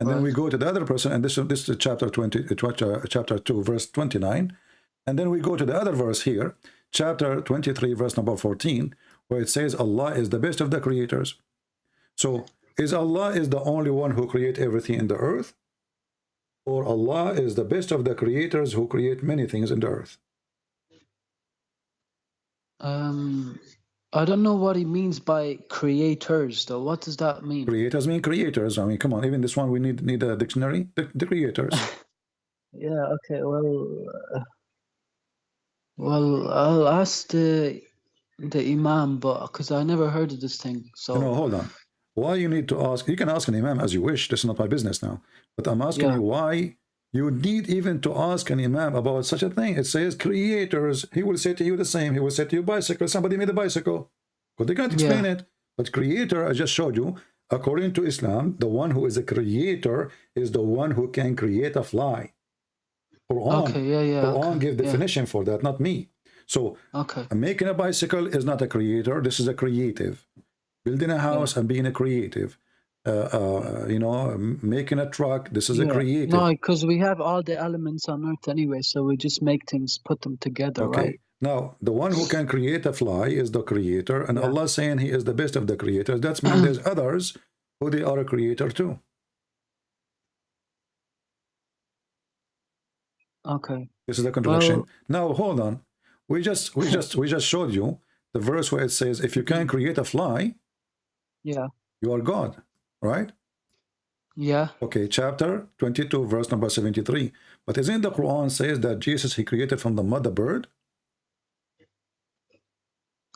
Speaker 7: And then we go to the other person, and this is chapter 2, verse 29. And then we go to the other verse here, chapter 23, verse number 14, where it says Allah is the best of the creators. So is Allah is the only one who create everything in the earth? Or Allah is the best of the creators who create many things in the earth?
Speaker 8: I don't know what he means by creators, though. What does that mean?
Speaker 7: Creators mean creators. I mean, come on. Even this one, we need a dictionary. The creators.
Speaker 8: Yeah. Okay. Well, I'll ask the Imam, but because I never heard of this thing. So
Speaker 7: No, hold on. Why you need to ask? You can ask an Imam as you wish. This is not my business now. But I'm asking you why you need even to ask an Imam about such a thing. It says creators. He will say to you the same. He will say to you bicycle. Somebody made a bicycle. Because they can't explain it. But creator, I just showed you, according to Islam, the one who is a creator is the one who can create a fly. Quran, Quran give definition for that, not me. So making a bicycle is not a creator. This is a creative. Building a house and being a creative. You know, making a truck, this is a creative.
Speaker 8: No, because we have all the elements on earth anyway, so we just make things, put them together, right?
Speaker 7: Now, the one who can create a fly is the creator, and Allah saying he is the best of the creators. That's mean there's others who they are a creator too.
Speaker 8: Okay.
Speaker 7: This is the contradiction. Now, hold on. We just showed you the verse where it says, if you can create a fly, you are God, right?
Speaker 8: Yeah.
Speaker 7: Okay, chapter 22, verse number 73. But isn't the Quran says that Jesus, he created from the mud a bird?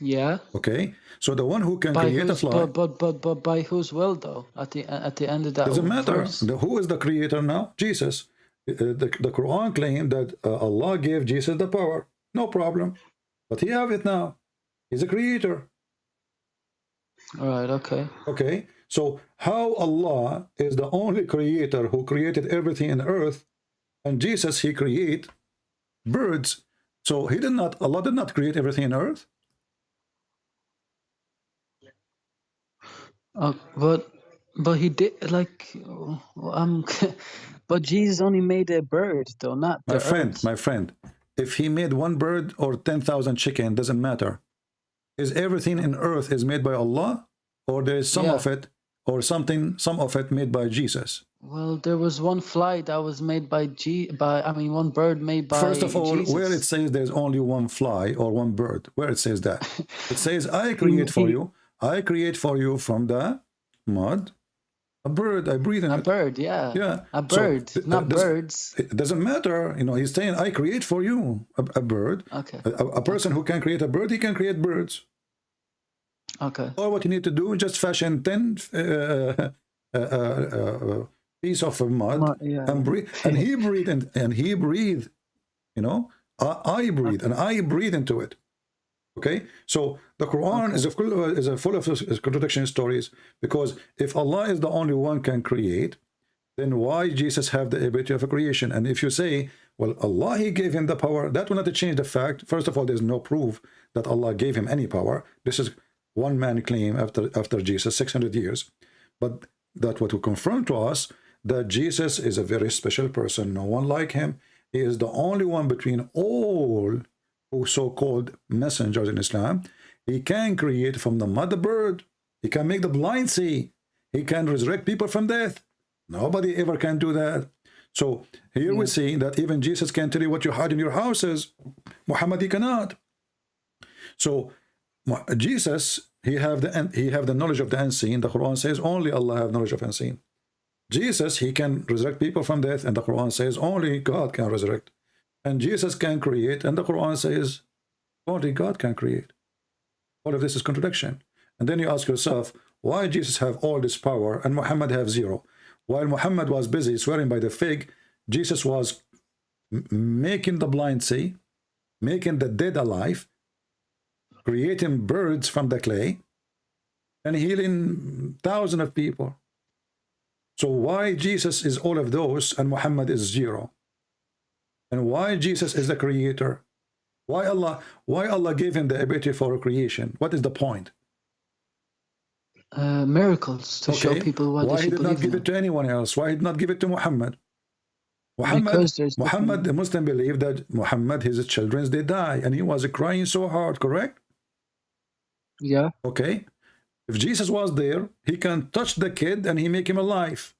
Speaker 8: Yeah.
Speaker 7: Okay, so the one who can create a fly.
Speaker 8: But by whose will, though? At the end of that
Speaker 7: doesn't matter.
Speaker 8: verse?
Speaker 7: Who is the creator now? Jesus. The Quran claimed that Allah gave Jesus the power. No problem. But he have it now. He's a creator.
Speaker 8: All right, okay.
Speaker 7: Okay, so how Allah is the only creator who created everything in earth, and Jesus, he create birds. So Allah did not create everything in earth.
Speaker 8: But he did, like, but Jesus only made a bird, though, not the earth.
Speaker 7: My friend, if he made one bird or 10,000 chicken, doesn't matter. Is everything in earth is made by Allah, or there is some of it, or some of it made by Jesus?
Speaker 8: Well, there was one fly that was made by one bird made by
Speaker 7: First of all,
Speaker 8: Jesus.
Speaker 7: where it says there's only one fly or one bird, where it says that? It says, I create for you from the mud a bird. I breathe in it.
Speaker 8: A bird, yeah.
Speaker 7: Yeah.
Speaker 8: A bird,
Speaker 7: so,
Speaker 8: not birds.
Speaker 7: It doesn't matter. You know, he's saying, I create for you a bird.
Speaker 8: Okay.
Speaker 7: A person who can create a bird, he can create birds.
Speaker 8: Okay.
Speaker 7: Or what you need to do is just fashion 10 piece of mud and breathe. And he breathed, and he breathed. You know, I breathe, and I breathe into it. Okay, so the Quran is full of contradiction stories, because if Allah is the only one can create, then why Jesus have the ability of a creation? And if you say, well, Allah, he gave him the power, that will not change the fact. First of all, there's no proof that Allah gave him any power. This is one man claim after Jesus, 600 years. But that what will confirm to us that Jesus is a very special person. No one like him. He is the only one between all who so-called messengers in Islam. He can create from the mud a bird. He can make the blind see. He can resurrect people from death. Nobody ever can do that. So here we see that even Jesus can tell you what you hide in your houses. Muhammad, he cannot. So Jesus, he have the knowledge of the unseen. The Quran says only Allah have knowledge of unseen. Jesus, he can resurrect people from death, and the Quran says only God can resurrect. And Jesus can create, and the Quran says only God can create. All of this is contradiction. And then you ask yourself, why Jesus have all this power and Muhammad have zero? While Muhammad was busy swearing by the fig, Jesus was making the blind see, making the dead alive, creating birds from the clay, and healing thousands of people. So why Jesus is all of those and Muhammad is zero? And why Jesus is the creator? Why Allah gave him the ability for creation? What is the point?
Speaker 8: Miracles to show people what
Speaker 7: why
Speaker 8: they
Speaker 7: he
Speaker 8: should
Speaker 7: did not
Speaker 8: believe
Speaker 7: give
Speaker 8: in.
Speaker 7: it to anyone else? Why he did not give it to Muhammad?
Speaker 8: Because there's
Speaker 7: Muhammad, the Muslim believe that Muhammad, his children, they die, and he was crying so hard, correct?
Speaker 8: Yeah.
Speaker 7: Okay. If Jesus was there, he can touch the kid and he make him alive.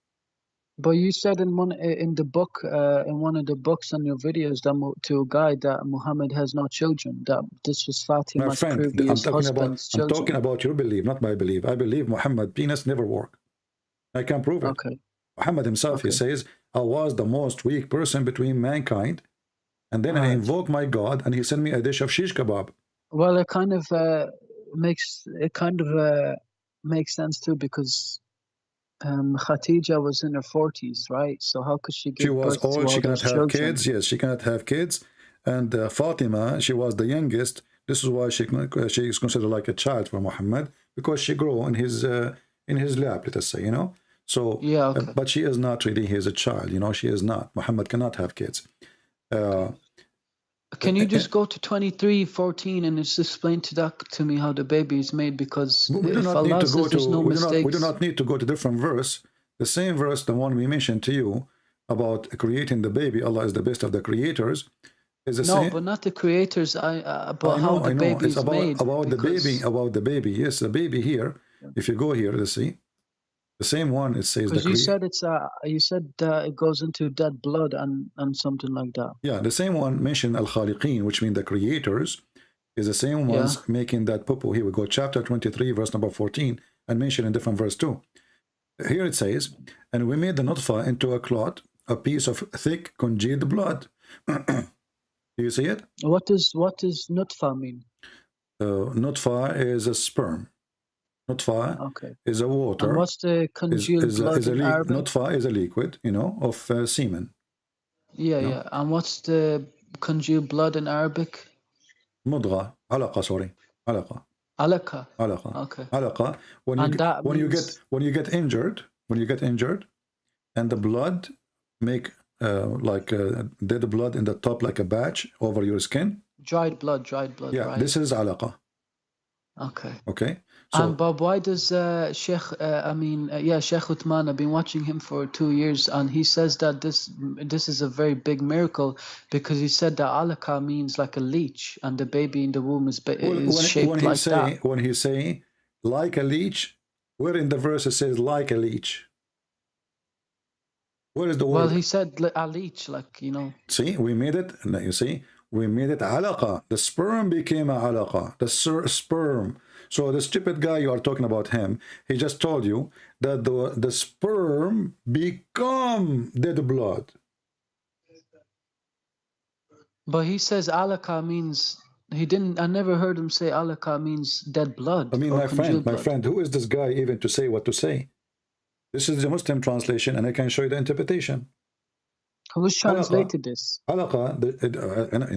Speaker 8: But you said in one in the book, in one of the books on your videos, that to a guy that Muhammad has no children. That this was
Speaker 7: My
Speaker 8: Fatima's
Speaker 7: friend,
Speaker 8: previous husband's
Speaker 7: I'm
Speaker 8: children.
Speaker 7: talking about your belief, not my belief. I believe Muhammad penis never work. I can prove it.
Speaker 8: Okay.
Speaker 7: Muhammad himself, he says, I was the most weak person between mankind, and then I invoked my God, and he sent me a dish of shish kebab.
Speaker 8: Well, it kind of makes sense too, because Khadija was in her 40s, right? So how could she give
Speaker 7: She was
Speaker 8: birth to
Speaker 7: old,
Speaker 8: all
Speaker 7: she cannot
Speaker 8: those
Speaker 7: have
Speaker 8: children?
Speaker 7: kids. Yes, she cannot have kids. And Fatima, she was the youngest. This is why she is considered like a child for Muhammad, because she grew in his lap, let us say, you know. So,
Speaker 8: yeah, okay.
Speaker 7: But she is not really his a child, you know. She is not. Muhammad cannot have kids.
Speaker 8: Can you just go to 23:14 and just explain to me how the baby is made? Because
Speaker 7: we do
Speaker 8: if
Speaker 7: not need
Speaker 8: Allah
Speaker 7: to go
Speaker 8: says there's
Speaker 7: to
Speaker 8: no
Speaker 7: we
Speaker 8: mistakes,
Speaker 7: do not need to go to different verse. The same verse, the one we mentioned to you about creating the baby, Allah is the best of the creators, is the same.
Speaker 8: No, but not the creators. About how the baby is made.
Speaker 7: About the baby. Yes, the baby here. If you go here, let's see. The same one, it says
Speaker 8: because you said it goes into dead blood and something like that.
Speaker 7: Yeah, the same one mentioned al-khaliqeen, which means the creators, is the same ones making that pupu. Here we go, chapter 23, verse number 14, and mentioned in different verse too. Here it says, and we made the nutfa into a clot, a piece of thick congealed blood. Do you see it?
Speaker 8: What does nutfa mean?
Speaker 7: Nutfa is a sperm. Nutfa is a water.
Speaker 8: And what's the congealed blood in Arabic?
Speaker 7: Nutfa is a liquid, you know, of semen.
Speaker 8: Yeah. And what's the congealed blood in Arabic?
Speaker 7: Mudgha, alaqa, sorry, alaqa.
Speaker 8: Alaqa.
Speaker 7: Okay. Alaqa. When you get injured, and the blood make like dead blood in the top, like a batch over your skin.
Speaker 8: Dried blood.
Speaker 7: Yeah,
Speaker 8: right?
Speaker 7: This is alaqa. Okay. So,
Speaker 8: Bob, why does Sheikh Uthman, I've been watching him for 2 years, and he says that this is a very big miracle, because he said that alaqa means like a leech, and the baby in the womb is shaped like that.
Speaker 7: When he say like a leech, where in the verse it says like a leech? Where is the word?
Speaker 8: Well, he said a leech, like, you know.
Speaker 7: See, we made it. You see, we made it alaqa. The sperm became a alaqa. The sperm. So the stupid guy you are talking about him, he just told you that the sperm become dead blood.
Speaker 8: But he says alaqa means I never heard him say alaqa means dead blood.
Speaker 7: I mean, my friend, who is this guy even to say what to say? This is the Muslim translation, and I can show you the interpretation.
Speaker 8: Who's translated this?
Speaker 7: Alaqa,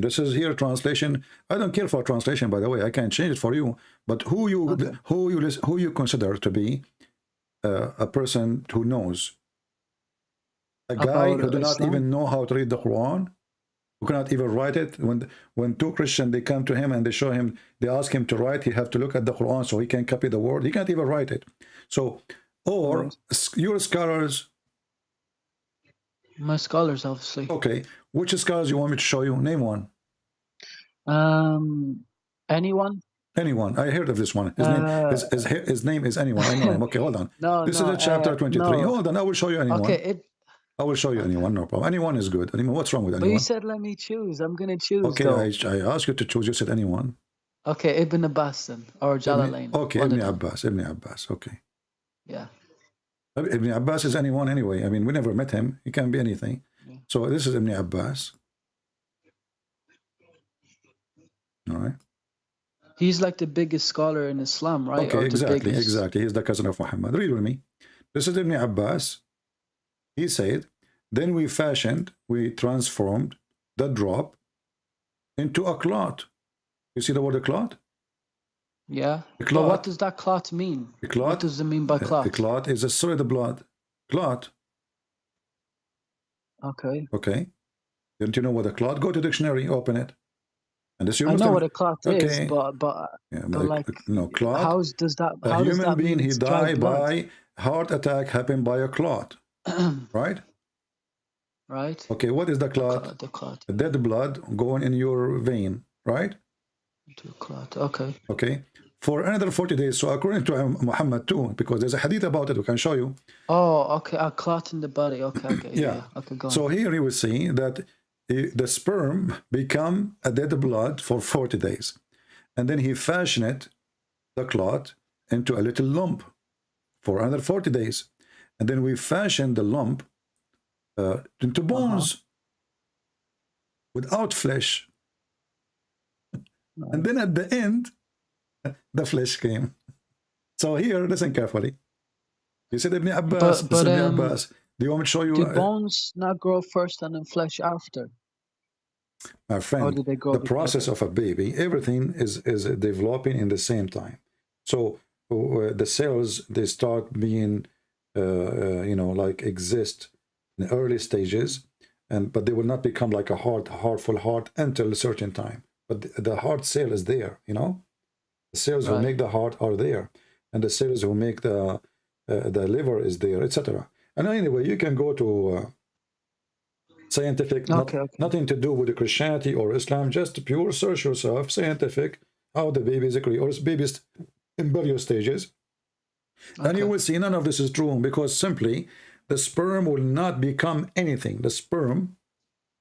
Speaker 7: this is here translation. I don't care for translation, by the way. I can change it for you. But who you consider to be a person who knows? A guy who do not even know how to read the Quran, who cannot even write it. When two Christians, they come to him and they show him, they ask him to write, he have to look at the Quran so he can copy the word. He can't even write it. So, or your scholars.
Speaker 8: My scholars, obviously.
Speaker 7: Okay. Which scholars you want me to show you? Name one.
Speaker 8: Anyone?
Speaker 7: Anyone. I heard of this one. His name is anyone. I know him. Okay, hold on. This is a chapter 23. No. Hold on. I will show you anyone.
Speaker 8: Okay.
Speaker 7: I will show you anyone. No problem. Anyone is good. Anyone. What's wrong with anyone?
Speaker 8: But you said let me choose. I'm going to choose.
Speaker 7: Okay, I asked you to choose. You said anyone.
Speaker 8: Okay, Ibn Abbas then, or Jalalain.
Speaker 7: Okay, Ibn Abbas. Okay.
Speaker 8: Yeah.
Speaker 7: Ibn Abbas is anyone anyway. I mean, we never met him. He can be anything. Yeah. So this is Ibn Abbas. All right.
Speaker 8: He's like the biggest scholar in Islam, right?
Speaker 7: Okay,
Speaker 8: Or the
Speaker 7: exactly,
Speaker 8: biggest.
Speaker 7: exactly. He's the cousin of Muhammad. Read with me. This is Ibn Abbas. He said, then we transformed the drop into a clot. You see the word clot?
Speaker 8: Yeah.
Speaker 7: A
Speaker 8: But
Speaker 7: clot.
Speaker 8: what does that clot mean?
Speaker 7: A clot.
Speaker 8: What does it mean by clot?
Speaker 7: A clot is a solid blood. Clot.
Speaker 8: Okay.
Speaker 7: Okay. Don't you know what a clot? Go to dictionary, open it. And this you
Speaker 8: I know
Speaker 7: Muslim.
Speaker 8: what a clot
Speaker 7: Okay.
Speaker 8: is, but
Speaker 7: Yeah,
Speaker 8: but like,
Speaker 7: no, clot.
Speaker 8: how does that?
Speaker 7: A
Speaker 8: How does
Speaker 7: human
Speaker 8: that
Speaker 7: being,
Speaker 8: mean
Speaker 7: he
Speaker 8: it's dried
Speaker 7: died
Speaker 8: blood?
Speaker 7: by heart attack happened by a clot. Right?
Speaker 8: Right.
Speaker 7: Okay, what is the clot?
Speaker 8: The clot.
Speaker 7: The dead blood going in your vein, right?
Speaker 8: To a clot. Okay.
Speaker 7: Okay. For another 40 days. So according to Muhammad too, because there's a hadith about it, we can show you.
Speaker 8: Oh, okay. A clot in the body. Okay. Okay. Yeah. Okay. Go on.
Speaker 7: So here you will see that the sperm become a dead blood for 40 days. And then he fashioned the clot into a little lump for another 40 days. And then we fashioned the lump into bones without flesh. And then at the end, the flesh came. So here, listen carefully. You said Ibn Abbas.
Speaker 8: But,
Speaker 7: Ibn Abbas. Do you want me to show you?
Speaker 8: do bones not grow first and then flesh after?
Speaker 7: My
Speaker 8: Or
Speaker 7: friend,
Speaker 8: do they grow
Speaker 7: the process
Speaker 8: together?
Speaker 7: of a baby, everything is developing in the same time. So the cells, they start being, you know, like exist in the early stages, but they will not become like a full heart until a certain time. But the heart cell is there, you know. The cells who make the heart are there, and the cells who make the liver is there, etc. And anyway, you can go to scientific, nothing to do with the Christianity or Islam, just pure search yourself, scientific, how the baby is or baby's embryo stages. And you will see none of this is true, because simply the sperm will not become anything. The sperm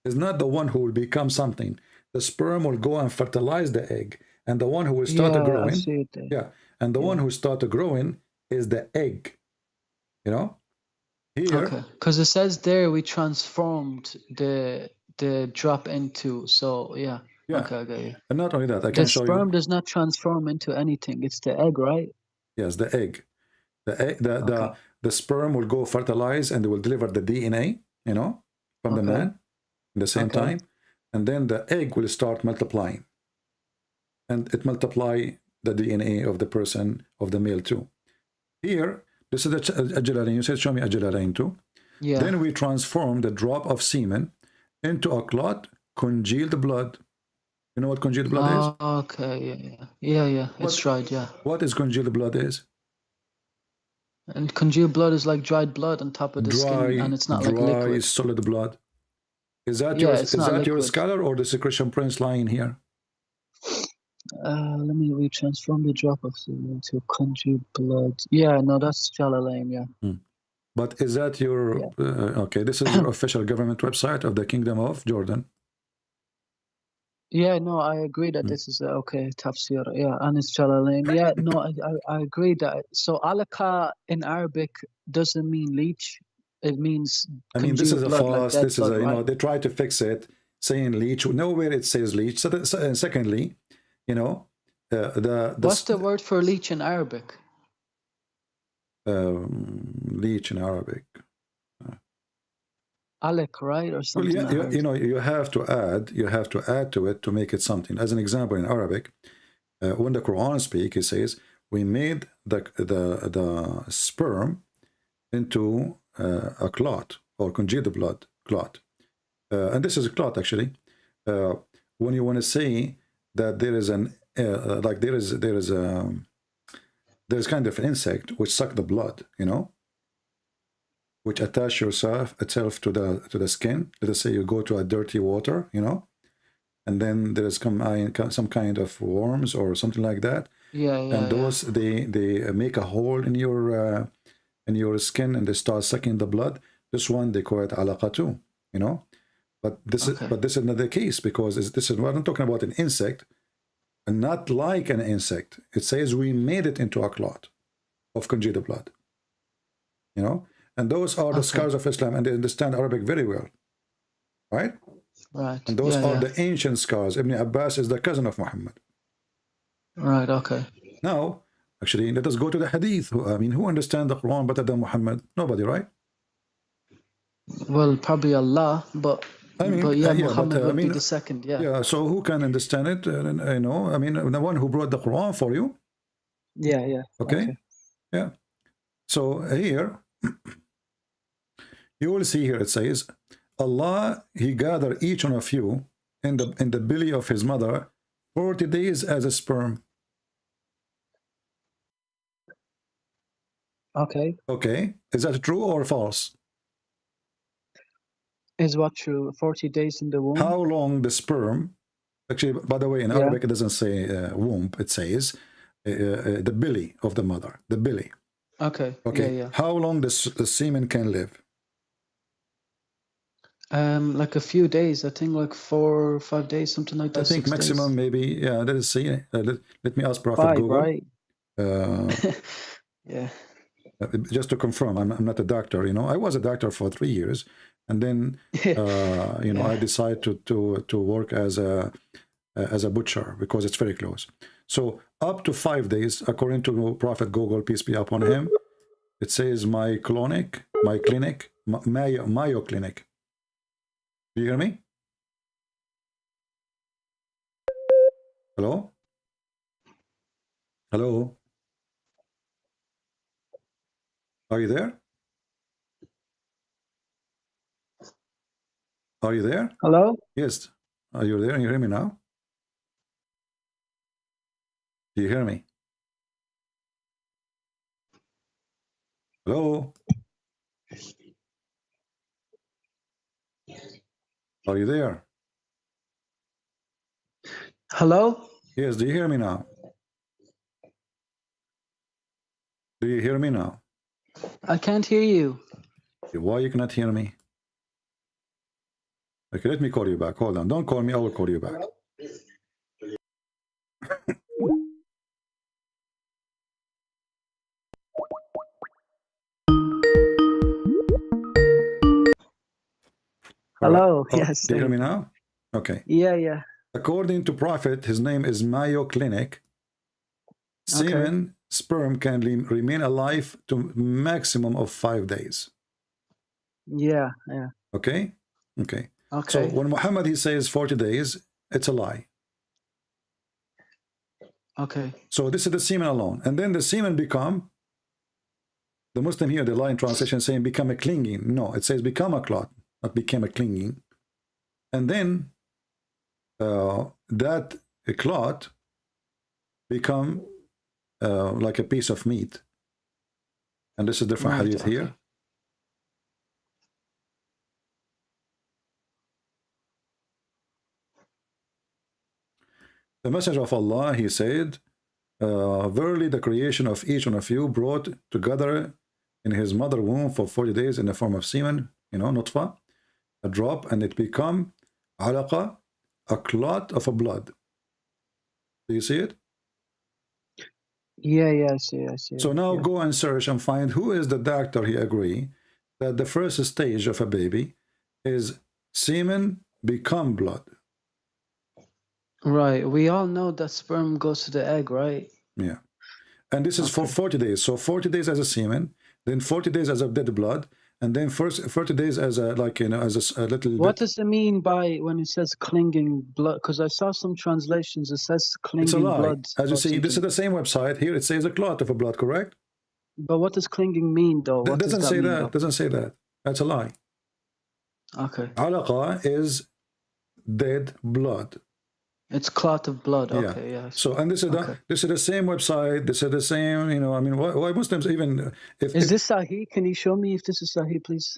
Speaker 7: is not the one who will become something. The sperm will go and fertilize the egg. And the one who will start growing, and the one who started growing is the egg. You know, here,
Speaker 8: because it says there we transformed the drop into. So yeah. Okay.
Speaker 7: And not only that, I can show you.
Speaker 8: The sperm does not transform into anything. It's the egg, right?
Speaker 7: Yes, the egg. The sperm will go fertilize and they will deliver the DNA, you know, from the man at the same time, and then the egg will start multiplying. And it multiply the DNA of the person, of the male too. Here, this is the Jalalain. You said, show me Jalalain too.
Speaker 8: Yeah.
Speaker 7: Then we transform the drop of semen into a clot, congealed blood. You know what congealed blood is?
Speaker 8: Okay, yeah. It's dried, yeah.
Speaker 7: What is congealed blood is?
Speaker 8: And congealed blood is like dried blood on top of the skin, and it's not like liquid.
Speaker 7: Solid blood. Is that your scholar, or the Christian Prince lying here?
Speaker 8: Let me retransform the drop of semen into congealed blood. Yeah, no, that's Jalalain, yeah.
Speaker 7: But is that your okay? This is your official government website of the Kingdom of Jordan.
Speaker 8: Yeah, no, I agree that this is tafsir. Yeah, and it's Jalalain. Yeah, no, I agree that. So alaka in Arabic doesn't mean leech. It means.
Speaker 7: I mean, this is a false.
Speaker 8: Like
Speaker 7: this is a, you know, they try to fix it, saying leech. Nowhere it says leech. So secondly, you know,
Speaker 8: what's the word for leech in Arabic?
Speaker 7: Leech in Arabic.
Speaker 8: Alec, right, or something.
Speaker 7: Well, you know, you have to add to it to make it something. As an example, in Arabic, when the Quran speaks, it says, "We made the sperm into a clot, or congealed blood clot," and this is a clot actually. When you want to say that there is an like there's kind of an insect which suck the blood, you know, which attach itself to the skin. Let us say you go to a dirty water, you know, and then there is some kind of worms or something like that. And those they make a hole in your skin, and they start sucking the blood. This one they call it alaqa too, you know. But this is not the case, because we're not talking about an insect, and not like an insect. It says we made it into a clot of congealed blood, you know. And those are the scholars of Islam, and they understand Arabic very well, right?
Speaker 8: Right.
Speaker 7: And those
Speaker 8: Yeah,
Speaker 7: are
Speaker 8: yeah.
Speaker 7: the ancient scholars. Ibn Abbas is the cousin of Muhammad.
Speaker 8: Right. Okay.
Speaker 7: Now, actually, let us go to the hadith. Who understands the Quran better than Muhammad? Nobody, right?
Speaker 8: Well, probably Allah, but yeah,
Speaker 7: yeah,
Speaker 8: Muhammad would be the second. Yeah.
Speaker 7: Yeah, so who can understand it? The one who brought the Quran for you.
Speaker 8: Yeah. Yeah.
Speaker 7: Okay. Yeah. So here, you will see here it says, Allah, He gathered each one of you in the belly of His mother 40 days as a sperm.
Speaker 8: Okay.
Speaker 7: Okay. Is that true or false?
Speaker 8: Is what true? 40 days in the womb.
Speaker 7: How long the sperm? Actually, by the way, in Arabic it doesn't say womb. It says the belly of the mother. The belly.
Speaker 8: Okay.
Speaker 7: Okay.
Speaker 8: Yeah.
Speaker 7: How long the semen can live?
Speaker 8: Like a few days. I think like 4 or 5 days, something like that.
Speaker 7: I think
Speaker 8: 6
Speaker 7: maximum
Speaker 8: days.
Speaker 7: maybe. Yeah. Let us see. Let me ask Prophet
Speaker 8: 5,
Speaker 7: Google.
Speaker 8: right? Yeah.
Speaker 7: Just to confirm, I'm not a doctor. I was a doctor for 3 years, and then I decided to work as a butcher because it's very close. So up to 5 days, according to Prophet Google, peace be upon him, it says my clinic, Mayo Clinic. Do you hear me? Hello? Hello? Are you there? Are you there?
Speaker 8: Hello?
Speaker 7: Yes. Are you there? You hear me now? Do you hear me? Hello? Are you there?
Speaker 8: Hello?
Speaker 7: Yes, do you hear me now? Do you hear me now?
Speaker 8: I can't hear you.
Speaker 7: Why you cannot hear me? Okay, let me call you back. Hold on. Don't call me. I will call you back.
Speaker 8: Hello.
Speaker 7: Oh,
Speaker 8: Yes.
Speaker 7: do you hear me now? Okay.
Speaker 8: Yeah.
Speaker 7: According to Prophet, his name is Mayo Clinic. Semen, sperm can remain alive to maximum of 5 days.
Speaker 8: Yeah.
Speaker 7: Okay? Okay. So when Muhammad, he says 40 days, it's a lie.
Speaker 8: Okay.
Speaker 7: So this is the semen alone. And then the semen become, the Muslim here, the line translation saying become a clinging. No, it says become a clot, not became a clinging. And then that clot become like a piece of meat. And this is different hadith here. The Messenger of Allah, he said, verily the creation of each one of you brought together in his mother womb for 40 days in the form of semen, nutfa, a drop, and it become alaqa, a clot of a blood. Do you see it?
Speaker 8: Yeah, I see.
Speaker 7: So now go and search and find who is the doctor he agree that the first stage of a baby is semen become blood.
Speaker 8: Right. We all know that sperm goes to the egg, right?
Speaker 7: Yeah. And this is for 40 days. So 40 days as a semen, then 40 days as a dead blood, and then first 40 days as a, as a little
Speaker 8: What does it mean by when it says clinging blood? Because I saw some translations, it says clinging
Speaker 7: it's a lie.
Speaker 8: blood.
Speaker 7: As you see, this is the same website. Here it says a clot of a blood, correct?
Speaker 8: But what does clinging mean, though?
Speaker 7: It doesn't say that. Doesn't say that. That's a lie.
Speaker 8: Okay.
Speaker 7: Alaqa is dead blood.
Speaker 8: It's clot of blood. Okay, yeah.
Speaker 7: So, and this is the same website. This is the same. Why Muslims even?
Speaker 8: Is this Sahih? Can you show me if this is Sahih, please?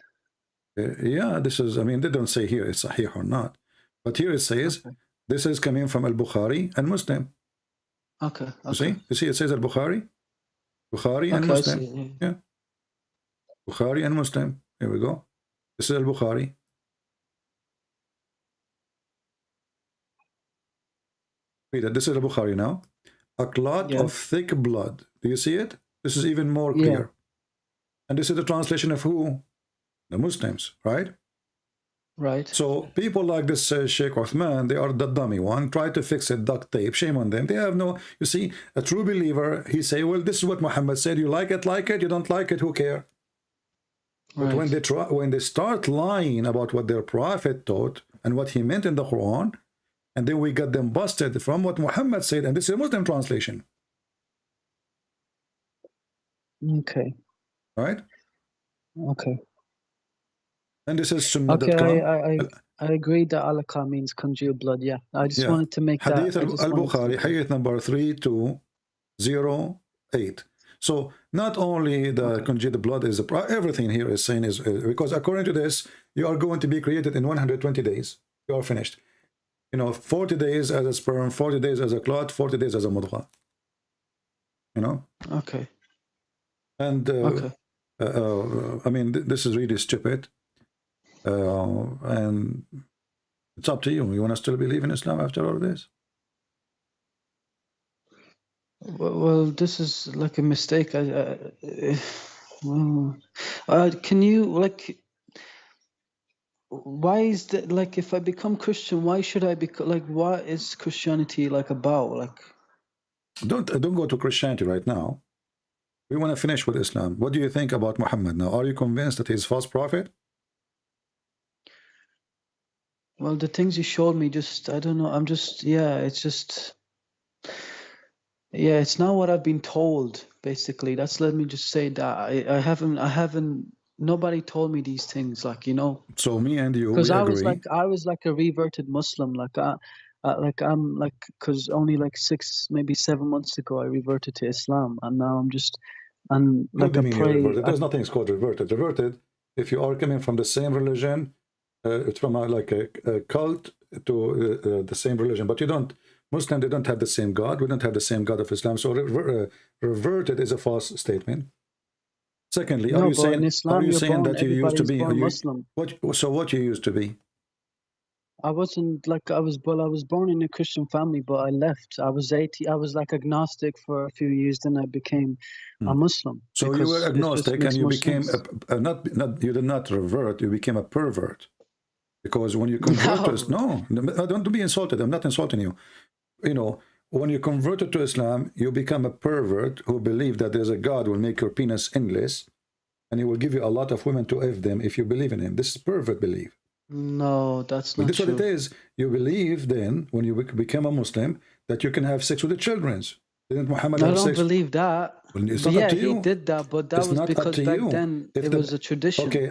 Speaker 7: Yeah, this is. They don't say here it's Sahih or not, but here it says this is coming from Al Bukhari and Muslim.
Speaker 8: Okay.
Speaker 7: You see, it says Al Bukhari, and Muslim. Yeah, Bukhari and Muslim. Here we go. This is Al Bukhari. This is Al-Bukhari now. A clot of thick blood. Do you see it? This is even more clear. And this is the translation of who? The Muslims, right?
Speaker 8: Right.
Speaker 7: So people like this Sheikh Uthman, they are the dummy one. Try to fix it, duct tape. Shame on them. They have no. You see, a true believer, he say, "Well, this is what Muhammad said. You like it, like it. You don't like it, who care?" But
Speaker 8: Right.
Speaker 7: when they start lying about what their prophet taught and what he meant in the Quran, and then we got them busted from what Muhammad said, and this is a Muslim translation,
Speaker 8: Okay.
Speaker 7: right?
Speaker 8: Okay.
Speaker 7: And this is
Speaker 8: Okay.
Speaker 7: Sunnah.com.
Speaker 8: I agree that alaka means congealed blood. Yeah. I just
Speaker 7: Yeah.
Speaker 8: wanted to make
Speaker 7: Hadith
Speaker 8: that. I just
Speaker 7: al-Bukhari,
Speaker 8: wanted to-
Speaker 7: hadith number 3208. So not only the congealed blood is everything here is saying is because according to this, you are going to be created in 120 days. You are finished. 40 days as a sperm, 40 days as a clot, 40 days as a mudghah.
Speaker 8: Okay.
Speaker 7: And
Speaker 8: Okay.
Speaker 7: I mean, this is really stupid. And it's up to you. You want to still believe in Islam after all this?
Speaker 8: Well, this is like a mistake. Can you why is that? Like, if I become Christian, why should I become what is Christianity about?
Speaker 7: Don't go to Christianity right now. We want to finish with Islam. What do you think about Muhammad now? Are you convinced that he's a false prophet?
Speaker 8: Well, the things you showed me, I don't know. It's not what I've been told. Basically, that's let me just say that I haven't. Nobody told me these things,
Speaker 7: So me and you,
Speaker 8: because
Speaker 7: we
Speaker 8: I
Speaker 7: agree.
Speaker 8: was like a reverted Muslim, because only like 6, maybe 7 months ago I reverted to Islam, and now I'm
Speaker 7: What
Speaker 8: like
Speaker 7: do
Speaker 8: a
Speaker 7: you mean you
Speaker 8: prey.
Speaker 7: reverted? There's nothing called reverted. Reverted, if you are coming from the same religion, it's from a cult to the same religion, but you don't. Muslim, they don't have the same God. We don't have the same God of Islam. So reverted is a false statement. Secondly,
Speaker 8: No,
Speaker 7: are you
Speaker 8: but
Speaker 7: saying
Speaker 8: in Islam, you're born.
Speaker 7: that you used to
Speaker 8: Everybody's
Speaker 7: be
Speaker 8: born Muslim.
Speaker 7: what you used to be?
Speaker 8: I wasn't like I was born in a Christian family, but I left. I was 80. I was like agnostic for a few years, then I became a Muslim.
Speaker 7: So you were
Speaker 8: because it just
Speaker 7: agnostic and
Speaker 8: makes
Speaker 7: you
Speaker 8: more
Speaker 7: became
Speaker 8: sense.
Speaker 7: you did not revert, you became a pervert. Because when you convert to Islam, no, don't be insulted. I'm not insulting you. When you converted to Islam, you become a pervert who believe that there's a God who will make your penis endless, and he will give you a lot of women to F them if you believe in him. This is pervert belief.
Speaker 8: No, that's
Speaker 7: But
Speaker 8: not
Speaker 7: this is
Speaker 8: true.
Speaker 7: what it is. You believe then, when you become a Muslim, that you can have sex with the children. Didn't Muhammad
Speaker 8: I
Speaker 7: have
Speaker 8: don't
Speaker 7: sex?
Speaker 8: believe that.
Speaker 7: Well, it's
Speaker 8: But
Speaker 7: not
Speaker 8: yeah,
Speaker 7: up to
Speaker 8: he
Speaker 7: you.
Speaker 8: did that, but that
Speaker 7: It's
Speaker 8: was
Speaker 7: not up
Speaker 8: because
Speaker 7: to
Speaker 8: back
Speaker 7: you.
Speaker 8: then
Speaker 7: If
Speaker 8: it was a tradition.
Speaker 7: Okay,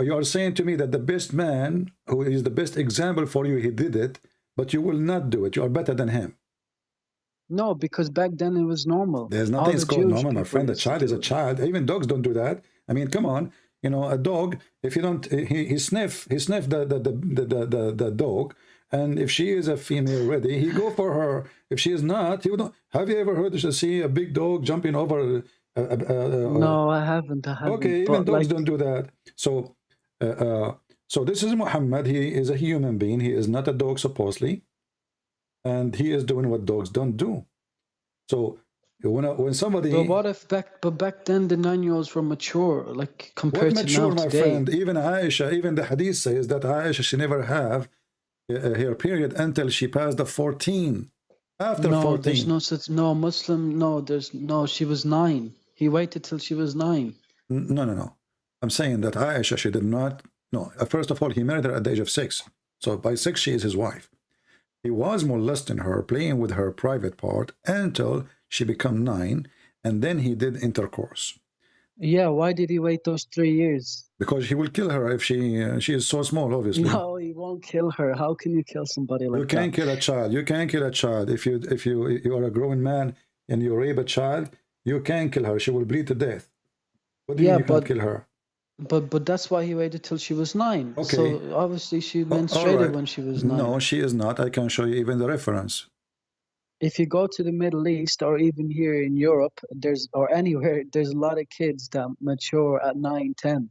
Speaker 7: you are saying to me that the best man, who is the best example for you, he did it, but you will not do it. You are better than him.
Speaker 8: No, because back then it was normal.
Speaker 7: There's
Speaker 8: All
Speaker 7: nothing
Speaker 8: the
Speaker 7: called
Speaker 8: Jewish
Speaker 7: normal, my
Speaker 8: people
Speaker 7: friend. A
Speaker 8: used to
Speaker 7: child is
Speaker 8: do
Speaker 7: a
Speaker 8: it.
Speaker 7: child. Even dogs don't do that. I mean, come on. A dog, if you don't, he sniff the dog, and if she is a female ready, he go for her. If she is not, he would not. Have you ever heard see a big dog jumping over?
Speaker 8: No, I haven't.
Speaker 7: Okay, even
Speaker 8: But
Speaker 7: dogs don't do that. So, so this is Muhammad. He is a human being. He is not a dog, supposedly, and he is doing what dogs don't do. So when somebody,
Speaker 8: But what if back then the 9-year-olds were mature, like compared
Speaker 7: what
Speaker 8: to now
Speaker 7: mature, my
Speaker 8: today?
Speaker 7: friend? Even Aisha, even the Hadith says that Aisha she never have her period until she passed the 14. After
Speaker 8: No,
Speaker 7: 14,
Speaker 8: there's no such Muslim. No, there's no. She was 9. He waited till she was 9.
Speaker 7: no. I'm saying that Aisha she did not. No, first of all, he married her at the age of 6. So by 6, she is his wife. He was molesting her, playing with her private part until she became 9, and then he did intercourse.
Speaker 8: Yeah, why did he wait those 3 years?
Speaker 7: Because he will kill her if she is so small, obviously.
Speaker 8: No, he won't kill her. How can you kill somebody like
Speaker 7: You can't
Speaker 8: that?
Speaker 7: kill a child. You can't kill a child. If you are a grown man and you rape a child, you can't kill her. She will bleed to death. What do you mean you can't kill her?
Speaker 8: But that's why he waited till she was 9.
Speaker 7: Okay.
Speaker 8: So obviously she
Speaker 7: All
Speaker 8: menstruated
Speaker 7: right.
Speaker 8: when she was 9.
Speaker 7: No, she is not. I can show you even the reference.
Speaker 8: If you go to the Middle East or even here in Europe, or anywhere, there's a lot of kids that mature at 9, 10.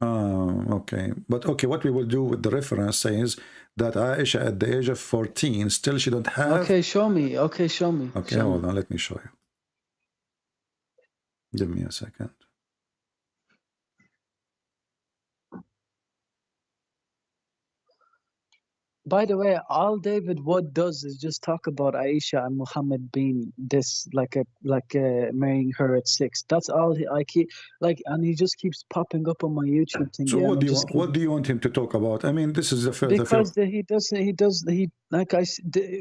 Speaker 7: Okay. But okay, what we will do with the reference says that Aisha at the age of 14, still she don't have...
Speaker 8: Okay, show me. Okay, show me.
Speaker 7: Okay,
Speaker 8: Show
Speaker 7: hold
Speaker 8: me.
Speaker 7: on. Let me show you. Give me a second.
Speaker 8: By the way, all David Wood does is just talk about Aisha and Muhammad being this, like marrying her at 6. That's all I keep and he just keeps popping up on my YouTube thing.
Speaker 7: So
Speaker 8: yeah,
Speaker 7: what
Speaker 8: and
Speaker 7: do
Speaker 8: I'm
Speaker 7: you
Speaker 8: just
Speaker 7: want? What do you want him to talk about? I mean, this is the first.
Speaker 8: because he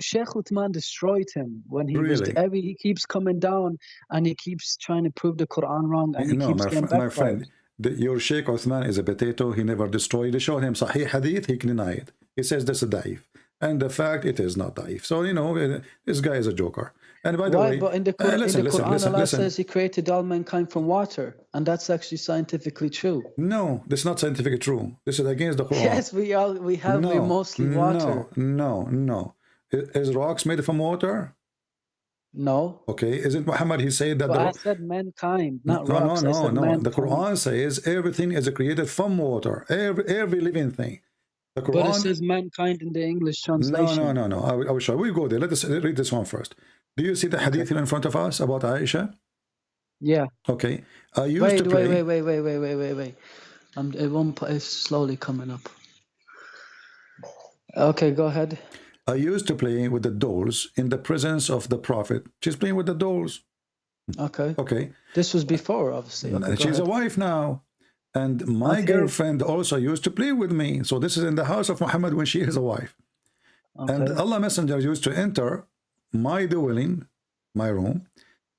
Speaker 8: Sheikh Uthman destroyed him when he
Speaker 7: Really?
Speaker 8: he keeps coming down and he keeps trying to prove the Quran wrong and he
Speaker 7: No,
Speaker 8: keeps getting
Speaker 7: my friend,
Speaker 8: backfired.
Speaker 7: your Sheikh Uthman is a potato. He never destroyed. They showed him Sahih Hadith. He can deny it. He says this is daif, and the fact it is not daif. So you know, this guy is a joker. And by the
Speaker 8: Why?
Speaker 7: way,
Speaker 8: But in the Quran,
Speaker 7: listen,
Speaker 8: Allah says He created all mankind from water, and that's actually scientifically true.
Speaker 7: No, this is not scientifically true. This is against the Quran.
Speaker 8: Yes, we're mostly water.
Speaker 7: No. Is rocks made from water?
Speaker 8: No.
Speaker 7: Okay, isn't Muhammad? He said that.
Speaker 8: But I said mankind, not rocks. I said
Speaker 7: No.
Speaker 8: mankind.
Speaker 7: The Quran says everything is created from water. Every living thing. The Quran.
Speaker 8: But it says mankind in the English translation.
Speaker 7: No. I will show. We'll go there. Let us read this one first. Do you see the hadith here in front of us about Aisha?
Speaker 8: Yeah.
Speaker 7: Okay. I used to play.
Speaker 8: Wait. It's slowly coming up. Okay, go ahead.
Speaker 7: I used to play with the dolls in the presence of the Prophet. She's playing with the dolls.
Speaker 8: Okay.
Speaker 7: Okay.
Speaker 8: This was before, obviously. Okay,
Speaker 7: she's a wife now. And my girlfriend also used to play with me. So this is in the house of Muhammad when she is a wife.
Speaker 8: Okay.
Speaker 7: And Allah Messenger used to enter my dwelling, my room,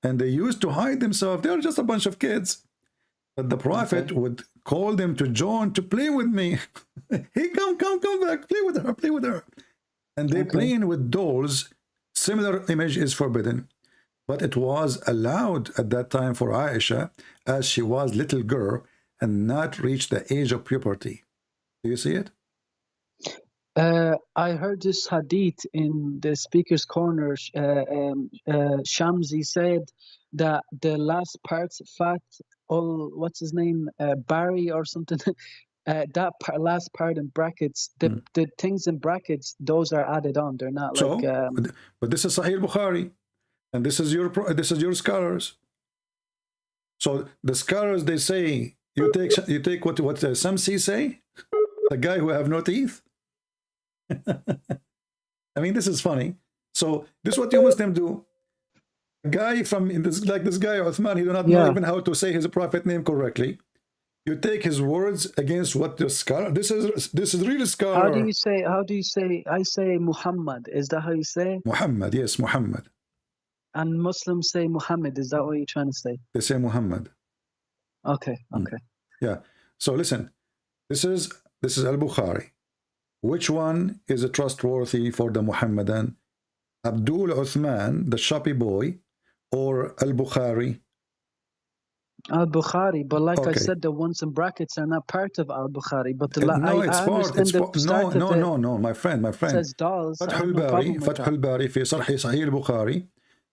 Speaker 7: and they used to hide themselves. They were just a bunch of kids. But the Prophet would call them to join to play with me. Hey, come back, play with her. And they playing with dolls. Similar image is forbidden. But it was allowed at that time for Aisha, as she was little girl and not reached the age of puberty. Do you see it?
Speaker 8: I heard this hadith in the speaker's corner. Shamsi said that the last parts, what's his name, Barry or something, last part in brackets, the things in brackets, those are added on. They're not like.
Speaker 7: But this is Sahih Bukhari, and this is your scholars. So the scholars, they say you take what Shamsi say, the guy who have no teeth. I mean, this is funny. So this is what you Muslim do. A guy this guy Uthman, he do not know even how to say his prophet name correctly. You take his words against what the scholar. This is really scholar.
Speaker 8: How do you say? I say Muhammad. Is that how you say?
Speaker 7: Muhammad, yes, Muhammad.
Speaker 8: And Muslims say Muhammad. Is that what you're trying to say?
Speaker 7: They say Muhammad.
Speaker 8: Okay.
Speaker 7: Yeah. So listen, this is Al-Bukhari. Which one is trustworthy for the Muhammadan? Abdul Uthman, the shoppy boy, or Al-Bukhari?
Speaker 8: Al-Bukhari, but like I said, the ones in brackets are not part of Al-Bukhari. But
Speaker 7: No, my friend.
Speaker 8: It says dolls.
Speaker 7: Fath al-Bari fi Sahih al-Bukhari.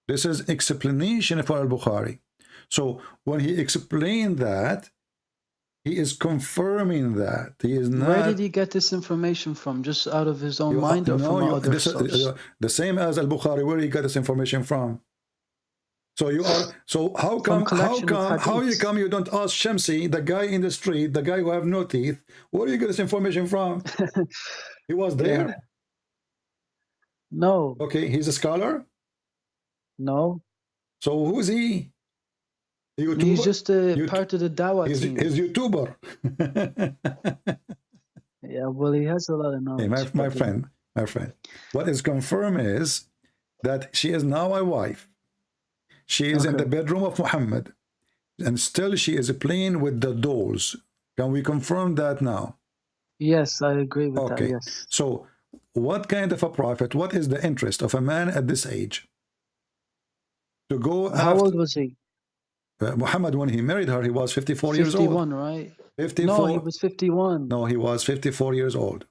Speaker 7: This is explanation for Al-Bukhari. So when he explained that, he is confirming that he is not.
Speaker 8: Where did he get this information from? Just out of his own mind, or from other sources?
Speaker 7: The same as Al-Bukhari. Where he got this information from? So you are. So how come you don't ask Shamsi, the guy in the street, the guy who have no teeth? Where do you get this information from? He was there.
Speaker 8: No.
Speaker 7: Okay, he's a scholar.
Speaker 8: No.
Speaker 7: So who's he? YouTuber?
Speaker 8: He's just part of the Dawah team.
Speaker 7: He's YouTuber.
Speaker 8: Yeah, well, he has a lot of knowledge.
Speaker 7: Hey, my friend. What is confirmed is that she is now a wife. She is in the bedroom of Muhammad, and still she is playing with the dolls. Can we confirm that now?
Speaker 8: Yes, I agree with that. Yes.
Speaker 7: So, what kind of a prophet? What is the interest of a man at this age? To go.
Speaker 8: How old was he?
Speaker 7: Muhammad, when he married her, he was 54 years old.
Speaker 8: 51, right?
Speaker 7: 54.
Speaker 8: No, he was 51.
Speaker 7: No, he was 54 years old.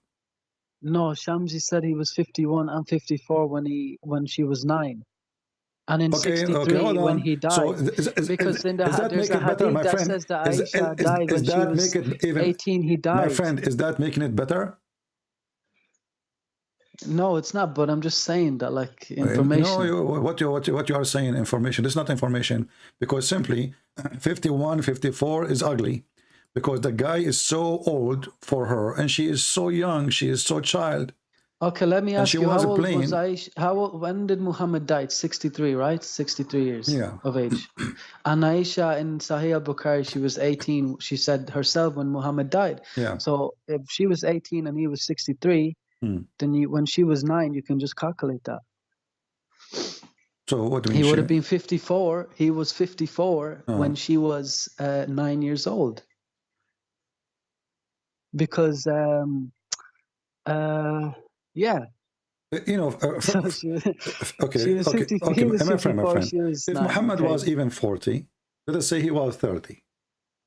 Speaker 8: No, Shamsi said he was 51 and 54 when she was 9. And in 63 when he died.
Speaker 7: So
Speaker 8: because in there's a hadith that says that Aisha died when she was 18, he died.
Speaker 7: My friend, is that making it better?
Speaker 8: No, it's not, but I'm just saying that, like, information.
Speaker 7: No, what you are saying, information. It's not information, because simply 51, 54 is ugly, because the guy is so old for her, and she is so young, she is so child.
Speaker 8: Okay, let me
Speaker 7: And
Speaker 8: ask
Speaker 7: she
Speaker 8: you,
Speaker 7: was
Speaker 8: how old
Speaker 7: plain.
Speaker 8: was Aisha? When did Muhammad die? 63, right? 63 years
Speaker 7: Yeah.
Speaker 8: of age. And Aisha in Sahih al-Bukhari, she was 18. She said herself when Muhammad died.
Speaker 7: Yeah.
Speaker 8: So if she was 18 and he was 63, then when she was 9, you can just calculate that.
Speaker 7: So what do you mean?
Speaker 8: He would have been 54. He was 54
Speaker 7: Oh.
Speaker 8: when she was 9 years old. Because, yeah.
Speaker 7: You know,
Speaker 8: So she was,
Speaker 7: okay,
Speaker 8: she was 50,
Speaker 7: okay,
Speaker 8: he was
Speaker 7: my friend,
Speaker 8: 54, she was
Speaker 7: if
Speaker 8: 9,
Speaker 7: Muhammad
Speaker 8: okay.
Speaker 7: was even 40, let us say he was 30.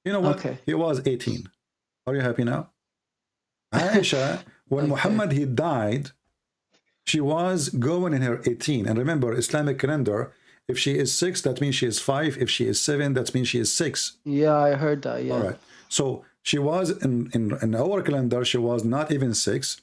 Speaker 7: You know what?
Speaker 8: Okay.
Speaker 7: He was 18. Are you happy now? Aisha, when Muhammad he died, she was going in her 18. And remember, Islamic calendar, if she is 6, that means she is 5. If she is 7, that means she is 6.
Speaker 8: Yeah, I heard that, yeah.
Speaker 7: All right. So she was in our calendar, she was not even 6.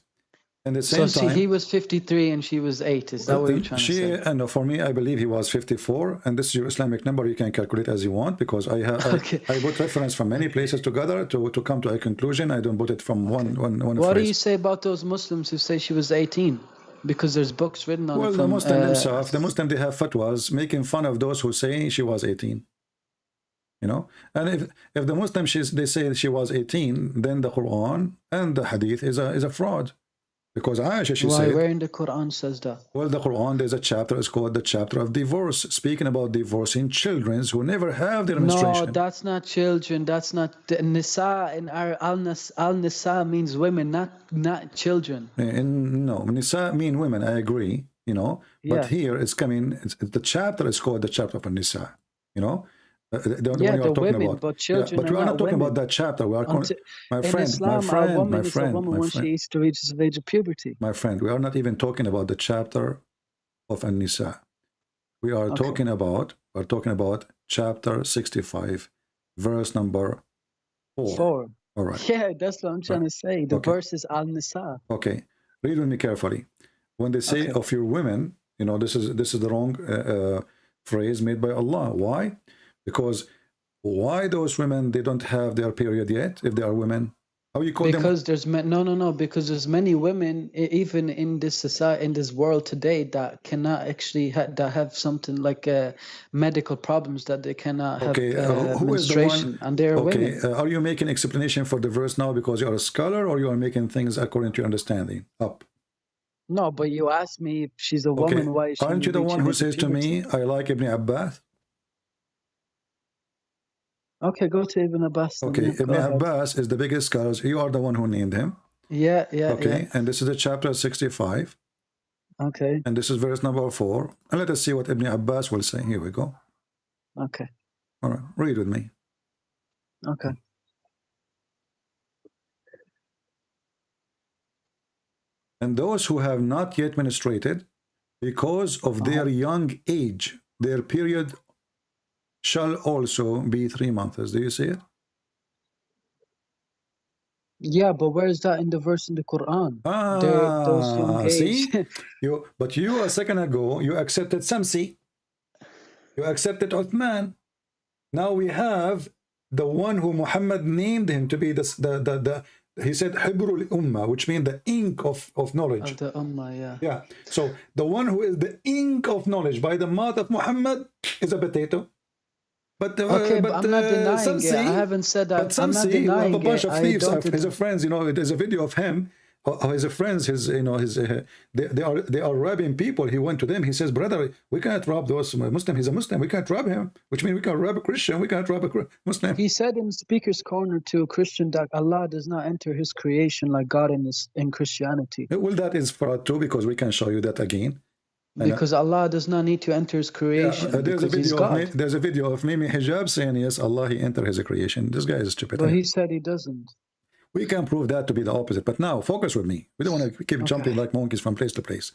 Speaker 7: And at the same
Speaker 8: so
Speaker 7: time,
Speaker 8: he was 53 and she was 8. Is that what you're trying to say?
Speaker 7: And for me, I believe he was 54. And this is your Islamic number. You can calculate as you want, because I have I put reference from many places together to come to a conclusion. I don't put it from one
Speaker 8: What do
Speaker 7: phrase.
Speaker 8: you say about those Muslims who say she was 18? Because there's books written on it.
Speaker 7: Well,
Speaker 8: from,
Speaker 7: the Muslim themselves, the Muslim, they have fatwas making fun of those who say she was 18. You know, and if the Muslim they say she was 18, then the Quran and the Hadith is a fraud. Because Aisha, she said,
Speaker 8: where in the Quran says that?
Speaker 7: Well, the Quran, there's a chapter, it's called the chapter of divorce, speaking about divorcing children who never have their menstruation.
Speaker 8: No, that's not children. That's not Nisa. In our al-Nisa means women, not children.
Speaker 7: No, Nisa mean women, I agree, you know, but here it's coming, the chapter is called the chapter of Nisa, you know. The one you are talking
Speaker 8: women,
Speaker 7: about.
Speaker 8: but children
Speaker 7: but we are not talking about that chapter. We are
Speaker 8: in Islam, a woman is a woman when she reaches the age of puberty.
Speaker 7: My friend, we are not even talking about the chapter of An-Nisa. We are talking about chapter 65, verse number 4. All right.
Speaker 8: Yeah, that's what I'm trying to say. The verse is Al-Nisa.
Speaker 7: Okay, read with me carefully. When they say of your women, you know, this is the wrong phrase made by Allah. Why? Because why those women, they don't have their period yet if they are women? How you call them?
Speaker 8: Because there's because there's many women even in this society, in this world today, that cannot actually that have something like medical problems that they cannot have menstruation, and they're women.
Speaker 7: Are you making explanation for the verse now because you are a scholar, or you are making things according to your understanding up?
Speaker 8: No, but you asked me if she's a woman. Why is she?
Speaker 7: Aren't you the one who says to me, I like Ibn Abbas?
Speaker 8: Okay, go to Ibn Abbas.
Speaker 7: Okay, Ibn Abbas is the biggest scholar. You are the one who named him.
Speaker 8: Yeah.
Speaker 7: Okay, and this is the chapter 65.
Speaker 8: Okay.
Speaker 7: And this is verse number 4. And let us see what Ibn Abbas will say. Here we go.
Speaker 8: Okay.
Speaker 7: All right, read with me.
Speaker 8: Okay.
Speaker 7: And those who have not yet menstruated, because of their young age, their period shall also be 3 months. Do you see it?
Speaker 8: Yeah, but where is that in the verse in the Quran?
Speaker 7: Those young age. See? But you a second ago, you accepted Samsi. You accepted Uthman. Now we have the one who Muhammad named him to be he said Hibrul Ummah, which means the ink of knowledge.
Speaker 8: Of the Ummah, yeah.
Speaker 7: Yeah. So the one who is the ink of knowledge by the mouth of Muhammad is a potato. But
Speaker 8: I'm not denying
Speaker 7: Samsi,
Speaker 8: it. I haven't said that.
Speaker 7: But Samsi,
Speaker 8: I'm not denying
Speaker 7: a bunch of thieves. His friends, you know, there's a video of him. His friends, they are robbing people. He went to them. He says, "Brother, we can't rob those Muslims. He's a Muslim. We can't rob him. Which means we can't rob a Christian. We can't rob a Muslim."
Speaker 8: He said in Speaker's Corner to a Christian that Allah does not enter His creation like God in Christianity.
Speaker 7: Well, that is fraud too, because we can show you that again.
Speaker 8: Because Allah does not need to enter His creation.
Speaker 7: There's a video of Mimi Hijab saying, yes, Allah, He entered His creation. This guy is stupid.
Speaker 8: But he said He doesn't.
Speaker 7: We can prove that to be the opposite. But now, focus with me. We don't want to keep jumping like monkeys from place to place.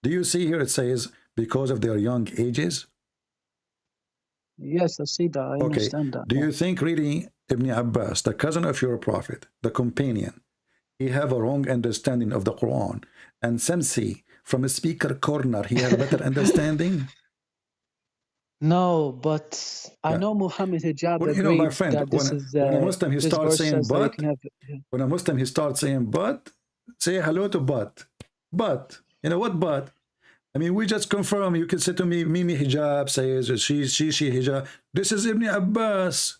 Speaker 7: Do you see here it says, because of their young ages?
Speaker 8: Yes, I see that. I understand that.
Speaker 7: Do you think really Ibn Abbas, the cousin of your prophet, the companion, he have a wrong understanding of the Quran? And Samsi, from a Speaker Corner, he has a better understanding?
Speaker 8: No, but I know Muhammad Hijab
Speaker 7: well, you know, my friend, when a Muslim he starts saying but, when a Muslim he starts saying but, say hello to but. But you know what? But I mean, we just confirm. You can say to me, Mimi hijab says she hijab. This is Ibn Abbas.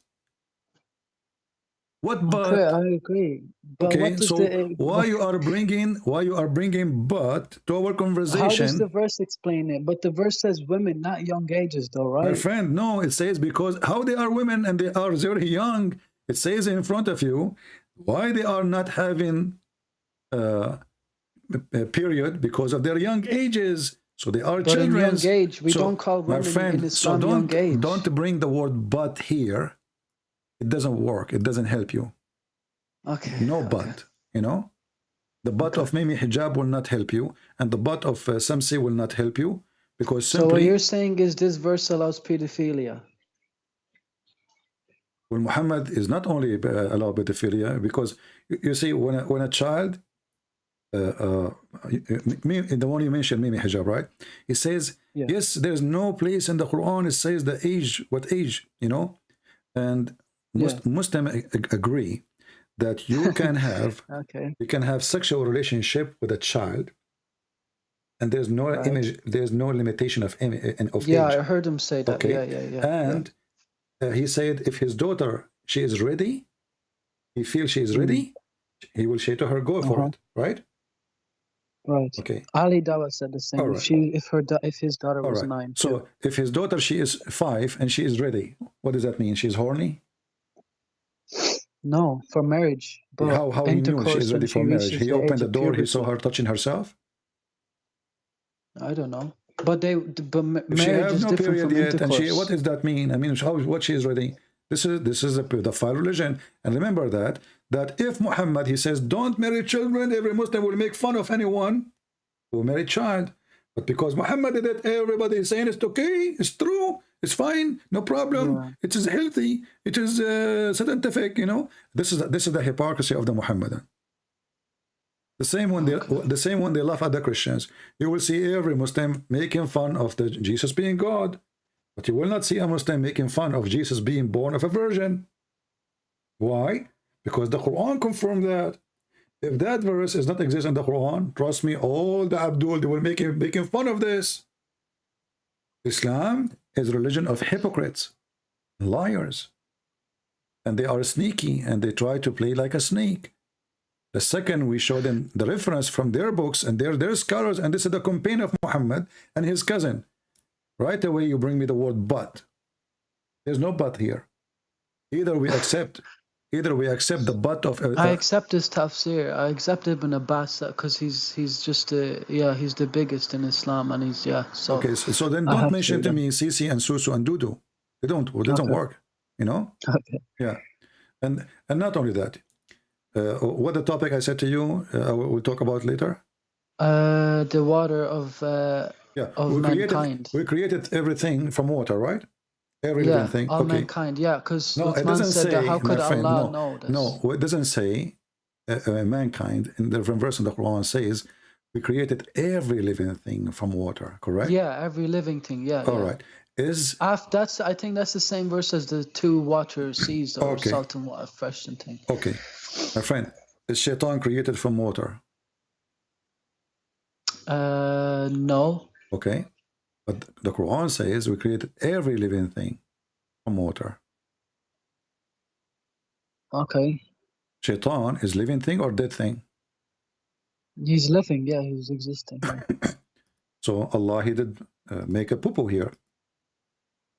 Speaker 7: What but?
Speaker 8: Okay, I agree. But
Speaker 7: Okay,
Speaker 8: what does
Speaker 7: so why you are bringing but to our
Speaker 8: how does
Speaker 7: conversation?
Speaker 8: the verse explain it? But the verse says women, not young ages, though,
Speaker 7: My
Speaker 8: right?
Speaker 7: friend, no, it says because how they are women and they are very young. It says in front of you why they are not having a period because of their young ages. So they are
Speaker 8: But in
Speaker 7: children.
Speaker 8: young age, we don't call
Speaker 7: my
Speaker 8: women
Speaker 7: friend,
Speaker 8: in Islam young age.
Speaker 7: don't bring the word but here. It doesn't work. It doesn't help you.
Speaker 8: Okay.
Speaker 7: No
Speaker 8: okay.
Speaker 7: but, you know. The but of Mimi hijab will not help you, and the but of Samsi will not help you because
Speaker 8: So what
Speaker 7: simply.
Speaker 8: you're saying is this verse allows pedophilia.
Speaker 7: Well, Muhammad is not only allowed pedophilia because you see when a child, the one you mentioned, Mimi hijab, right? It says
Speaker 8: Yeah.
Speaker 7: yes, there's no place in the Quran. It says the age, what age, you know, and most Muslims agree that you can have
Speaker 8: Okay.
Speaker 7: you can have sexual relationship with a child, and there's no
Speaker 8: Right.
Speaker 7: image, there's no limitation of
Speaker 8: Yeah,
Speaker 7: age.
Speaker 8: I heard him say that.
Speaker 7: Okay,
Speaker 8: Yeah.
Speaker 7: and he said if his daughter she is ready, he feels she is ready, he will say to her, go for it, right?
Speaker 8: Right.
Speaker 7: Okay.
Speaker 8: Ali Dawah said the same.
Speaker 7: All
Speaker 8: If
Speaker 7: right.
Speaker 8: if his daughter
Speaker 7: All
Speaker 8: was
Speaker 7: right.
Speaker 8: 9.
Speaker 7: So if his daughter she is 5 and she is ready, what does that mean? She's horny?
Speaker 8: No, for marriage. But
Speaker 7: How he knew she is ready for marriage? He opened the door, he saw her touching herself.
Speaker 8: I don't know. But
Speaker 7: If
Speaker 8: marriage
Speaker 7: she has
Speaker 8: is
Speaker 7: no
Speaker 8: different
Speaker 7: period
Speaker 8: from
Speaker 7: yet, and
Speaker 8: intercourse.
Speaker 7: what does that mean? I mean, what she is ready? This is a pedophile religion, and remember that if Muhammad he says don't marry children, every Muslim will make fun of anyone who marry child. But because Muhammad did it, everybody is saying it's okay, it's true, it's fine, no problem, it is healthy, it is scientific. You know, this is the hypocrisy of the Muhammadan. The same when they laugh at the Christians. You will see every Muslim making fun of the Jesus being God, but you will not see a Muslim making fun of Jesus being born of a virgin. Why? Because the Quran confirmed that. If that verse does not exist in the Quran, trust me, all the Abdul, they will making fun of this. Islam is a religion of hypocrites, liars, and they are sneaky and they try to play like a snake. The second we show them the reference from their books and their scholars, and this is the campaign of Muhammad and his cousin. Right away you bring me the word but. There's no but here. Either we accept the but of
Speaker 8: I accept his tafsir. I accept Ibn Abbas because he's just he's the biggest in Islam, and he's so
Speaker 7: okay, so then don't mention to me Sisi and Susu and Dudu. It doesn't work, you know.
Speaker 8: Okay.
Speaker 7: Yeah, and not only that, what the topic I said to you we'll talk about later.
Speaker 8: The water of mankind.
Speaker 7: We created everything from water, right? Every living thing.
Speaker 8: All
Speaker 7: Okay.
Speaker 8: mankind. Yeah, because
Speaker 7: No, it
Speaker 8: Uthman
Speaker 7: doesn't
Speaker 8: said
Speaker 7: say,
Speaker 8: that how could
Speaker 7: my friend,
Speaker 8: Allah know this?
Speaker 7: No, it doesn't say mankind. In the different verse in the Quran says we created every living thing from water, correct?
Speaker 8: Yeah, every living thing. Yeah.
Speaker 7: All right.
Speaker 8: I think that's the same verse as the two water seas or salt and water, fresh and thing.
Speaker 7: Okay, my friend, is shaitan created from water?
Speaker 8: No.
Speaker 7: Okay, but the Quran says we created every living thing from water.
Speaker 8: Okay.
Speaker 7: Shaitan is living thing or dead thing?
Speaker 8: He's living. Yeah, he's existing.
Speaker 7: So Allah, he did make a poo-poo here.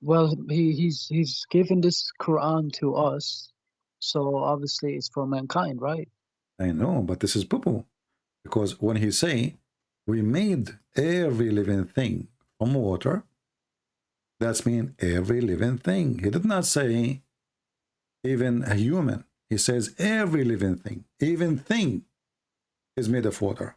Speaker 8: Well, he's given this Quran to us, so obviously it's for mankind, right?
Speaker 7: I know, but this is poo-poo, because when he say we made every living thing from water, that's mean every living thing. He did not say even a human. He says every living thing, even thing is made of water.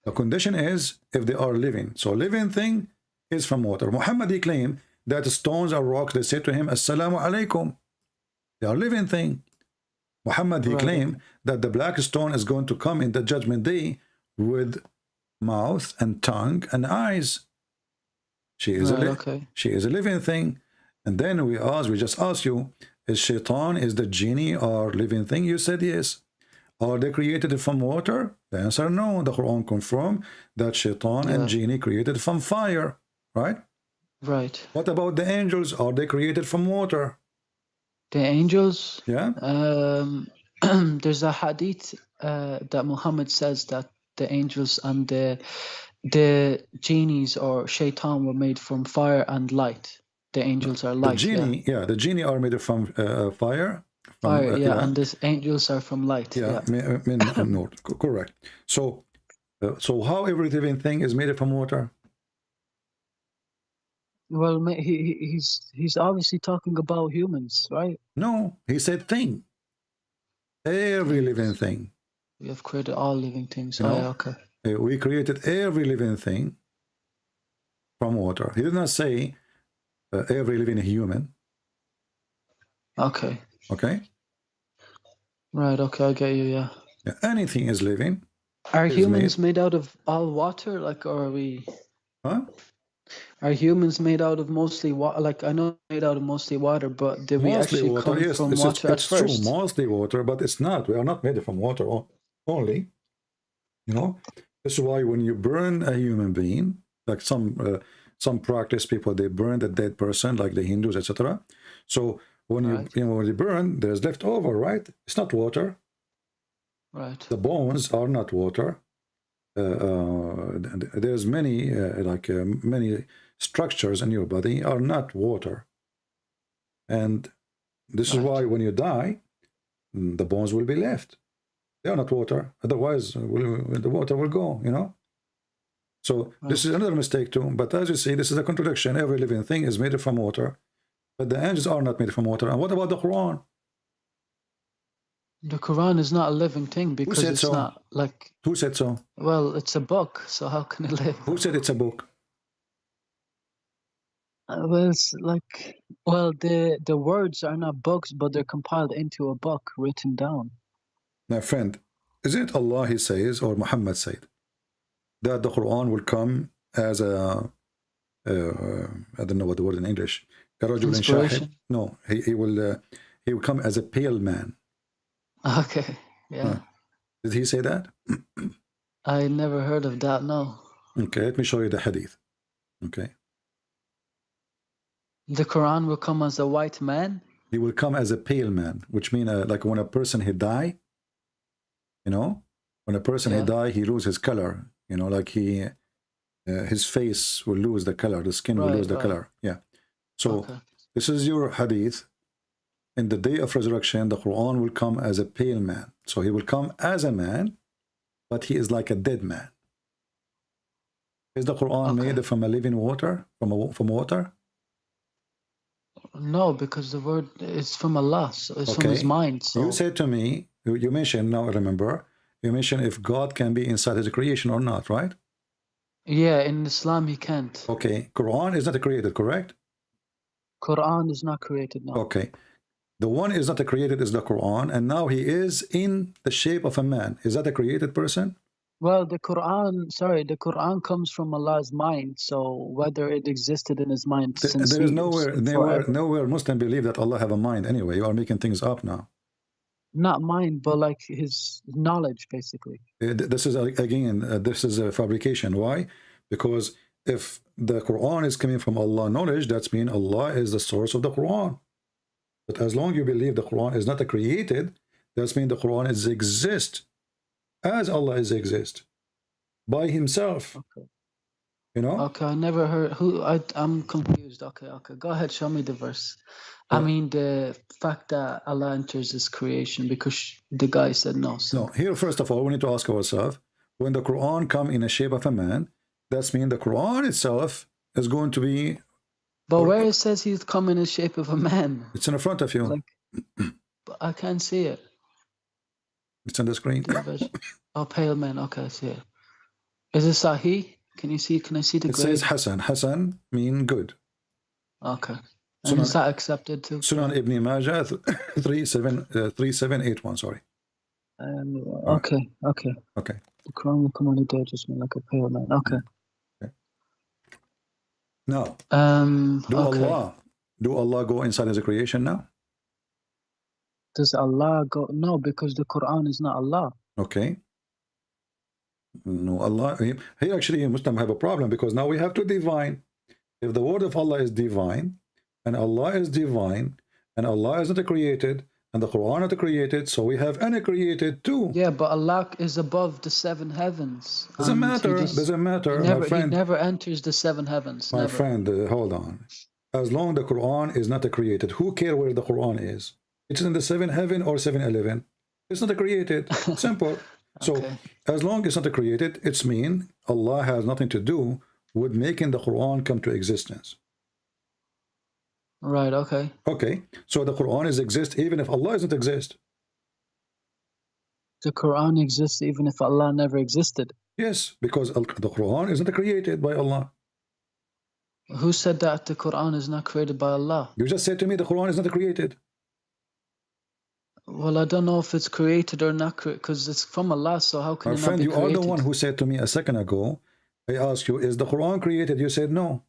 Speaker 7: The condition is if they are living. So living thing is from water. Muhammad, he claimed that stones or rocks, they say to him, Assalamu alaikum. They are living thing. Muhammad, he claimed that the black stone is going to come in the judgment day with mouth and tongue and eyes. She is she is a living thing. And then we just asked you, is shaitan, is the genie or living thing? You said yes. Are they created from water? The answer no. The Quran confirms that shaitan and jinni created from fire, right?
Speaker 8: Right.
Speaker 7: What about the angels? Are they created from water?
Speaker 8: The angels.
Speaker 7: Yeah.
Speaker 8: There's a hadith that Muhammad says that the angels and the genies or shaitan were made from fire and light. The angels are light.
Speaker 7: The genie are made from fire.
Speaker 8: Fire, and the angels are from light.
Speaker 7: No, correct. So how every living thing is made from water?
Speaker 8: Well, he's obviously talking about humans, right?
Speaker 7: No, he said thing. Every living thing.
Speaker 8: We have created all living things. Okay.
Speaker 7: We created every living thing from water. He did not say every living human.
Speaker 8: Okay.
Speaker 7: Okay.
Speaker 8: Right. Okay, I get you. Yeah.
Speaker 7: Anything is living.
Speaker 8: Are humans made out of all water? Like, or are we?
Speaker 7: Huh?
Speaker 8: Are humans made out of mostly water? Like, I know made out of mostly water, but did we actually come from water at first?
Speaker 7: It's true, mostly water, but it's not. We are not made from water only. You know, this is why when you burn a human being, like some practice people, they burn the dead person, like the Hindus, etc. So when when you burn, there's leftover, right? It's not water.
Speaker 8: Right.
Speaker 7: The bones are not water. There's many many structures in your body are not water, and this is why when you die, the bones will be left. They are not water. Otherwise, the water will go. You know. So this is another mistake too. But as you see, this is a contradiction. Every living thing is made from water, but the angels are not made from water. And what about the Quran?
Speaker 8: The Quran is not a living thing because it's not like...
Speaker 7: Who said so?
Speaker 8: Well, it's a book, so how can it live?
Speaker 7: Who said it's a book?
Speaker 8: Well, it's like... Well, the words are not books, but they're compiled into a book, written down.
Speaker 7: My friend, is it Allah he says, or Muhammad said, that the Quran will come as a... I don't know what the word in English.
Speaker 8: Inspiration?
Speaker 7: No, he will come as a pale man.
Speaker 8: Okay, yeah.
Speaker 7: Did he say that?
Speaker 8: I never heard of that, no.
Speaker 7: Okay, let me show you the hadith. Okay.
Speaker 8: The Quran will come as a white man?
Speaker 7: He will come as a pale man, which means like when a person he die, you know, when a person he die, he lose his color, you know, like his face will lose the color, the skin will lose the color. Yeah. So this is your hadith. In the day of resurrection, the Quran will come as a pale man. So he will come as a man, but he is like a dead man. Is the Quran made from a living water, from water?
Speaker 8: No, because the word is from Allah, so it's from His mind. So.
Speaker 7: You said to me, you mentioned, now I remember, you mentioned if God can be inside His creation or not, right?
Speaker 8: Yeah, in Islam He can't.
Speaker 7: Okay, Quran is not created, correct?
Speaker 8: Quran is not created, no.
Speaker 7: Okay. The one is not created is the Quran, and now he is in the shape of a man. Is that a created person?
Speaker 8: Well, the Quran comes from Allah's mind. So whether it existed in His mind since
Speaker 7: there is nowhere Muslim believe that Allah have a mind. Anyway, you are making things up now.
Speaker 8: Not mind, but like His knowledge, basically.
Speaker 7: This is again, this is a fabrication. Why? Because if the Quran is coming from Allah knowledge, that means Allah is the source of the Quran. But as long as you believe the Quran is not created, that means the Quran is exist as Allah is exist by Himself.
Speaker 8: Okay.
Speaker 7: You know?
Speaker 8: Okay, I never heard who. I'm confused. Okay, go ahead. Show me the verse. I mean the fact that Allah enters His creation, because the guy said no. So.
Speaker 7: No. Here, first of all, we need to ask ourselves: when the Quran come in a shape of a man, that means the Quran itself is going to be.
Speaker 8: But where it says He's come in the shape of a man?
Speaker 7: It's in front of you.
Speaker 8: Like, but I can't see it.
Speaker 7: It's on the screen.
Speaker 8: Oh, pale man. Okay, I see it. Is it Sahih? Can you see? Can I see the grade?
Speaker 7: It says Hassan. Hassan mean good.
Speaker 8: Okay. And is that accepted too?
Speaker 7: Sunan Ibn Majah 3781. Sorry.
Speaker 8: Okay.
Speaker 7: Okay.
Speaker 8: The Quran will come on the day just mean like a pale man. Okay.
Speaker 7: Now, do Allah go inside His creation now?
Speaker 8: Does Allah go? No, because the Quran is not Allah.
Speaker 7: Okay. No, Allah. Here actually, Muslim have a problem because now we have to divine. If the word of Allah is divine, and Allah is divine, and Allah is not created, and the Quran not created, so we have uncreated too.
Speaker 8: Yeah, but Allah is above the 7 heavens.
Speaker 7: Doesn't
Speaker 8: and
Speaker 7: matter. Doesn't matter,
Speaker 8: He
Speaker 7: my friend.
Speaker 8: never enters the 7 heavens.
Speaker 7: My
Speaker 8: never.
Speaker 7: friend, hold on. As long the Quran is not created, who care where the Quran is? It's in the 7 heaven or 7-11. It's not created. Simple. So
Speaker 8: Okay.
Speaker 7: as long it's not created, it's mean Allah has nothing to do with making the Quran come to existence.
Speaker 8: Right. Okay.
Speaker 7: Okay. So the Quran is exist even if Allah doesn't exist.
Speaker 8: The Quran exists even if Allah never existed.
Speaker 7: Yes, because the Quran isn't created by Allah.
Speaker 8: Who said that the Quran is not created by Allah?
Speaker 7: You just said to me the Quran is not created.
Speaker 8: Well, I don't know if it's created or not, because it's from Allah. So how can
Speaker 7: My
Speaker 8: it not
Speaker 7: friend,
Speaker 8: be
Speaker 7: you
Speaker 8: created?
Speaker 7: are the one who said to me a second ago, I asked you, is the Quran created? You said no.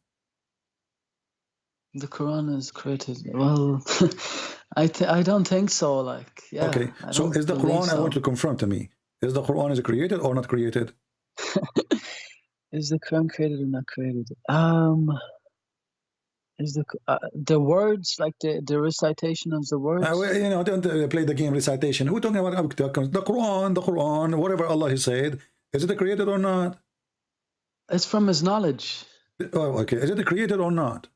Speaker 8: The Quran is created. Well, I don't think so. Like, yeah.
Speaker 7: Okay,
Speaker 8: I
Speaker 7: so
Speaker 8: don't
Speaker 7: is the
Speaker 8: believe
Speaker 7: Quran, I
Speaker 8: so.
Speaker 7: want to confirm to me, is the Quran is created or not created?
Speaker 8: Is the Quran created or not created? Is the words, like the recitation of the words?
Speaker 7: Well, you know, don't play the game recitation. Who talking about the Quran, whatever Allah has said, is it created or not?
Speaker 8: It's from His knowledge.
Speaker 7: Oh, okay, is it created or not?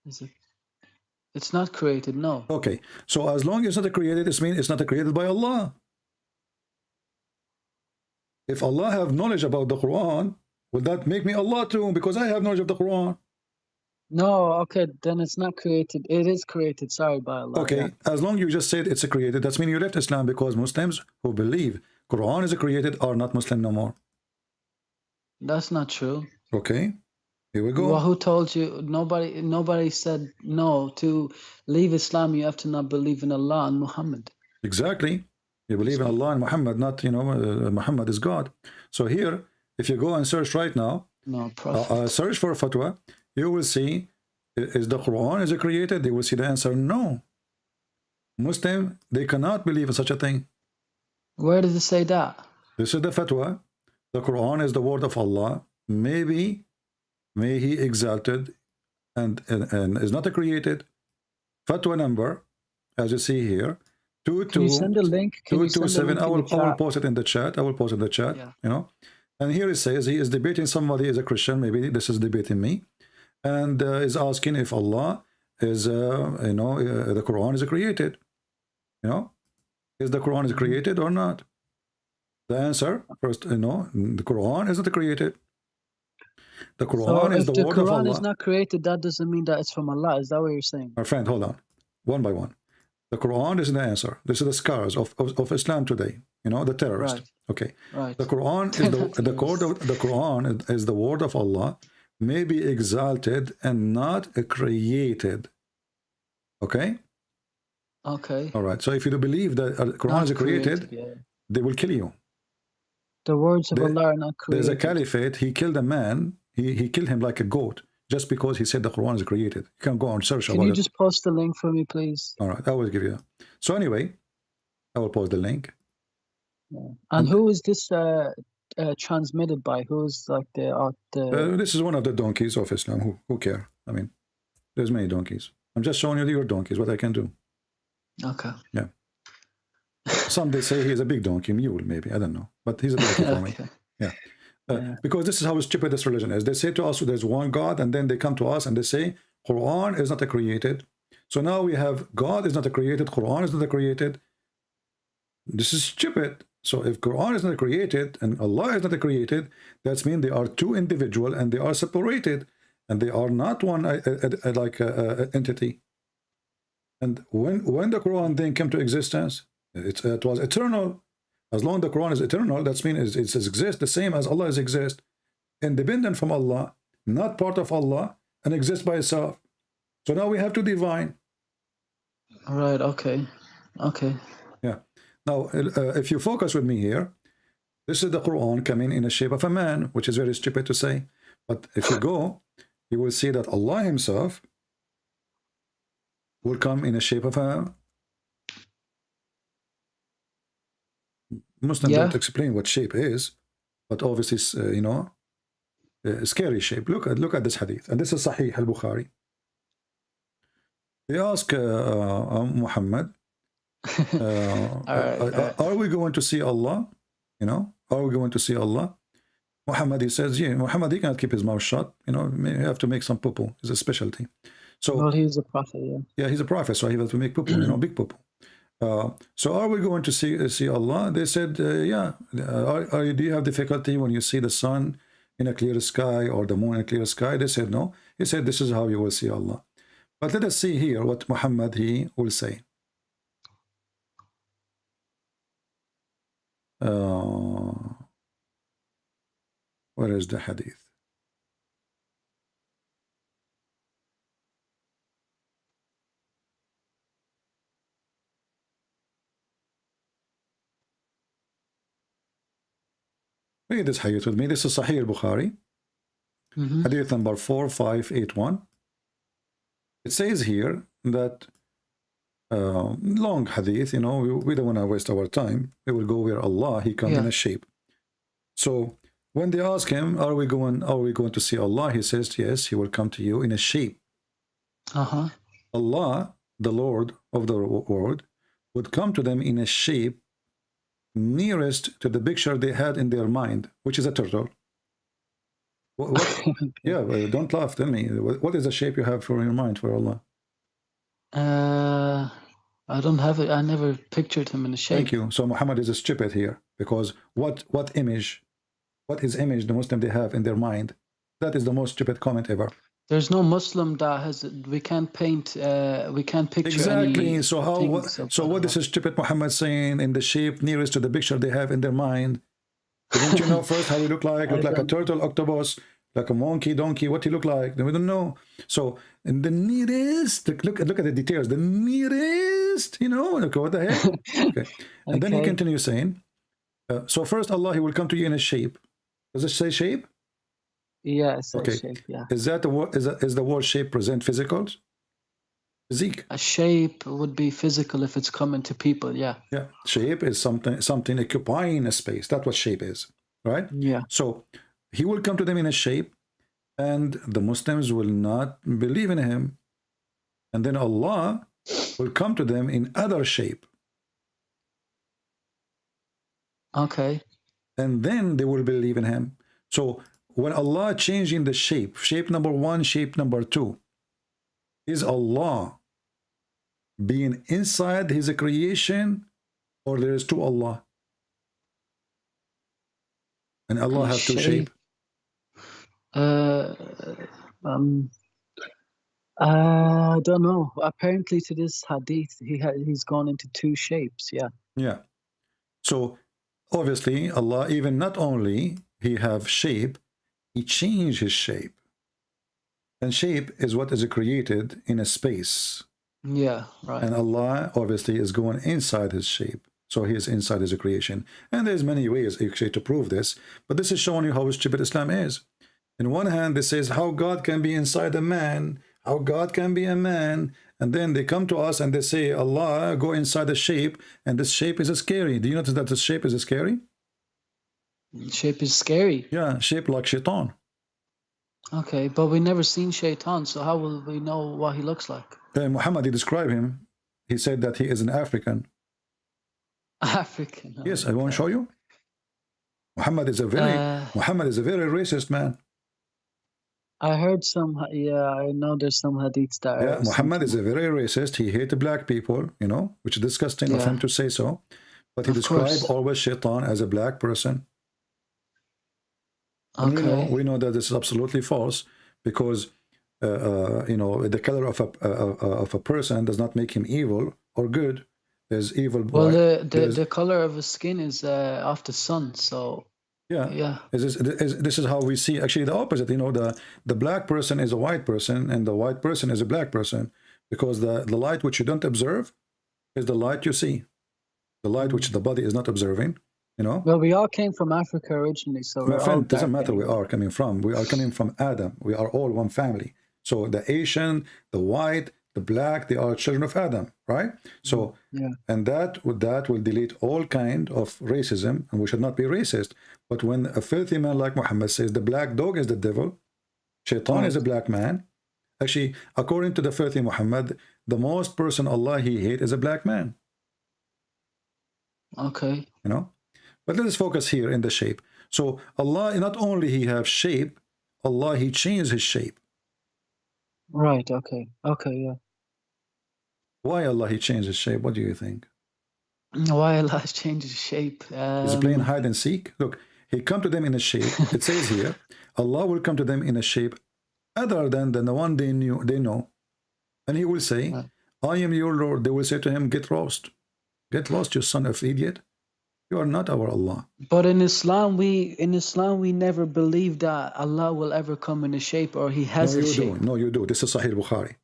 Speaker 8: Is it? It's not created. No.
Speaker 7: Okay, so as long as it's not created, it means it's not created by Allah. If Allah have knowledge about the Quran, will that make me Allah too? Because I have knowledge of the Quran.
Speaker 8: No. Okay, then it's not created. It is created. Sorry, by Allah.
Speaker 7: Okay,
Speaker 8: yeah.
Speaker 7: as long as you just said it's created, that's mean you left Islam, because Muslims who believe Quran is created are not Muslim no more.
Speaker 8: That's not true.
Speaker 7: Okay, here we go.
Speaker 8: Well, who told you? Nobody said no. To leave Islam, you have to not believe in Allah and Muhammad.
Speaker 7: Exactly. You believe in Allah and Muhammad, not, you know, Muhammad is God. So here, if you go and search right now,
Speaker 8: No, Prophet.
Speaker 7: search for fatwa, you will see, is the Quran is it created? You will see the answer, no. Muslim, they cannot believe in such a thing.
Speaker 8: Where does it say that?
Speaker 7: This is the fatwa. The Quran is the word of Allah. May He exalted and is not created. Fatwa number, as you see here,
Speaker 8: Can you send a link? Can you send a
Speaker 7: 227.
Speaker 8: link
Speaker 7: I
Speaker 8: in
Speaker 7: will
Speaker 8: the chat?
Speaker 7: post it in the chat. I will post it in the chat.
Speaker 8: Yeah.
Speaker 7: You know, and here it says he is debating somebody is a Christian. Maybe this is debating me, and is asking if Allah is, the Quran is created. You know, is the Quran is created or not? The answer first, the Quran isn't created. The Quran
Speaker 8: So
Speaker 7: is
Speaker 8: if
Speaker 7: the
Speaker 8: the
Speaker 7: word of
Speaker 8: Quran
Speaker 7: Allah.
Speaker 8: is not created, that doesn't mean that it's from Allah. Is that what you're saying?
Speaker 7: My friend, hold on, one by one. The Quran is the answer. This is the scars of Islam today. You know, the terrorist.
Speaker 8: Right.
Speaker 7: Okay.
Speaker 8: Right.
Speaker 7: The Quran is the Quran is the word of Allah, may be exalted and not created. Okay.
Speaker 8: Okay.
Speaker 7: All right. So if you do believe that Quran
Speaker 8: Not
Speaker 7: is created,
Speaker 8: yeah.
Speaker 7: they will kill you.
Speaker 8: The words of
Speaker 7: There-
Speaker 8: Allah are not created.
Speaker 7: There's a caliphate. He killed a man. He killed him like a goat just because he said the Quran is created. You can go and search
Speaker 8: Can
Speaker 7: about
Speaker 8: you
Speaker 7: it.
Speaker 8: just post the link for me, please?
Speaker 7: All right. I will give you. So anyway, I will post the link.
Speaker 8: And who is this transmitted by? Who's like the
Speaker 7: This is one of the donkeys of Islam. Who care? I mean, there's many donkeys. I'm just showing you your donkeys, what I can do.
Speaker 8: Okay.
Speaker 7: Yeah. Some they say he's a big donkey, mule maybe. I don't know. But he's a donkey for me.
Speaker 8: Okay.
Speaker 7: Yeah. Because this is how stupid this religion is. They say to us there's one God, and then they come to us and they say Quran is not a created. So now we have God is not a created, Quran is not a created. This is stupid. So if Quran is not created and Allah is not created, that means they are two individual and they are separated and they are not one entity. And when the Quran then came to existence, it was eternal. As long as the Quran is eternal, that means it exists the same as Allah exists, independent from Allah, not part of Allah, and exists by itself. So now we have to divine.
Speaker 8: All right. Okay. Okay.
Speaker 7: Yeah. Now, if you focus with me here, this is the Quran coming in the shape of a man, which is very stupid to say. But if you go, you will see that Allah Himself will come in the shape of a Muslims
Speaker 8: Yeah.
Speaker 7: don't explain what shape is, but obviously, you know, scary shape. Look at this hadith, and this is Sahih al-Bukhari. They ask Muhammad, are we going to see Allah? You know, are we going to see Allah? Muhammad, he says, yeah. Muhammad, he cannot keep his mouth shut. You know, you have to make some poo-poo. It's a specialty. So,
Speaker 8: Well, he's a prophet, yeah.
Speaker 7: yeah, he's a prophet, so he has to make poo-poo, you know, big poo-poo. So are we going to see Allah? They said, yeah. Do you have difficulty when you see the sun in a clear sky or the moon in a clear sky? They said, no. He said, this is how you will see Allah. But let us see here what Muhammad, he will say. Where is the hadith? Read this hadith with me. This is Sahih al-Bukhari. Hadith number 4581. It says here that long hadith, you know, we don't want to waste our time. We will go where Allah, he comes in a shape. So when they ask him, are we going to see Allah? He says, yes, he will come to you in a shape. Allah, the Lord of the world, would come to them in a shape nearest to the picture they had in their mind, which is a turtle. Yeah, don't laugh. Tell me, what is the shape you have for your mind for Allah?
Speaker 8: I don't have it. I never pictured him in a shape.
Speaker 7: Thank you. So Muhammad is stupid here, because what image, what is image the Muslim they have in their mind? That is the most stupid comment ever.
Speaker 8: There's no Muslim that has. We can't paint. We can't picture.
Speaker 7: Exactly.
Speaker 8: Any
Speaker 7: So how? What is this stupid Muhammad saying in the shape nearest to the picture they have in their mind? Don't you know first how he look like? Look like a turtle, octopus, like a monkey, donkey. What he look like? We don't know. So in the nearest, look at the details. The nearest, you know, look, what the heck? Okay. And then he continues saying, so first Allah, he will come to you in a shape. Does it say shape?
Speaker 8: Yeah, it's
Speaker 7: okay.
Speaker 8: a shape. Yeah.
Speaker 7: Is that the word? Is the word shape present physical? Physique.
Speaker 8: A shape would be physical if it's coming to people. Yeah.
Speaker 7: Yeah. Shape is something occupying a space. That's what shape is, right?
Speaker 8: Yeah.
Speaker 7: So he will come to them in a shape, and the Muslims will not believe in him, and then Allah will come to them in other shape.
Speaker 8: Okay.
Speaker 7: And then they will believe in him. So when Allah changing the shape number 1, shape number 2, is Allah being inside his creation, or there is two Allah? And Allah has two shape.
Speaker 8: I don't know. Apparently, to this hadith, he's gone into two shapes. Yeah.
Speaker 7: Yeah. So obviously, Allah, even not only he have shape, he changed his shape. And shape is what is created in a space.
Speaker 8: Yeah, right.
Speaker 7: And Allah obviously is going inside his shape. So he is inside his creation. And there's many ways actually to prove this. But this is showing you how stupid Islam is. In one hand, this says how God can be inside a man, how God can be a man. And then they come to us and they say, Allah, go inside the shape. And this shape is scary. Do you notice that the shape is scary?
Speaker 8: Shape is scary.
Speaker 7: Yeah, shape like shaitan.
Speaker 8: Okay, but we never seen Shaitan, so how will we know what he looks like?
Speaker 7: Muhammad, he described him. He said that he is an African.
Speaker 8: African.
Speaker 7: Yes, I won't show you. Muhammad is a very racist man.
Speaker 8: I heard some. Yeah, I know there's some hadiths that.
Speaker 7: Yeah, Muhammad is a very racist. He hated black people, you know, which is disgusting of him to say so. But he described always Shaitan as a black person.
Speaker 8: Okay.
Speaker 7: We know that this is absolutely false, because you know, the color of a person does not make him evil or good. There's evil.
Speaker 8: Well, the color of his skin is of the sun, so yeah. This
Speaker 7: is how we see actually the opposite. You know, the black person is a white person, and the white person is a black person, because the light which you don't observe is the light you see. The light which the body is not observing. You know?
Speaker 8: Well, we all came from Africa originally, so
Speaker 7: my friend, doesn't matter where we are coming from. We are coming from Adam. We are all one family. So the Asian, the white, the black, they are children of Adam, right? So,
Speaker 8: Yeah.
Speaker 7: and that will delete all kind of racism, and we should not be racist. But when a filthy man like Muhammad says the black dog is the devil, Shaitan is a black man. Actually, according to the filthy Muhammad, the most person Allah he hate is a black man.
Speaker 8: Okay.
Speaker 7: You know, but let us focus here in the shape. So Allah, not only he have shape, Allah he changed his shape.
Speaker 8: Right. Okay. Okay. Yeah.
Speaker 7: Why Allah he changed his shape? What do you think?
Speaker 8: Why Allah has changed his shape?
Speaker 7: Is he playing hide and seek? Look, he come to them in a shape. It says here, Allah will come to them in a shape other than the one they know, and he will say, I am your Lord. They will say to him, get lost, you son of idiot. You are not our Allah.
Speaker 8: But in Islam, we never believe that Allah will ever come in a shape or He has a shape.
Speaker 7: No, you do. This is Sahih Bukhari.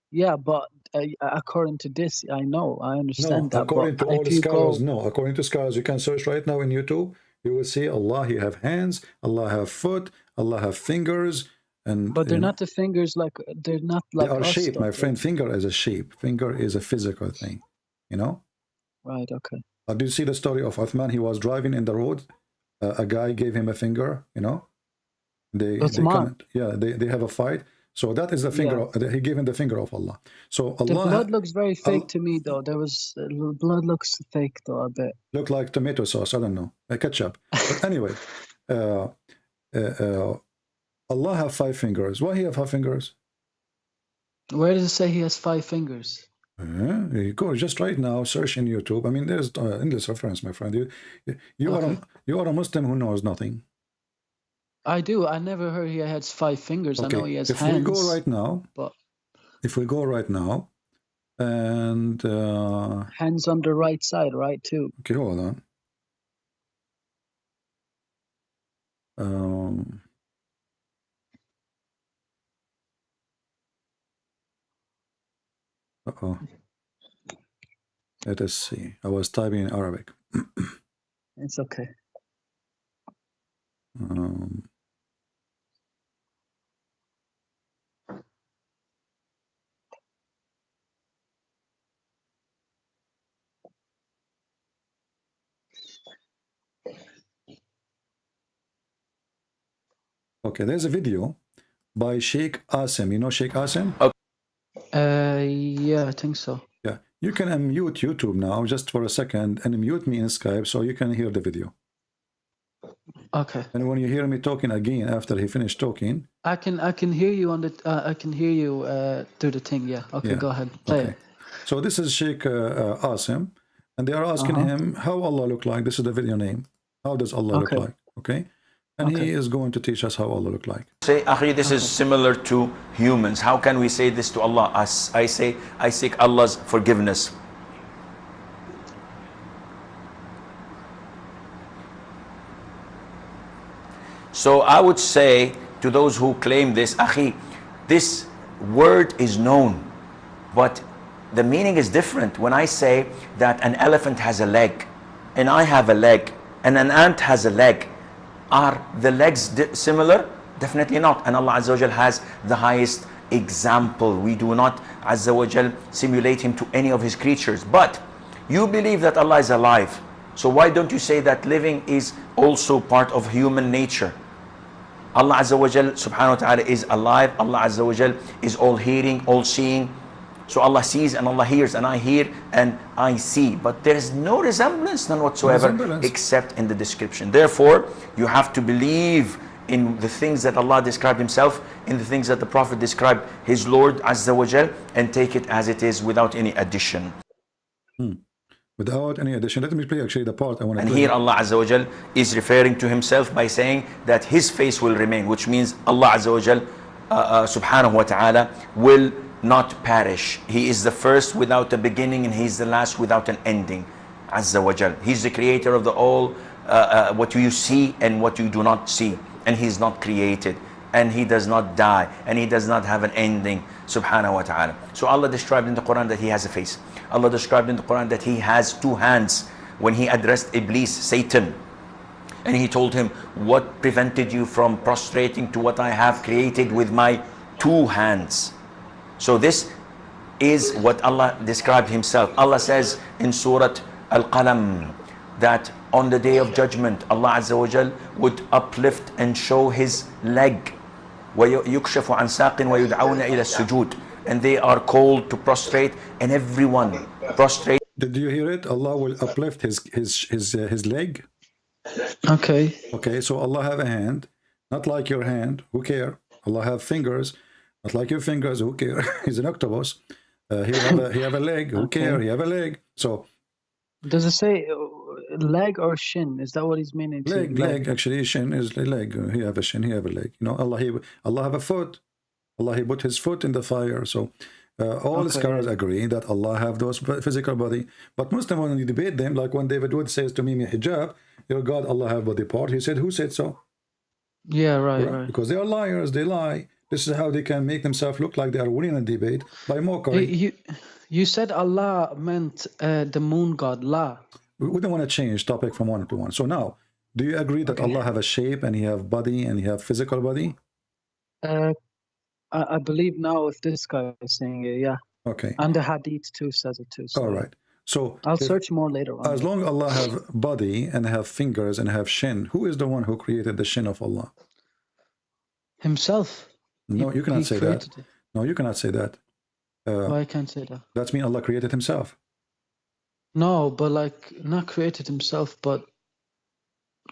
Speaker 8: Yeah, but according to this, I understand that.
Speaker 7: According
Speaker 8: but
Speaker 7: to all
Speaker 8: if you
Speaker 7: scholars,
Speaker 8: go,
Speaker 7: no. According to scholars, you can search right now in YouTube. You will see Allah. He have hands. Allah have foot. Allah have fingers.
Speaker 8: But they're not the fingers they're not like
Speaker 7: they are
Speaker 8: us
Speaker 7: shape,
Speaker 8: stuff,
Speaker 7: my friend. Finger is a shape. Finger is a physical thing. You know.
Speaker 8: Right. Okay.
Speaker 7: Do you see the story of Uthman? He was driving in the road. A guy gave him a finger. You know. They have a fight. So that is the finger. He gave him the finger of Allah. So Allah.
Speaker 8: The blood looks very fake to me, though. Blood looks fake, though, a bit.
Speaker 7: Look like tomato sauce. I don't know, ketchup. But anyway, Allah have 5 fingers. Why he have 5 fingers?
Speaker 8: Where does it say He has 5 fingers?
Speaker 7: You go just right now, search in YouTube. I mean, there's endless reference, my friend. You are a Muslim who knows nothing.
Speaker 8: I do. I never heard He has 5 fingers.
Speaker 7: Okay.
Speaker 8: I know He has
Speaker 7: if
Speaker 8: hands.
Speaker 7: we go right now,
Speaker 8: but
Speaker 7: if we go right now, and
Speaker 8: hands on the right side, right too.
Speaker 7: Okay, hold on. Let us see. I was typing in Arabic.
Speaker 8: It's okay.
Speaker 7: Okay, there's a video by Sheikh Asim. You know Sheikh Asim?
Speaker 8: Yeah, I think so.
Speaker 7: Yeah, you can unmute YouTube now just for a second and mute me in Skype so you can hear the video.
Speaker 8: Okay.
Speaker 7: And when you hear me talking again after he finished talking,
Speaker 8: I can hear you on the I can hear you through the thing. Yeah. Okay, go ahead. Play it.
Speaker 7: So this is Sheikh Asim, and they are asking him how Allah look like. This is the video name. How does Allah look like? Okay. And he is going to teach us how Allah look like.
Speaker 4: Say, Akhi, this is similar to humans. How can we say this to Allah? I say, I seek Allah's forgiveness. So I would say to those who claim this, Akhi, this word is known, but the meaning is different. When I say that an elephant has a leg, and I have a leg, and an ant has a leg, are the legs similar? Definitely not. And Allah Azza wa Jal has the highest example. We do not Azza wa Jal simulate Him to any of His creatures. But you believe that Allah is alive. So why don't you say that living is also part of human nature? Allah Azza wa Jal subhanahu wa ta'ala is alive. Allah Azza wa Jal is all hearing, all seeing. So Allah sees and Allah hears, and I hear and I see. But there is no resemblance, none whatsoever, except in the description. Therefore, you have to believe in the things that Allah described Himself, in the things that the Prophet described His Lord Azza wa Jal, and take it as it is without any addition.
Speaker 7: Without any addition. Let me play actually the part I want to play.
Speaker 4: And here Allah Azza wa Jal is referring to Himself by saying that His face will remain, which means Allah Azza wa Jal subhanahu wa ta'ala will not perish. He is the first without a beginning, and He is the last without an ending. Azza wa Jal. He's the creator of the all, what you see and what you do not see. And He's not created. And He does not die. And He does not have an ending. Subhanahu wa ta'ala. So Allah described in the Quran that He has a face. Allah described in the Quran that He has 2 hands. When He addressed Iblis, Satan, and He told him, what prevented you from prostrating to what I have created with my 2 hands? So this is what Allah described himself. Allah says in Surah Al-Qalam that on the day of judgment, Allah Azza wa Jal would uplift and show his leg. وَيُكْشَفُ عَنْ سَاقٍ وَيُدْعَوْنَ إِلَى السُّجُودِ, and they are called to prostrate, and everyone prostrate.
Speaker 7: Did you hear it? Allah will uplift his leg.
Speaker 8: Okay.
Speaker 7: Okay, so Allah have a hand, not like your hand. Who care? Allah have fingers, not like your fingers. Who care? He's an octopus. He have a leg. Who care? He have a leg. So
Speaker 8: does it say leg or shin? Is that what he's meaning?
Speaker 7: Leg. Actually, shin is a leg. He have a shin. He have a leg. You know, Allah have a foot. Allah, he put his foot in the fire. So all the scholars agree that Allah have those physical body. But Muslim, when you debate them, like when David Wood says to Mimi Hijab, your God, Allah have body part. He said, who said so?
Speaker 8: Yeah, right.
Speaker 7: Because they are liars. They lie. This is how they can make themselves look like they are winning a debate by mockery.
Speaker 8: You said Allah meant the moon god, La.
Speaker 7: We don't want to change topic from one to one. So now, do you agree that Allah have a shape and he have body and he have physical body?
Speaker 8: I believe now if this guy is saying it, yeah.
Speaker 7: Okay.
Speaker 8: And the Hadith too says it too. So
Speaker 7: all right. So
Speaker 8: I'll search more later on.
Speaker 7: As long as Allah have body and have fingers and have shin, who is the one who created the shin of Allah?
Speaker 8: Himself.
Speaker 7: No, you cannot say that. No, you cannot say that.
Speaker 8: Why I can't say that?
Speaker 7: That means Allah created himself.
Speaker 8: No, but like not created himself, but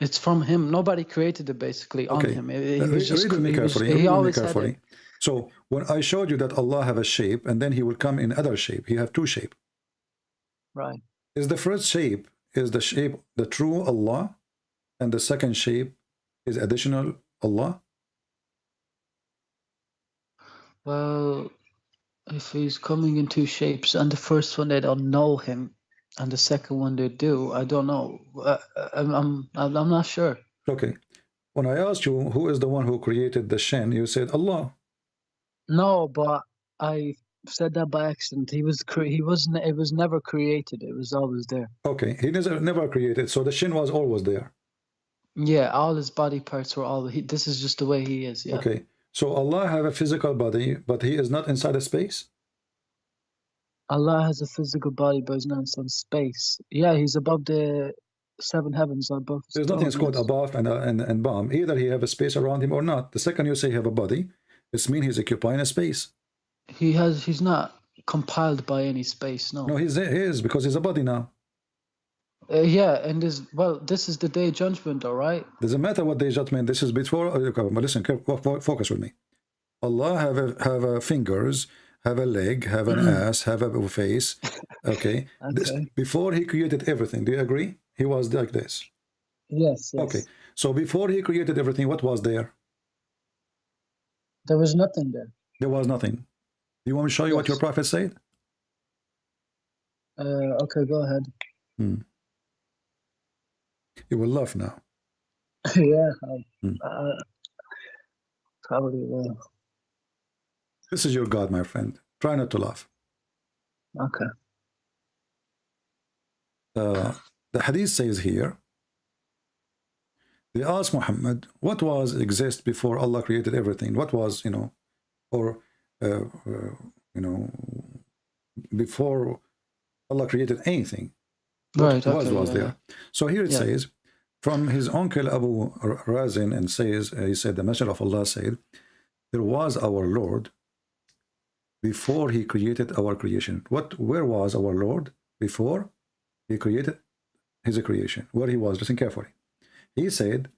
Speaker 8: it's from him. Nobody created it basically on him. He was just he always had it.
Speaker 7: So when I showed you that Allah have a shape and then he will come in other shape, he have two shape.
Speaker 8: Right.
Speaker 7: Is the first shape is the shape the true Allah, and the second shape is additional Allah?
Speaker 8: Well, if he's coming in two shapes, and the first one they don't know him, and the second one they do, I don't know. I'm not sure.
Speaker 7: Okay. When I asked you who is the one who created the shin, you said Allah.
Speaker 8: No, but I said that by accident. It was never created. It was always there.
Speaker 7: Okay, he never created. So the shin was always there.
Speaker 8: Yeah, all his body parts were all. This is just the way he is. Yeah.
Speaker 7: Okay. So Allah have a physical body, but he is not inside a space?
Speaker 8: Allah has a physical body, but he's not inside space. Yeah, he's above the seven heavens. Above.
Speaker 7: There's nothing called above and bottom. Either he have a space around him or not. The second you say he have a body, it means he's occupying a space.
Speaker 8: He's not compiled by any space, no.
Speaker 7: No, he is because he's a body now.
Speaker 8: Yeah, and this is the day of judgment, all right?
Speaker 7: Doesn't matter what day of judgment. This is before. But listen, focus with me. Allah have a fingers, have a leg, have an ass, have a face. Okay. Before he created everything, do you agree? He was like this.
Speaker 8: Yes.
Speaker 7: Okay. So before he created everything, what was there?
Speaker 8: There was nothing there.
Speaker 7: There was nothing. Do you want me to show you what your prophet said?
Speaker 8: Okay, go ahead.
Speaker 7: You will laugh now.
Speaker 8: Yeah, probably will.
Speaker 7: This is your God, my friend. Try not to laugh.
Speaker 8: Okay.
Speaker 7: The hadith says here, they asked Muhammad, what was exist before Allah created everything? What was, before Allah created anything? What was there? So here it says, from his uncle Abu Razin, and says, he said, the Messenger of Allah said, there was our Lord before he created our creation. Where was our Lord before he created his creation? Where he was, listen carefully. He said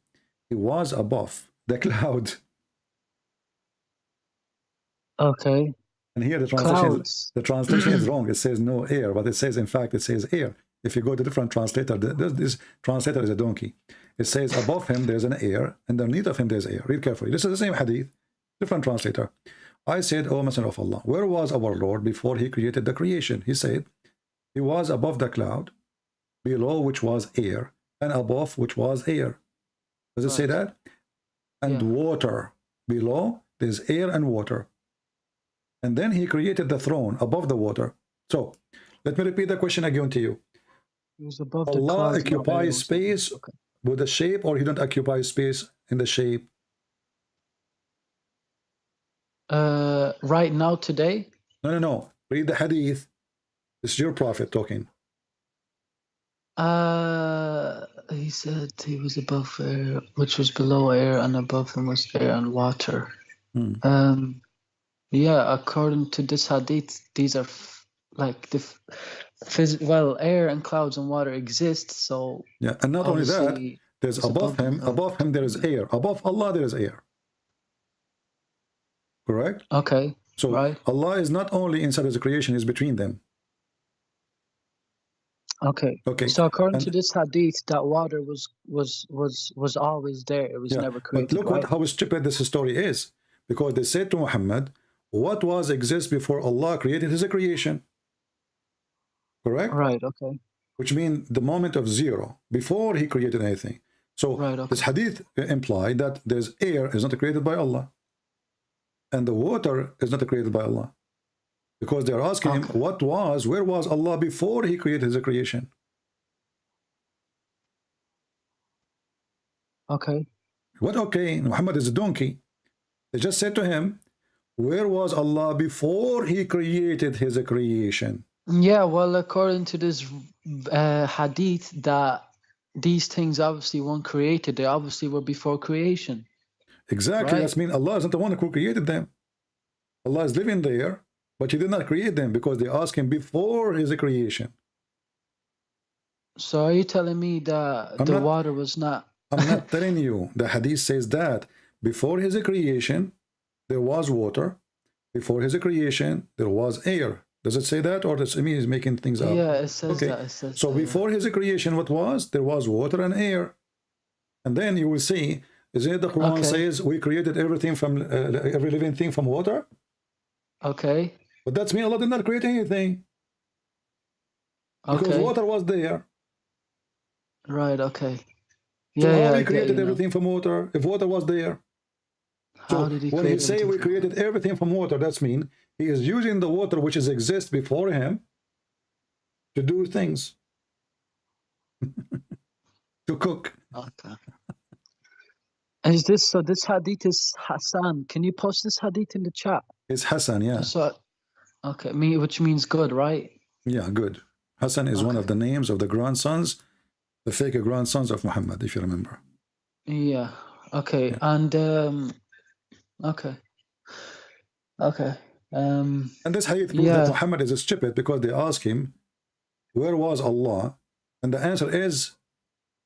Speaker 7: he was above the cloud.
Speaker 8: Okay.
Speaker 7: And here the translation is wrong. It says no air, but it says, in fact, it says air. If you go to different translator, this translator is a donkey. It says above him there's an air, and underneath of him there's air. Read carefully. This is the same hadith, different translator. I said, O Messenger of Allah, where was our Lord before he created the creation? He said, he was above the cloud, below which was air, and above which was air. Does it say that? And water. Below there's air and water. And then he created the throne above the water. So let me repeat the question again to you. Allah occupies space with a shape, or he don't occupy space in the shape?
Speaker 8: Right now, today?
Speaker 7: No. Read the hadith. This is your prophet talking.
Speaker 8: He said he was above air, which was below air, and above him was air and water. Yeah, according to this hadith, these are like the well, air and clouds and water exist. So
Speaker 7: yeah, and not only that,
Speaker 8: obviously
Speaker 7: there's
Speaker 8: it's
Speaker 7: above him.
Speaker 8: them.
Speaker 7: Above him there is air. Above Allah there is air. Correct.
Speaker 8: Okay.
Speaker 7: So
Speaker 8: Right.
Speaker 7: Allah is not only inside His creation; He's between them.
Speaker 8: Okay.
Speaker 7: Okay.
Speaker 8: So according
Speaker 7: And-
Speaker 8: to this hadith, that water was always there. It was
Speaker 7: Yeah,
Speaker 8: never
Speaker 7: but
Speaker 8: created.
Speaker 7: look
Speaker 8: right?
Speaker 7: how stupid this story is, because they said to Muhammad, "What was exist before Allah created His creation?" Correct.
Speaker 8: Right. Okay.
Speaker 7: Which means the moment of zero, before He created anything. So
Speaker 8: Right, okay.
Speaker 7: this hadith implies that there's air is not created by Allah, and the water is not created by Allah, because they're asking him,
Speaker 8: Okay.
Speaker 7: where was Allah before He created His creation?
Speaker 8: Okay.
Speaker 7: What? Okay, Muhammad is a donkey. They just said to him, where was Allah before He created His creation?
Speaker 8: Yeah. Well, according to this hadith, that these things obviously weren't created. They obviously were before creation.
Speaker 7: Exactly.
Speaker 8: Right.
Speaker 7: That's mean Allah is not the one who created them. Allah is living there, but He did not create them, because they asked Him before His creation.
Speaker 8: So are you telling me that
Speaker 7: I'm
Speaker 8: the
Speaker 7: not-
Speaker 8: water was not?
Speaker 7: I'm not telling you. The hadith says that before His creation, there was water. Before His creation, there was air. Does it say that, or does it mean He's making things up?
Speaker 8: Yeah, it says
Speaker 7: Okay.
Speaker 8: that. It says
Speaker 7: So
Speaker 8: that, yeah.
Speaker 7: before His creation, what was? There was water and air. And then you will see, isn't it the Quran
Speaker 8: Okay.
Speaker 7: says we created everything from, every living thing from water?
Speaker 8: Okay.
Speaker 7: But that's mean Allah did not create anything, because
Speaker 8: Okay.
Speaker 7: water was there.
Speaker 8: Right. Okay.
Speaker 7: So
Speaker 8: Yeah.
Speaker 7: how
Speaker 8: Yeah.
Speaker 7: He
Speaker 8: I get
Speaker 7: created
Speaker 8: you now.
Speaker 7: everything from water if water was there?
Speaker 8: How
Speaker 7: So
Speaker 8: did he
Speaker 7: when
Speaker 8: create
Speaker 7: He say
Speaker 8: everything
Speaker 7: we
Speaker 8: from
Speaker 7: created
Speaker 8: water?
Speaker 7: everything from water, that's mean He is using the water which is exist before Him to do things, to cook.
Speaker 8: Okay. Is this so? This hadith is Hassan. Can you post this hadith in the chat?
Speaker 7: It's Hassan, yeah.
Speaker 8: So, okay, which means good, right?
Speaker 7: Yeah, good. Hassan is one of the names of the grandsons, the fake grandsons of Muhammad, if you remember.
Speaker 8: Yeah. Okay. And okay. Okay.
Speaker 7: And this hadith proves
Speaker 8: Yeah.
Speaker 7: that Muhammad is stupid, because they ask him, where was Allah? And the answer is,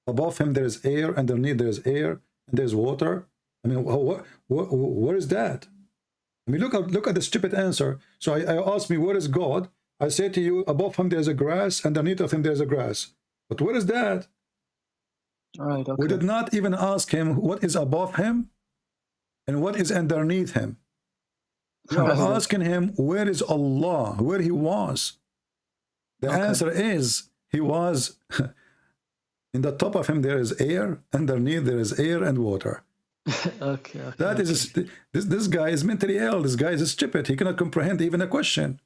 Speaker 7: above him there is air, underneath there is air, and there's water. I mean, where is that? I mean, look at the stupid answer. So I asked me, where is God? I say to you, above him there's a grass, underneath of him there's a grass. But where is that?
Speaker 8: Right. Okay.
Speaker 7: We did not even ask him what is above him and what is underneath him. We are
Speaker 8: Right.
Speaker 7: asking him, where is Allah, where He was? The
Speaker 8: Okay.
Speaker 7: answer is, He was, in the top of Him there is air, underneath there is air and water.
Speaker 8: Okay. Okay.
Speaker 7: That is, this guy is mentally ill, this guy is stupid, he cannot comprehend even a question.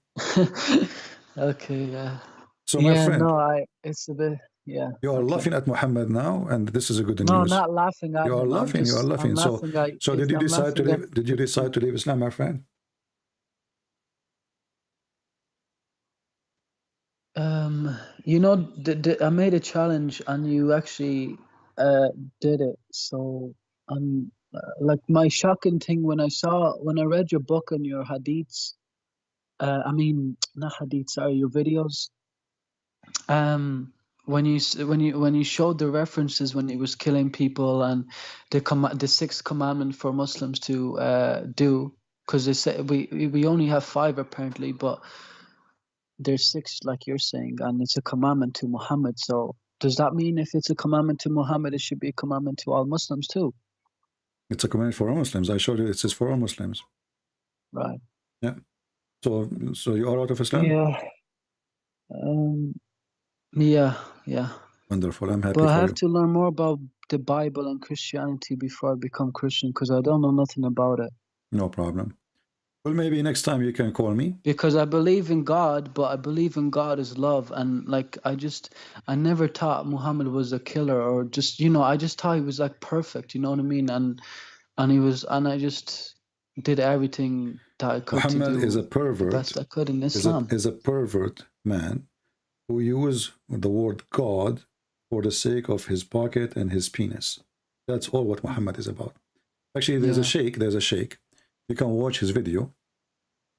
Speaker 8: Okay. Yeah.
Speaker 7: So my
Speaker 8: Yeah.
Speaker 7: friend,
Speaker 8: No. It's a bit. Yeah.
Speaker 7: you are
Speaker 8: okay.
Speaker 7: laughing at Muhammad now, and this is a good
Speaker 8: No,
Speaker 7: news.
Speaker 8: not laughing at
Speaker 7: You are
Speaker 8: him. I'm
Speaker 7: laughing, you
Speaker 8: just-
Speaker 7: are laughing.
Speaker 8: I'm
Speaker 7: So,
Speaker 8: laughing at-
Speaker 7: so did you
Speaker 8: I'm
Speaker 7: decide to
Speaker 8: laughing
Speaker 7: leave? Did you decide to leave Islam, my friend?
Speaker 8: You know, I made a challenge and you actually did it. So like my shocking thing when I read your book and your hadiths, I mean not hadiths, sorry, your videos. When you showed the references when he was killing people and the sixth commandment for Muslims to do, because they say we only have 5 apparently, but there's 6 like you're saying, and it's a commandment to Muhammad. So does that mean if it's a commandment to Muhammad, it should be a commandment to all Muslims too?
Speaker 7: It's a command for all Muslims. I showed you it says for all Muslims.
Speaker 8: Right.
Speaker 7: Yeah. So you are out of Islam?
Speaker 8: Yeah. Yeah.
Speaker 7: Wonderful. I'm happy
Speaker 8: But I
Speaker 7: for
Speaker 8: have
Speaker 7: you.
Speaker 8: to learn more about the Bible and Christianity before I become Christian, because I don't know nothing about it.
Speaker 7: No problem. Well, maybe next time you can call me.
Speaker 8: Because I believe in God, but I believe in God as love, and like I never thought Muhammad was a killer, or just I just thought he was like perfect, you know what I mean? And he was, and I just did everything that I could
Speaker 7: Muhammad
Speaker 8: to do
Speaker 7: is a
Speaker 8: the
Speaker 7: pervert.
Speaker 8: best I could in
Speaker 7: Is
Speaker 8: Islam.
Speaker 7: a pervert man who used the word God for the sake of his pocket and his penis. That's all what Muhammad is about. Actually, there's a sheikh. You can watch his video.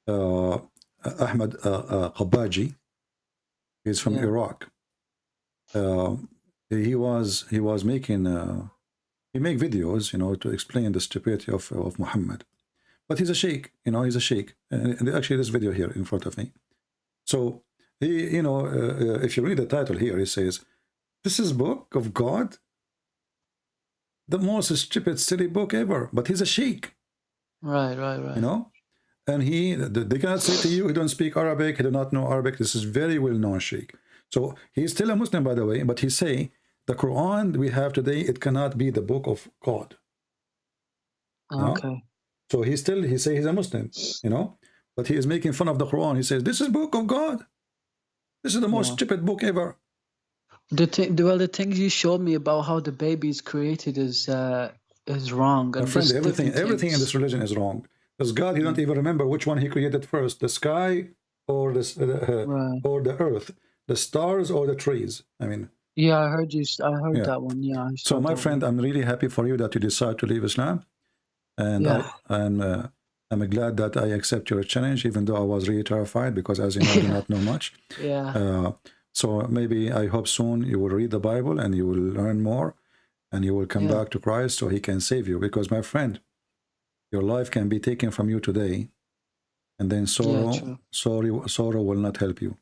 Speaker 7: Ahmad Qabaji. He's from Iraq. He was making he make videos, you know, to explain the stupidity of Muhammad. But he's a sheikh, you know, he's a sheikh. And actually, this video here in front of me. So he, you know, if you read the title here, he says, "This is book of God, the most stupid, silly book ever." But he's a sheikh.
Speaker 8: Right.
Speaker 7: You know, and they cannot say to you, he don't speak Arabic, he do not know Arabic. This is very well known sheikh. So he's still a Muslim, by the way, but he say the Quran we have today, it cannot be the book of God.
Speaker 8: Okay.
Speaker 7: No? So he say he's a Muslim, you know, but he is making fun of the Quran. He says this is book of God. This is the most stupid book ever.
Speaker 8: The things you showed me about how the baby is created is wrong.
Speaker 7: My
Speaker 8: And
Speaker 7: friend,
Speaker 8: just
Speaker 7: everything
Speaker 8: different
Speaker 7: in
Speaker 8: things.
Speaker 7: this religion is wrong. Because God, he don't even remember which one he created first, the sky or or the earth, the stars or the trees. I mean,
Speaker 8: Yeah, I heard that one. Yeah. I
Speaker 7: so
Speaker 8: saw
Speaker 7: my
Speaker 8: that
Speaker 7: friend, I'm really happy for you that you decide to leave Islam, and
Speaker 8: Yeah.
Speaker 7: I'm glad that I accept your challenge, even though I was really terrified because, as you know, I do not know much.
Speaker 8: one. Yeah.
Speaker 7: So maybe I hope soon you will read the Bible and you will learn more, and you will come back to Christ so He can save you. Because my friend, your life can be taken from you today, and then sorrow will not help you.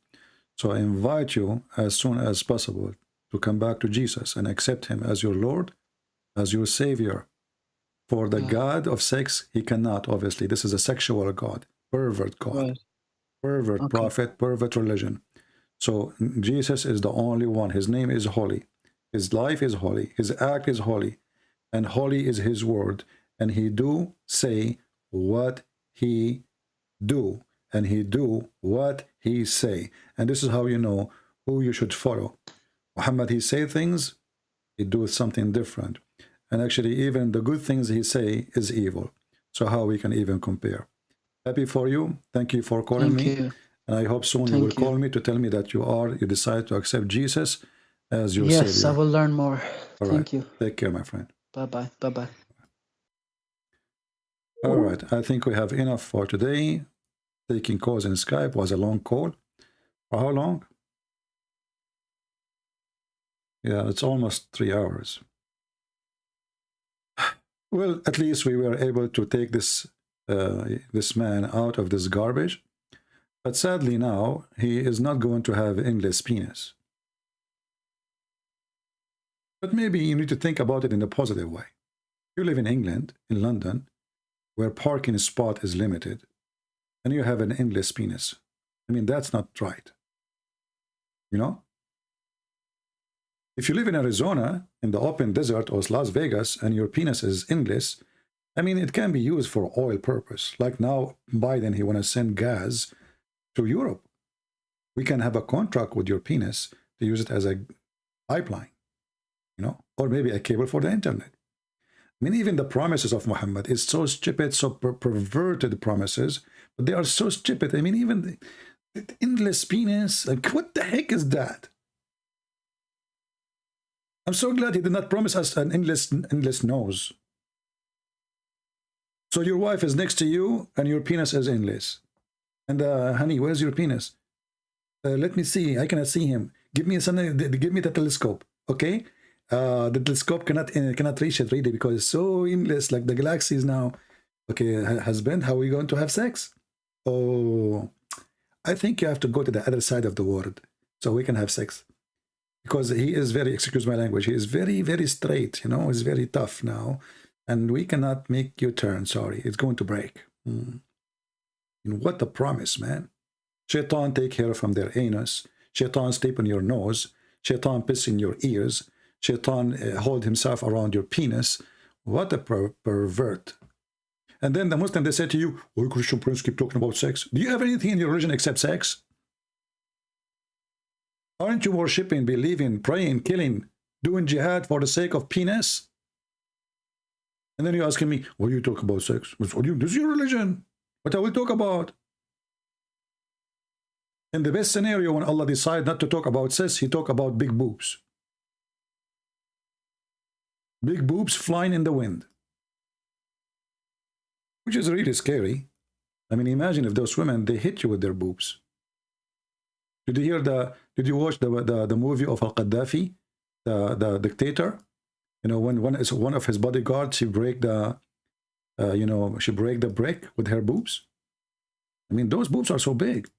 Speaker 7: So I invite you as soon as possible to come back to Jesus and accept Him as your Lord, as your Savior. For the God of sex, He cannot, obviously. This is a sexual God, pervert God,
Speaker 8: Right.
Speaker 7: pervert prophet, pervert religion. So Jesus is the only one. His name is holy. His life is holy. His act is holy. And holy is His word. And He do say what He do. And He do what He say. And this is how you know who you should follow. Muhammad, he say things, he do something different. And actually, even the good things he say is evil. So how we can even compare? Happy for you. Thank you for calling me.
Speaker 8: Thank you.
Speaker 7: And I hope soon you will call me to tell me that you decide to accept Jesus as your
Speaker 8: Yes,
Speaker 7: Savior.
Speaker 8: I will learn more.
Speaker 7: All
Speaker 8: Thank
Speaker 7: right.
Speaker 8: you.
Speaker 7: Take care, my friend.
Speaker 8: Bye-bye. Bye-bye.
Speaker 7: All right. I think we have enough for today. Taking calls in Skype was a long call. For how long? Yeah, it's almost 3 hours. Well, at least we were able to take this man out of this garbage. But sadly now, he is not going to have endless penis. But maybe you need to think about it in a positive way. You live in England, in London, where parking spot is limited, and you have an endless penis. I mean, that's not right. You know? If you live in Arizona, in the open desert, or Las Vegas, and your penis is endless, I mean, it can be used for oil purpose. Like now, Biden, he want to send gas to Europe. We can have a contract with your penis to use it as a pipeline, you know, or maybe a cable for the internet. I mean, even the promises of Muhammad is so stupid, so perverted promises, but they are so stupid. I mean, even the endless penis, like, what the heck is that? I'm so glad he did not promise us an endless nose. So your wife is next to you and your penis is endless. And honey, where's your penis? Let me see. I cannot see him. Give me the telescope, okay? The telescope cannot reach it really because it's so endless, like the galaxies now. Okay, husband, how are we going to have sex? Oh, I think you have to go to the other side of the world so we can have sex. Because he is very, excuse my language, he is very, very straight, you know, he's very tough now. And we cannot make you turn, sorry, it's going to break. And what a promise, man. Shaitan take hair from their anus. Shaitan sleep on your nose. Shaitan piss in your ears. Shaitan hold himself around your penis. What a pervert. And then the Muslim, they say to you, oh, Christian Prince keep talking about sex. Do you have anything in your religion except sex? Aren't you worshipping, believing, praying, killing, doing jihad for the sake of penis? And then you're asking me, what do you talk about sex? This is your religion. What I will talk about. In the best scenario, when Allah decides not to talk about sex, he talk about big boobs. Big boobs flying in the wind. Which is really scary. I mean, imagine if those women, they hit you with their boobs. Did you watch the movie of Al-Qaddafi, the dictator? You know, when one of his bodyguards, she break the brick with her boobs. I mean, those boobs are so big.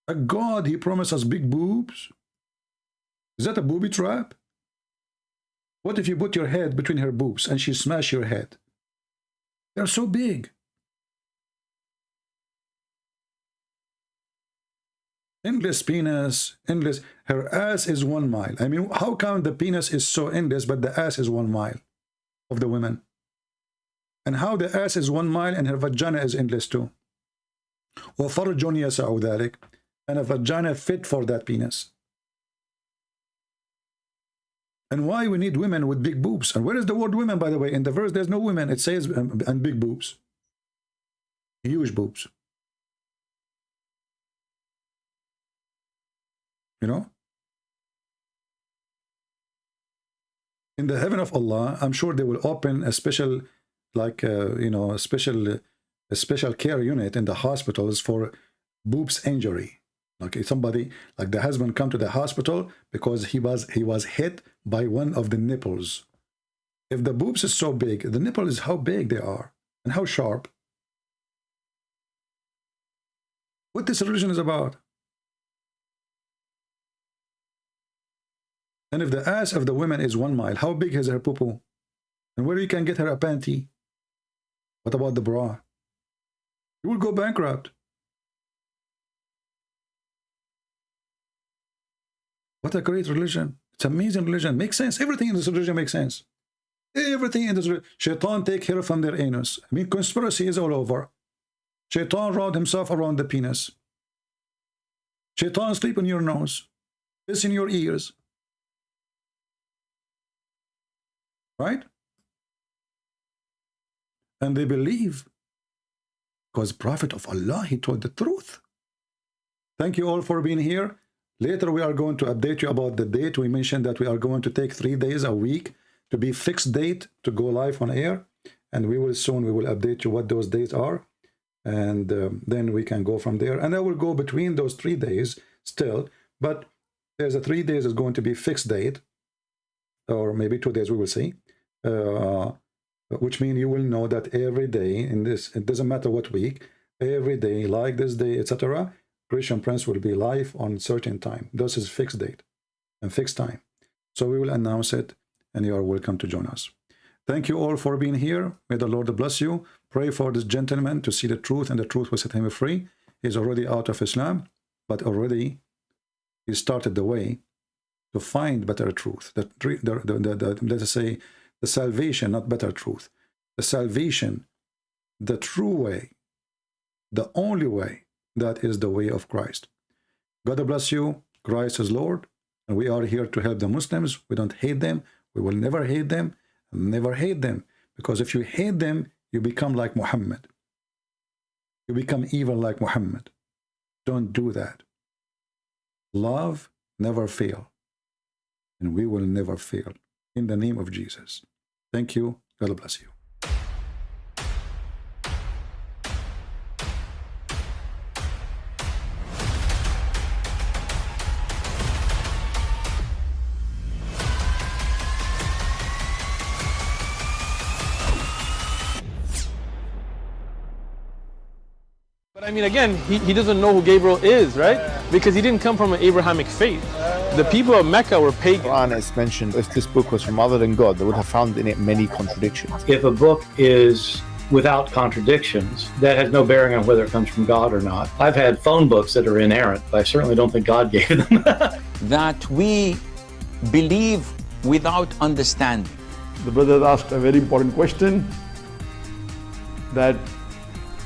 Speaker 7: A God, he promised us big boobs. Is that a booby trap? What if you put your head between her boobs and she smash your head? They're so big. Endless penis, endless. Her ass is 1 mile. I mean, how come the penis is so endless, but the ass is 1 mile of the women? And how the ass is 1 mile and her vagina is endless too? وَفَرْجٌ يَسَعُ ذَلِكَ. And a vagina fit for that penis. And why we need women with big boobs? And where is the word women, by the way? In the verse, there's no women. It says, and big boobs. Huge boobs. You know? In the heaven of Allah, I'm sure they will open a special, like, a special care unit in the hospitals for boobs injury. Like somebody, like the husband come to the hospital because he was hit by one of the nipples. If the boobs is so big, the nipple is how big they are and how sharp. What this religion is about. And if the ass of the women is 1 mile, how big is her poo-poo? And where you can get her a panty? What about the bra? You will go bankrupt. What a great religion. It's an amazing religion. Makes sense. Everything in this religion makes sense. Everything in this religion. Shaitan take hair from their anus. I mean, conspiracy is all over. Shaitan wrapped himself around the penis. Shaitan sleep in your nose. Piss in your ears. Right? And they believe because Prophet of Allah, he told the truth. Thank you all for being here. Later we are going to update you about the date. We mentioned that we are going to take 3 days a week to be fixed date to go live on air, and we will update you what those dates are, and then we can go from there. And I will go between those 3 days still, but there's a 3 days is going to be fixed date, or maybe 2 days, we will see, which means you will know that every day in this, it doesn't matter what week, every day like this day, etc., Christian Prince will be live on certain time. This is fixed date and fixed time. So we will announce it, and you are welcome to join us. Thank you all for being here. May the Lord bless you. Pray for this gentleman to see the truth, and the truth will set him free. He's already out of Islam, but already he started the way to find better truth. Let us say the salvation, not better truth. The salvation, the true way, the only way. That is the way of Christ. God bless you. Christ is Lord, and we are here to help the Muslims. We don't hate them. We will never hate them. Never hate them, because if you hate them, you become like Muhammad. You become evil like Muhammad. Don't do that. Love never fail, and we will never fail. In the name of Jesus. Thank you. God bless you.
Speaker 1: But I mean, again, he doesn't know who Gabriel is, right? Because he didn't come from an Abrahamic faith. The people of Mecca were pagan.
Speaker 2: Quran is mentioned, if this book was from other than God, they would have found in it many contradictions.
Speaker 3: If a book is without contradictions, that has no bearing on whether it comes from God or not. I've had phone books that are inerrant, but I certainly don't think God gave them.
Speaker 4: That we believe without understanding.
Speaker 5: The brother asked a very important question, that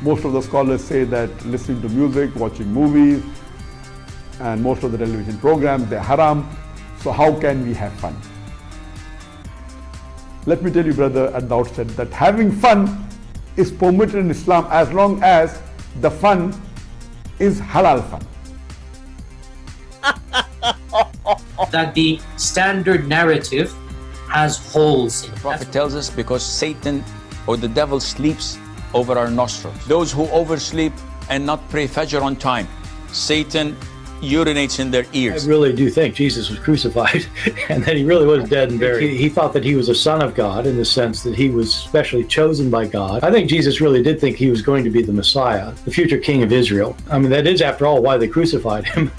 Speaker 5: most of the scholars say that listening to music, watching movies, and most of the television programs, they're haram. So how can we have fun? Let me tell you, brother, at the outset that having fun is permitted in Islam as long as the fun is halal fun.
Speaker 6: That the standard narrative has holes in it.
Speaker 9: The Prophet tells us because Satan or the devil sleeps over our nostrils. Those who oversleep and not pray Fajr on time, Satan urinates in their
Speaker 3: I
Speaker 9: ears.
Speaker 3: really do think Jesus was crucified and that he really was dead and buried. He thought that he was a son of God in the sense that he was specially chosen by God. I think Jesus really did think he was going to be the Messiah, the future king of Israel. I mean, that is, after all, why they crucified him.